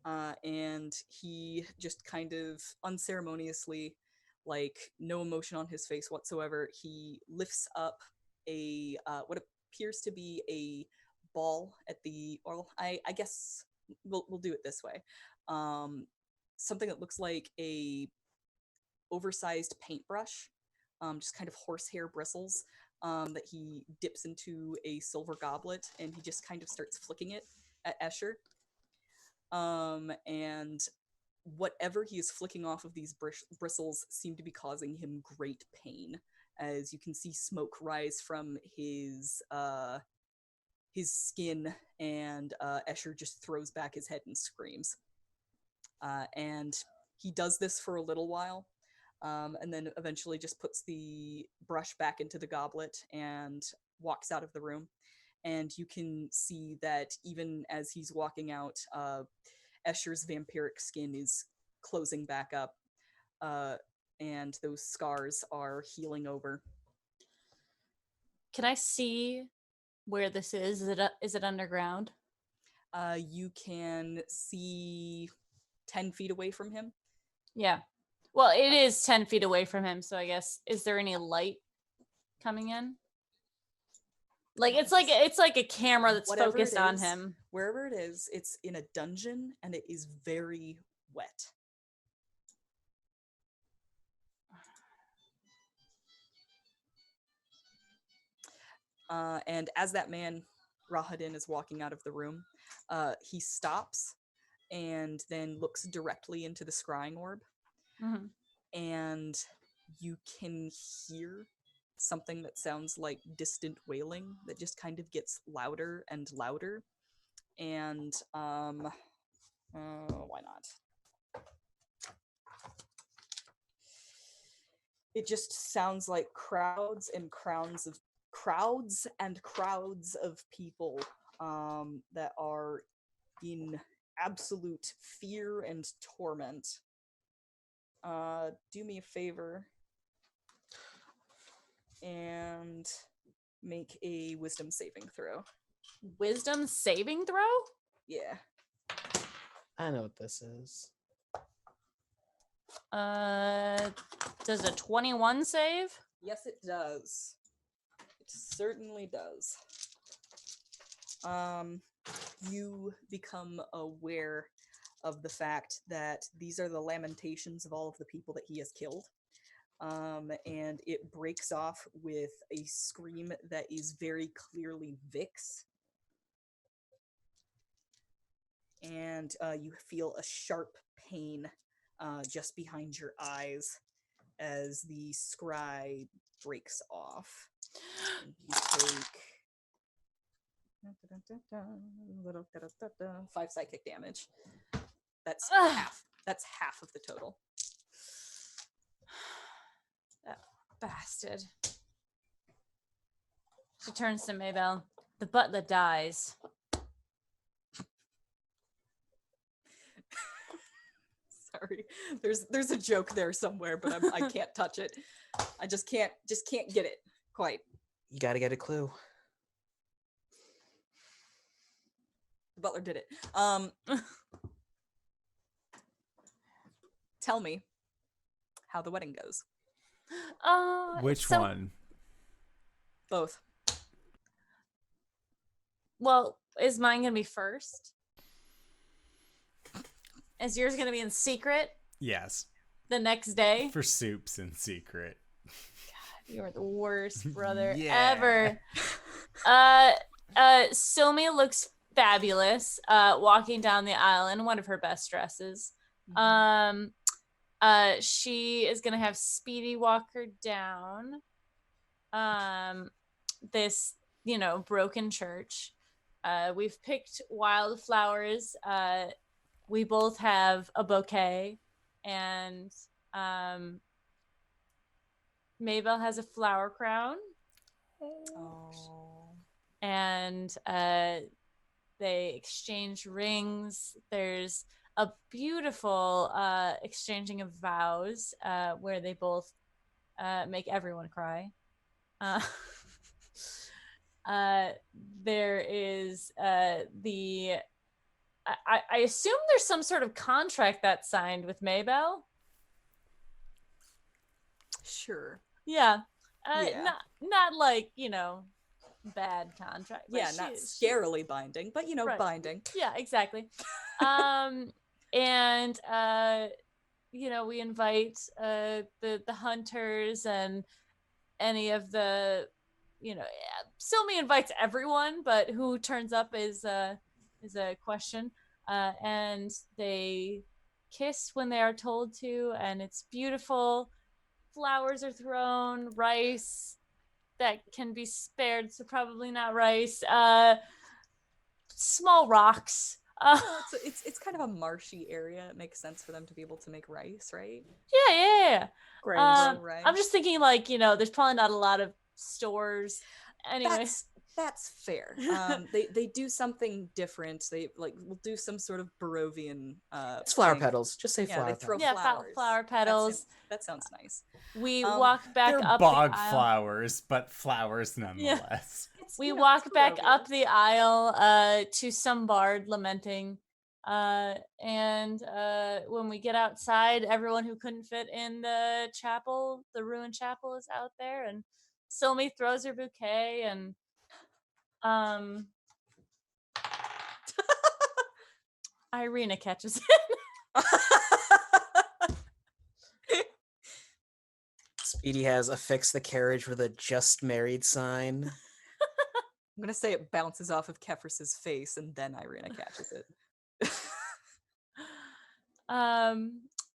Speaker 4: And he just kind of unceremoniously, like no emotion on his face whatsoever, he lifts up a what appears to be a ball at the, or I guess we'll do it this way. Something that looks like a oversized paintbrush, just kind of horsehair bristles, that he dips into a silver goblet, and he just kind of starts flicking it at Escher. And whatever he is flicking off of these bristles seem to be causing him great pain, as you can see smoke rise from his skin, and Escher just throws back his head and screams. And he does this for a little while, and then eventually just puts the brush back into the goblet and walks out of the room. And you can see that even as he's walking out, Escher's vampiric skin is closing back up, and those scars are healing over.
Speaker 3: Can I see where this is? Is it underground?
Speaker 4: You can see 10 feet away from him.
Speaker 3: Yeah. Well, it is 10 feet away from him, so I guess, is there any light coming in? Like it's like a camera that's
Speaker 4: Whatever
Speaker 3: focused
Speaker 4: it
Speaker 3: on
Speaker 4: is,
Speaker 3: him.
Speaker 4: Wherever it is, it's in a dungeon and it is very wet. And as that man, Rahadin, is walking out of the room, he stops and then looks directly into the scrying orb.
Speaker 3: Mm-hmm.
Speaker 4: And you can hear something that sounds like distant wailing that just kind of gets louder and louder. And why not? It just sounds like crowds and crowds of people that are in absolute fear and torment. Do me a favor and make a wisdom saving throw.
Speaker 3: Wisdom saving throw?
Speaker 4: Yeah.
Speaker 2: I know what this is.
Speaker 3: Does a 21 save?
Speaker 4: Yes, it does. It certainly does. You become aware of the fact that these are the lamentations of all of the people that he has killed. And it breaks off with a scream that is very clearly Vic's. And you feel a sharp pain just behind your eyes as the scry breaks off. And you take 5 psychic damage. That's half. That's half of the total.
Speaker 3: That bastard. She turns to Maybell. The butler dies.
Speaker 4: Sorry, there's a joke there somewhere, but I can't touch it. I just can't get it quite.
Speaker 2: You gotta get a clue.
Speaker 4: The butler did it. Tell me how the wedding goes.
Speaker 1: Which one?
Speaker 4: Both.
Speaker 3: Well, is mine gonna be first? Is yours gonna be in secret
Speaker 1: Yes.
Speaker 3: the next day?
Speaker 1: For soups in secret.
Speaker 3: You're the worst brother
Speaker 1: Yeah.
Speaker 3: ever. Silme looks fabulous, walking down the aisle in one of her best dresses. She is gonna have Speedy walk her down this, broken church. We've picked wildflowers. We both have a bouquet, and Maybelle has a flower crown.
Speaker 4: Oh.
Speaker 3: And they exchange rings. There's a beautiful exchanging of vows where they both make everyone cry. There is the... I assume there's some sort of contract that's signed with Maybelle.
Speaker 4: Sure.
Speaker 3: Yeah.
Speaker 4: Yeah.
Speaker 3: Not like, bad contract.
Speaker 4: Yeah, not scarily binding, but
Speaker 3: Right.
Speaker 4: binding.
Speaker 3: Yeah, exactly. And we invite the hunters and any of the, Silme invites everyone, but who turns up is a question. And they kiss when they are told to, and it's beautiful. Flowers are thrown, rice that can be spared, so probably not rice. Small rocks.
Speaker 4: It's kind of a marshy area. It makes sense for them to be able to make rice, right?
Speaker 3: Yeah.
Speaker 4: Grow rice.
Speaker 3: I'm just thinking, there's probably not a lot of stores. Anyway,
Speaker 4: that's fair. They do something different. They will do some sort of Barovian.
Speaker 2: It's flower
Speaker 4: thing.
Speaker 2: petals. Just say flower
Speaker 4: They throw
Speaker 2: petals.
Speaker 4: flowers.
Speaker 3: flower petals.
Speaker 4: That sounds nice.
Speaker 3: We walk back
Speaker 1: They're
Speaker 3: up
Speaker 1: bog
Speaker 3: the aisle.
Speaker 1: flowers, but flowers nonetheless.
Speaker 3: We walk back up the aisle to some bard lamenting. And when we get outside, everyone who couldn't fit in the chapel, the ruined chapel, is out there. And Silme throws her bouquet, and Irina catches it.
Speaker 2: Speedy has affixed the carriage with a just married sign.
Speaker 4: I'm gonna say it bounces off of Kefris's face, and then Irina catches it.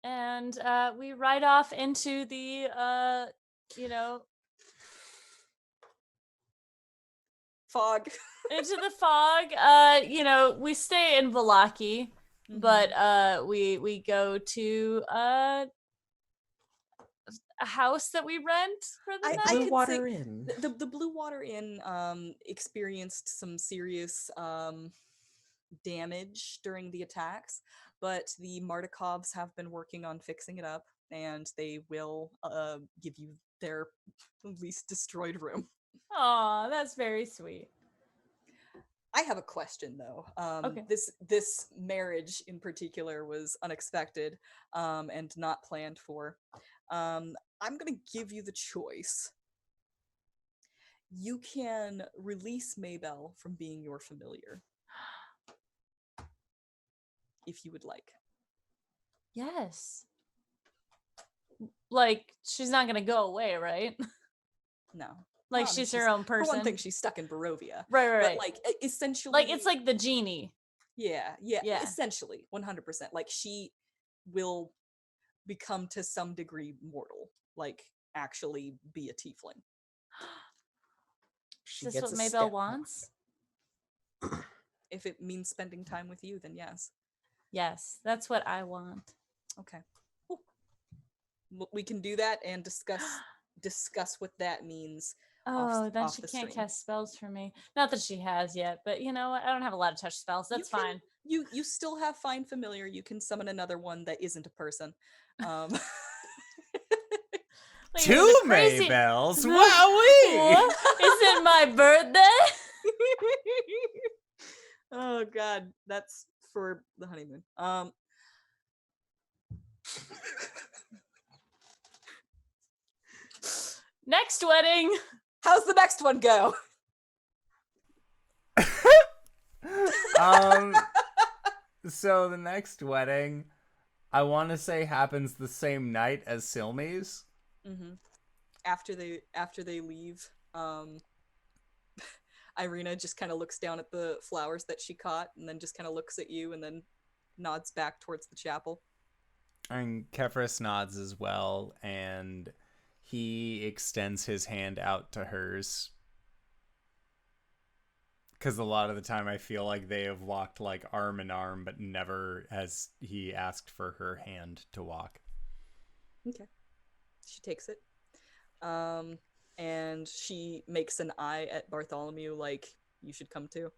Speaker 3: And we ride off into the
Speaker 4: fog.
Speaker 3: into the fog. We stay in Vallaki, but we go to a house that we rent for the night.
Speaker 2: Blue Water Inn.
Speaker 4: The Blue Water Inn experienced some serious damage during the attacks, but the Martikovs have been working on fixing it up, and they will give you their least destroyed room.
Speaker 3: Aw, that's very sweet.
Speaker 4: I have a question though.
Speaker 3: Okay.
Speaker 4: This marriage in particular was unexpected and not planned for. I'm gonna give you the choice. You can release Maybelle from being your familiar, if you would like.
Speaker 3: Yes. She's not gonna go away, right?
Speaker 4: No.
Speaker 3: She's her own person.
Speaker 4: For one thing, she's stuck in Barovia.
Speaker 3: Right.
Speaker 4: But essentially,
Speaker 3: it's like the genie.
Speaker 4: Yeah. Essentially, 100%. She will become to some degree mortal. Actually be a tiefling.
Speaker 3: Is this what Maybelle wants?
Speaker 4: If it means spending time with you, then yes.
Speaker 3: Yes, that's what I want.
Speaker 4: Okay. Cool. We can do that and discuss what that means.
Speaker 3: Oh, then she can't cast spells for me. Not that she has yet, but you know what? I don't have a lot of touch spells. That's fine.
Speaker 4: You still have Find Familiar. You can summon another one that isn't a person.
Speaker 1: Two Maybells? Wowee!
Speaker 3: Is it my birthday?
Speaker 4: Oh god, that's for the honeymoon.
Speaker 3: Next wedding.
Speaker 4: How's the next one go?
Speaker 1: So the next wedding, I want to say happens the same night as Silme's.
Speaker 4: Mm-hmm. After they leave, Irina just kind of looks down at the flowers that she caught, and then just kind of looks at you, and then nods back towards the chapel.
Speaker 1: And Kefris nods as well, and he extends his hand out to hers. Because a lot of the time I feel like they have walked like arm in arm, but never has he asked for her hand to walk.
Speaker 4: Okay. She takes it. And she makes an eye at Bartholomew like, you should come too.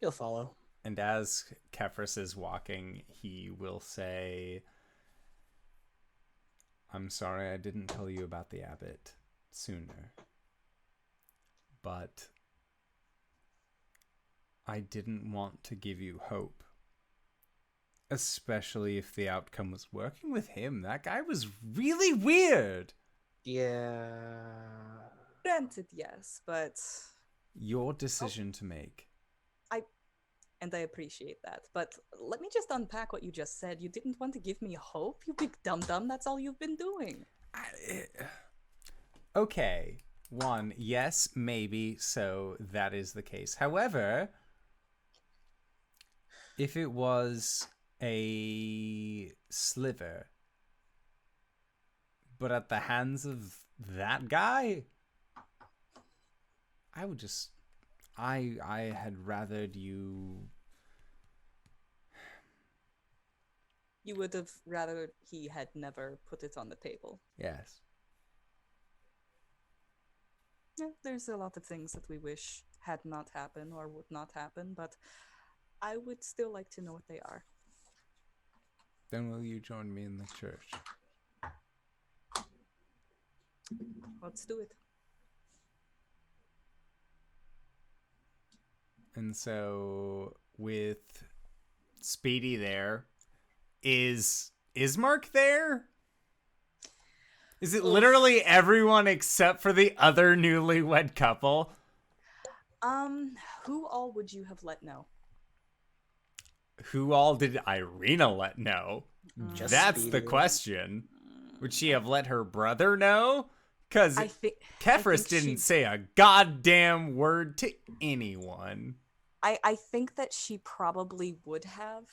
Speaker 2: He'll follow.
Speaker 1: And as Kefris is walking, he will say, I'm sorry I didn't tell you about the abbot sooner. But I didn't want to give you hope. Especially if the outcome was working with him. That guy was really weird.
Speaker 2: Yeah.
Speaker 4: Granted, yes, but...
Speaker 1: Your decision to make.
Speaker 4: And I appreciate that. But let me just unpack what you just said. You didn't want to give me hope, you big dum-dum. That's all you've been doing.
Speaker 1: Okay. One, yes, maybe, so that is the case. However, if it was a sliver, but at the hands of that guy, I would just... I had rathered you...
Speaker 4: You would have rather he had never put it on the table.
Speaker 1: Yes.
Speaker 4: Yeah, there's a lot of things that we wish had not happened or would not happen, but I would still like to know what they are.
Speaker 1: Then will you join me in the church?
Speaker 4: Let's do it.
Speaker 1: And so, with Speedy there, is Mark there? Is it literally everyone except for the other newlywed couple?
Speaker 4: Who all would you have let know?
Speaker 1: Who all did Irina let know?
Speaker 2: Just
Speaker 1: That's the
Speaker 2: Speedy.
Speaker 1: question. Would she have let her brother know? Because Kefris didn't say a goddamn word to anyone.
Speaker 4: I think that she probably would have.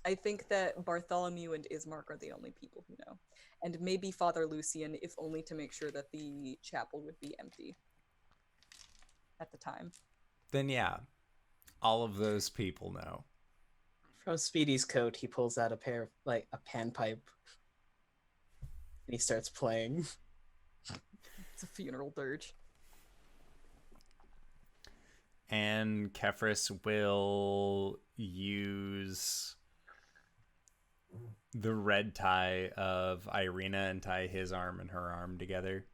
Speaker 4: I think that Bartholomew and Ismark are the only people who know. And maybe Father Lucian, if only to make sure that the chapel would be empty at the time.
Speaker 1: Then yeah, all of those people know.
Speaker 2: From Speedy's coat, he pulls out a panpipe. And he starts playing.
Speaker 4: It's a funeral dirge.
Speaker 1: And Kefris will use the red tie of Irina and tie his arm and her arm together.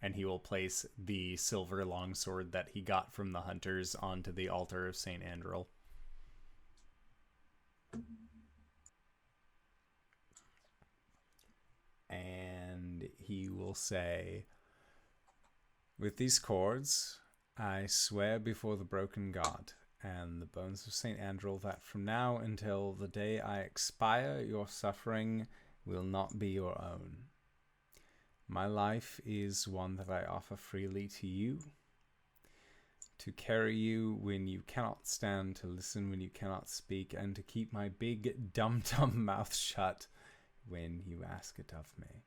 Speaker 1: And he will place the silver longsword that he got from the hunters onto the altar of St. Andrel. And he will say, with these cords, I swear before the broken god and the bones of St. Andrel that from now until the day I expire, your suffering will not be your own. My life is one that I offer freely to you, to carry you when you cannot stand, to listen when you cannot speak, and to keep my big dum-dum mouth shut when you ask it of me.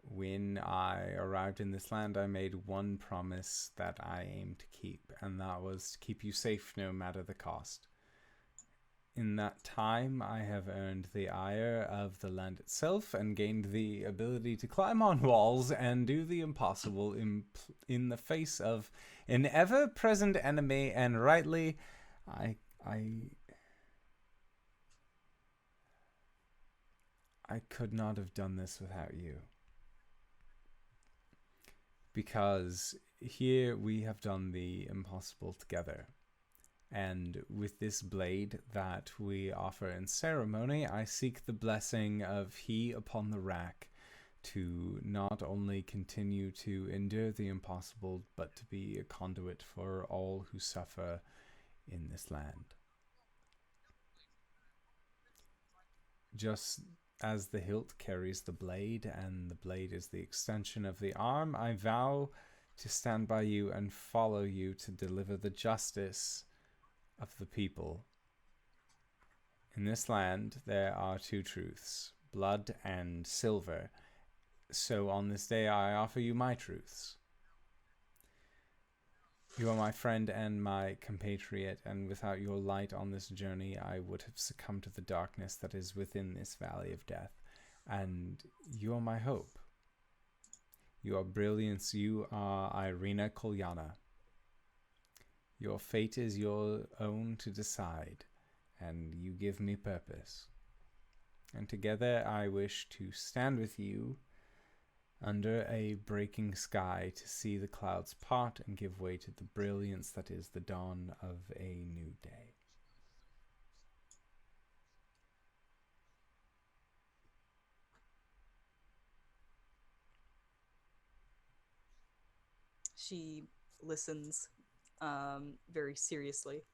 Speaker 1: When I arrived in this land, I made one promise that I aimed to keep, and that was to keep you safe no matter the cost. In that time, I have earned the ire of the land itself and gained the ability to climb on walls and do the impossible in the face of an ever-present enemy, and rightly, I could not have done this without you. Because here we have done the impossible together. And with this blade that we offer in ceremony, I seek the blessing of he upon the rack to not only continue to endure the impossible, but to be a conduit for all who suffer in this land. Just as the hilt carries the blade, and the blade is the extension of the arm, I vow to stand by you and follow you to deliver the justice of the people. In this land, there are two truths, blood and silver. So on this day, I offer you my truths. You are my friend and my compatriot, and without your light on this journey, I would have succumbed to the darkness that is within this valley of death. And you are my hope. You are brilliance. You are Irina Kolyana. Your fate is your own to decide, and you give me purpose. And together I wish to stand with you under a breaking sky to see the clouds part and give way to the brilliance that is the dawn of a new day.
Speaker 4: She listens very seriously,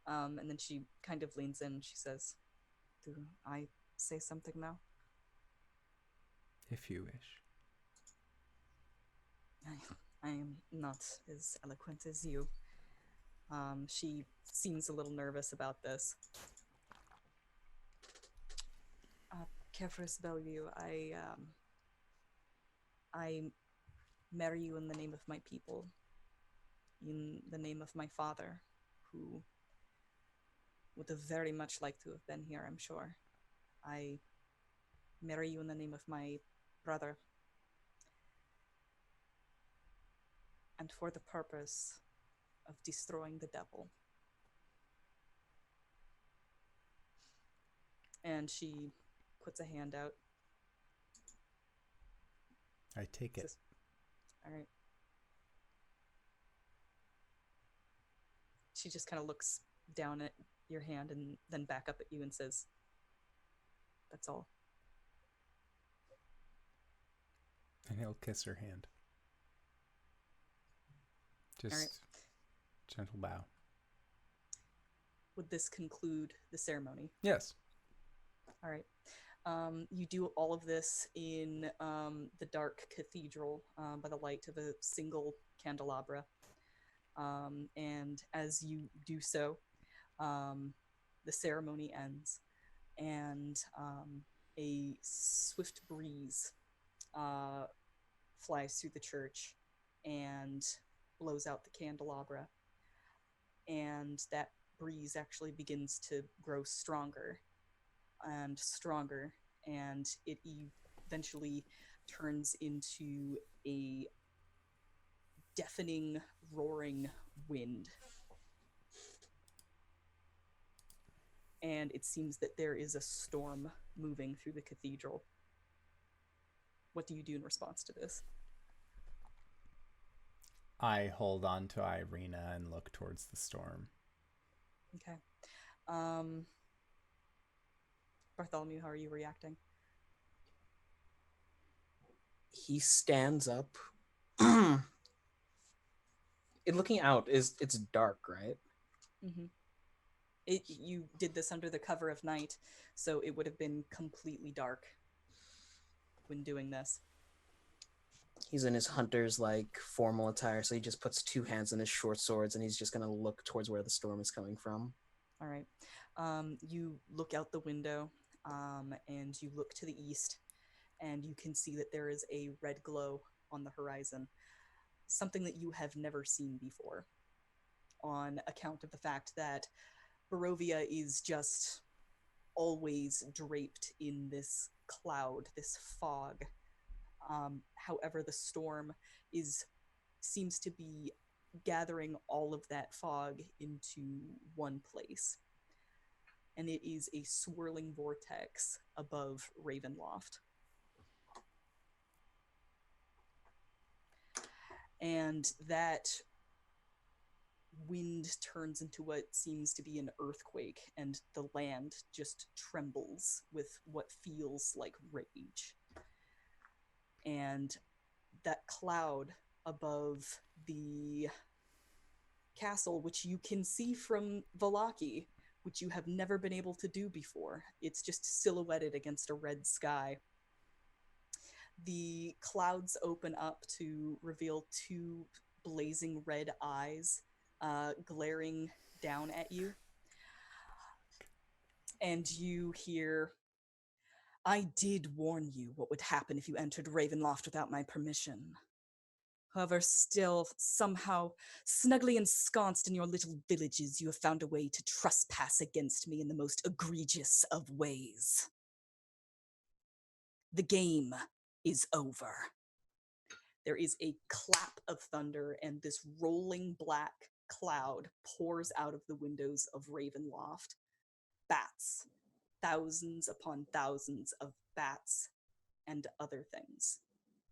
Speaker 4: and then she kind of leans in. She says, "Do I say something now?"
Speaker 1: If you wish.
Speaker 4: I am not as eloquent as you. She seems a little nervous about this. Kefris Bellevue, I marry you in the name of my people, in the name of my father, who would have very much liked to have been here, I'm sure. I marry you in the name of my brother, and for the purpose of destroying the devil. And she puts a hand out.
Speaker 1: I take it.
Speaker 4: Says, all right. She just kind of looks down at your hand and then back up at you and says, "That's all."
Speaker 1: And he'll kiss her hand. Just gentle bow.
Speaker 4: Would this conclude the ceremony?
Speaker 1: Yes.
Speaker 4: All right. You do all of this in the dark cathedral by the light of a single candelabra. And as you do so, the ceremony ends, and a swift breeze flies through the church and blows out the candelabra. And that breeze actually begins to grow stronger and stronger, and it eventually turns into a deafening, roaring wind. And it seems that there is a storm moving through the cathedral. What do you do in response to this?
Speaker 1: I hold on to Irina and look towards the storm.
Speaker 4: Okay. Bartholomew, how are you reacting?
Speaker 2: He stands up. Looking out, it's dark, right?
Speaker 4: Mm-hmm. You did this under the cover of night, so it would have been completely dark when doing this.
Speaker 2: He's in his hunter's formal attire, so he just puts two hands on his short swords and he's just gonna look towards where the storm is coming from.
Speaker 4: All right. You look out the window and you look to the east, and you can see that there is a red glow on the horizon, something that you have never seen before, on account of the fact that Barovia is just always draped in this cloud, this fog. However, the storm seems to be gathering all of that fog into one place. And it is a swirling vortex above Ravenloft. And that wind turns into what seems to be an earthquake, and the land just trembles with what feels like rage. And that cloud above the castle, which you can see from Valaki, which you have never been able to do before. It's just silhouetted against a red sky. The clouds open up to reveal two blazing red eyes glaring down at you. And you hear, "I did warn you what would happen if you entered Ravenloft without my permission. However, still, somehow, snugly ensconced in your little villages, you have found a way to trespass against me in the most egregious of ways. The game is over." There is a clap of thunder, and this rolling black cloud pours out of the windows of Ravenloft. Bats, thousands upon thousands of bats and other things,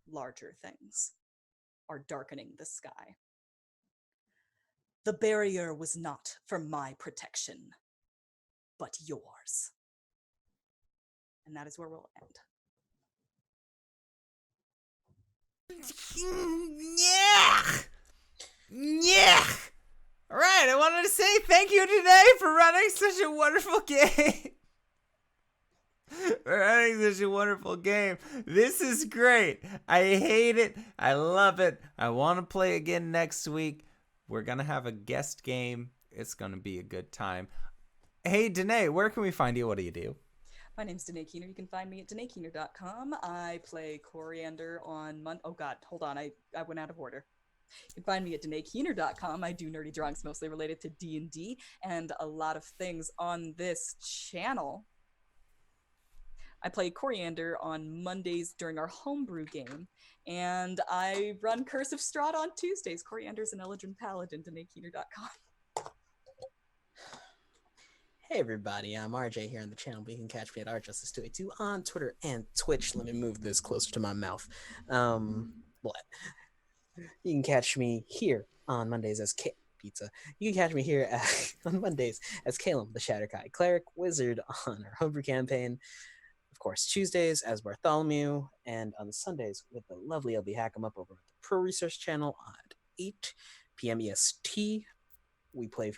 Speaker 4: larger things, are darkening the sky. The barrier was not for my protection, but yours. And that is where we'll end.
Speaker 1: Yeah! Yeah! All right, I wanted to say thank you today for running such a wonderful game. For running such a wonderful game. This is great. I hate it. I love it. I want to play again next week. We're going to have a guest game. It's going to be a good time. Hey, Danae, where can we find you? What do you do?
Speaker 4: My name's Danae Keener. You can find me at DanaeKeener.com. I play Coriander on Oh God, hold on. I went out of order. You can find me at DanaeKeener.com. I do nerdy drawings mostly related to D&D and a lot of things on this channel. I play Coriander on Mondays during our homebrew game, and I run Curse of Strahd on Tuesdays. Coriander's an Eldrin Paladin. DanaeKeener.com.
Speaker 2: Hey everybody, I'm RJ here on the channel, but you can catch me at RJustice282 on Twitter and Twitch. Let me move this closer to my mouth. What? You can catch me here on Mondays as Pizza. You can catch me here on Mondays as Calum, the Shatterkai Cleric Wizard on our homebrew campaign. Of course, Tuesdays as Bartholomew, and on Sundays with the lovely LBHackEmUp over at the Pro Research channel at 8 p.m. EST. We play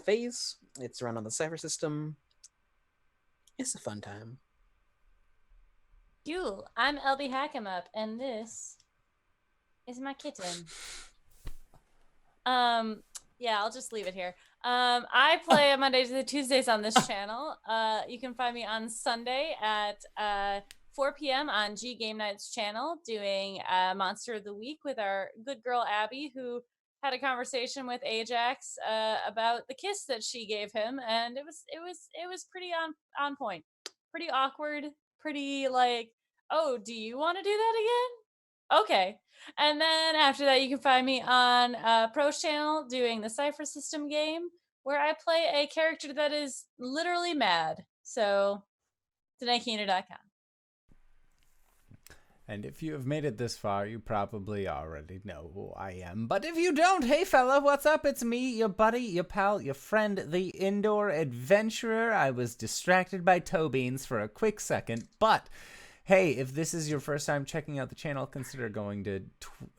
Speaker 2: Phase. It's run on the Cypher system. It's a fun time.
Speaker 3: Cool. I'm LBHackEmUp, and this is my kitten. Yeah, I'll just leave it here. I play on Mondays and Tuesdays on this channel. You can find me on Sunday at 4 p.m. on G Game Night's channel doing Monster of the Week with our good girl Abby, who had a conversation with Ajax about the kiss that she gave him, and it was pretty on point, pretty awkward, pretty like, oh, do you want to do that again? Okay. And then after that, you can find me on Pro's channel doing the Cypher System game, where I play a character that is literally mad. So, DanaeKeener.com.
Speaker 1: And if you have made it this far, you probably already know who I am. But if you don't, hey fella, what's up? It's me, your buddy, your pal, your friend, the indoor adventurer. I was distracted by toe beans for a quick second, but hey, if this is your first time checking out the channel, consider going to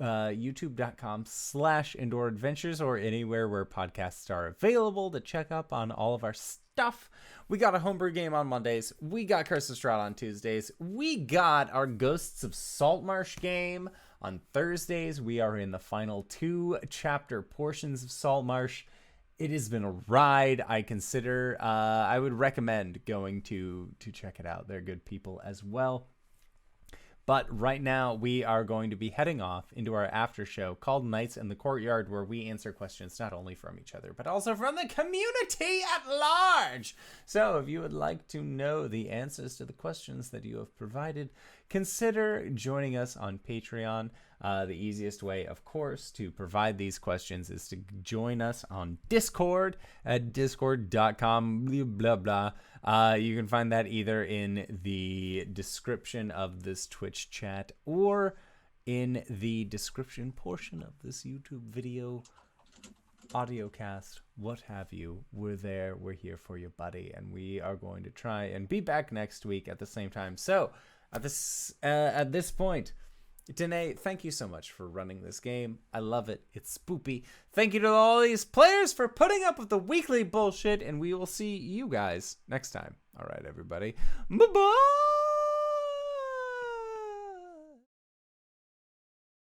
Speaker 1: youtube.com/indooradventures or anywhere where podcasts are available to check up on all of our stuff. We got a homebrew game on Mondays. We got Curse of Strahd on Tuesdays. We got our Ghosts of Saltmarsh game on Thursdays. We are in the final 2 chapter portions of Saltmarsh. It has been a ride. I consider, I would recommend going to check it out. They're good people as well. But right now, we are going to be heading off into our after show called Nights in the Courtyard, where we answer questions not only from each other, but also from the community at large. So if you would like to know the answers to the questions that you have provided, consider joining us on Patreon. The easiest way, of course, to provide these questions is to join us on Discord at discord.com, blah, blah. You can find that either in the description of this Twitch chat or in the description portion of this YouTube video, audio cast, what have you. We're there. We're here for you, buddy. And we are going to try and be back next week at the same time. So at this point, Danae, thank you so much for running this game. I love it. It's spoopy. Thank you to all these players for putting up with the weekly bullshit, and we will see you guys next time. All right, everybody. Bye-bye!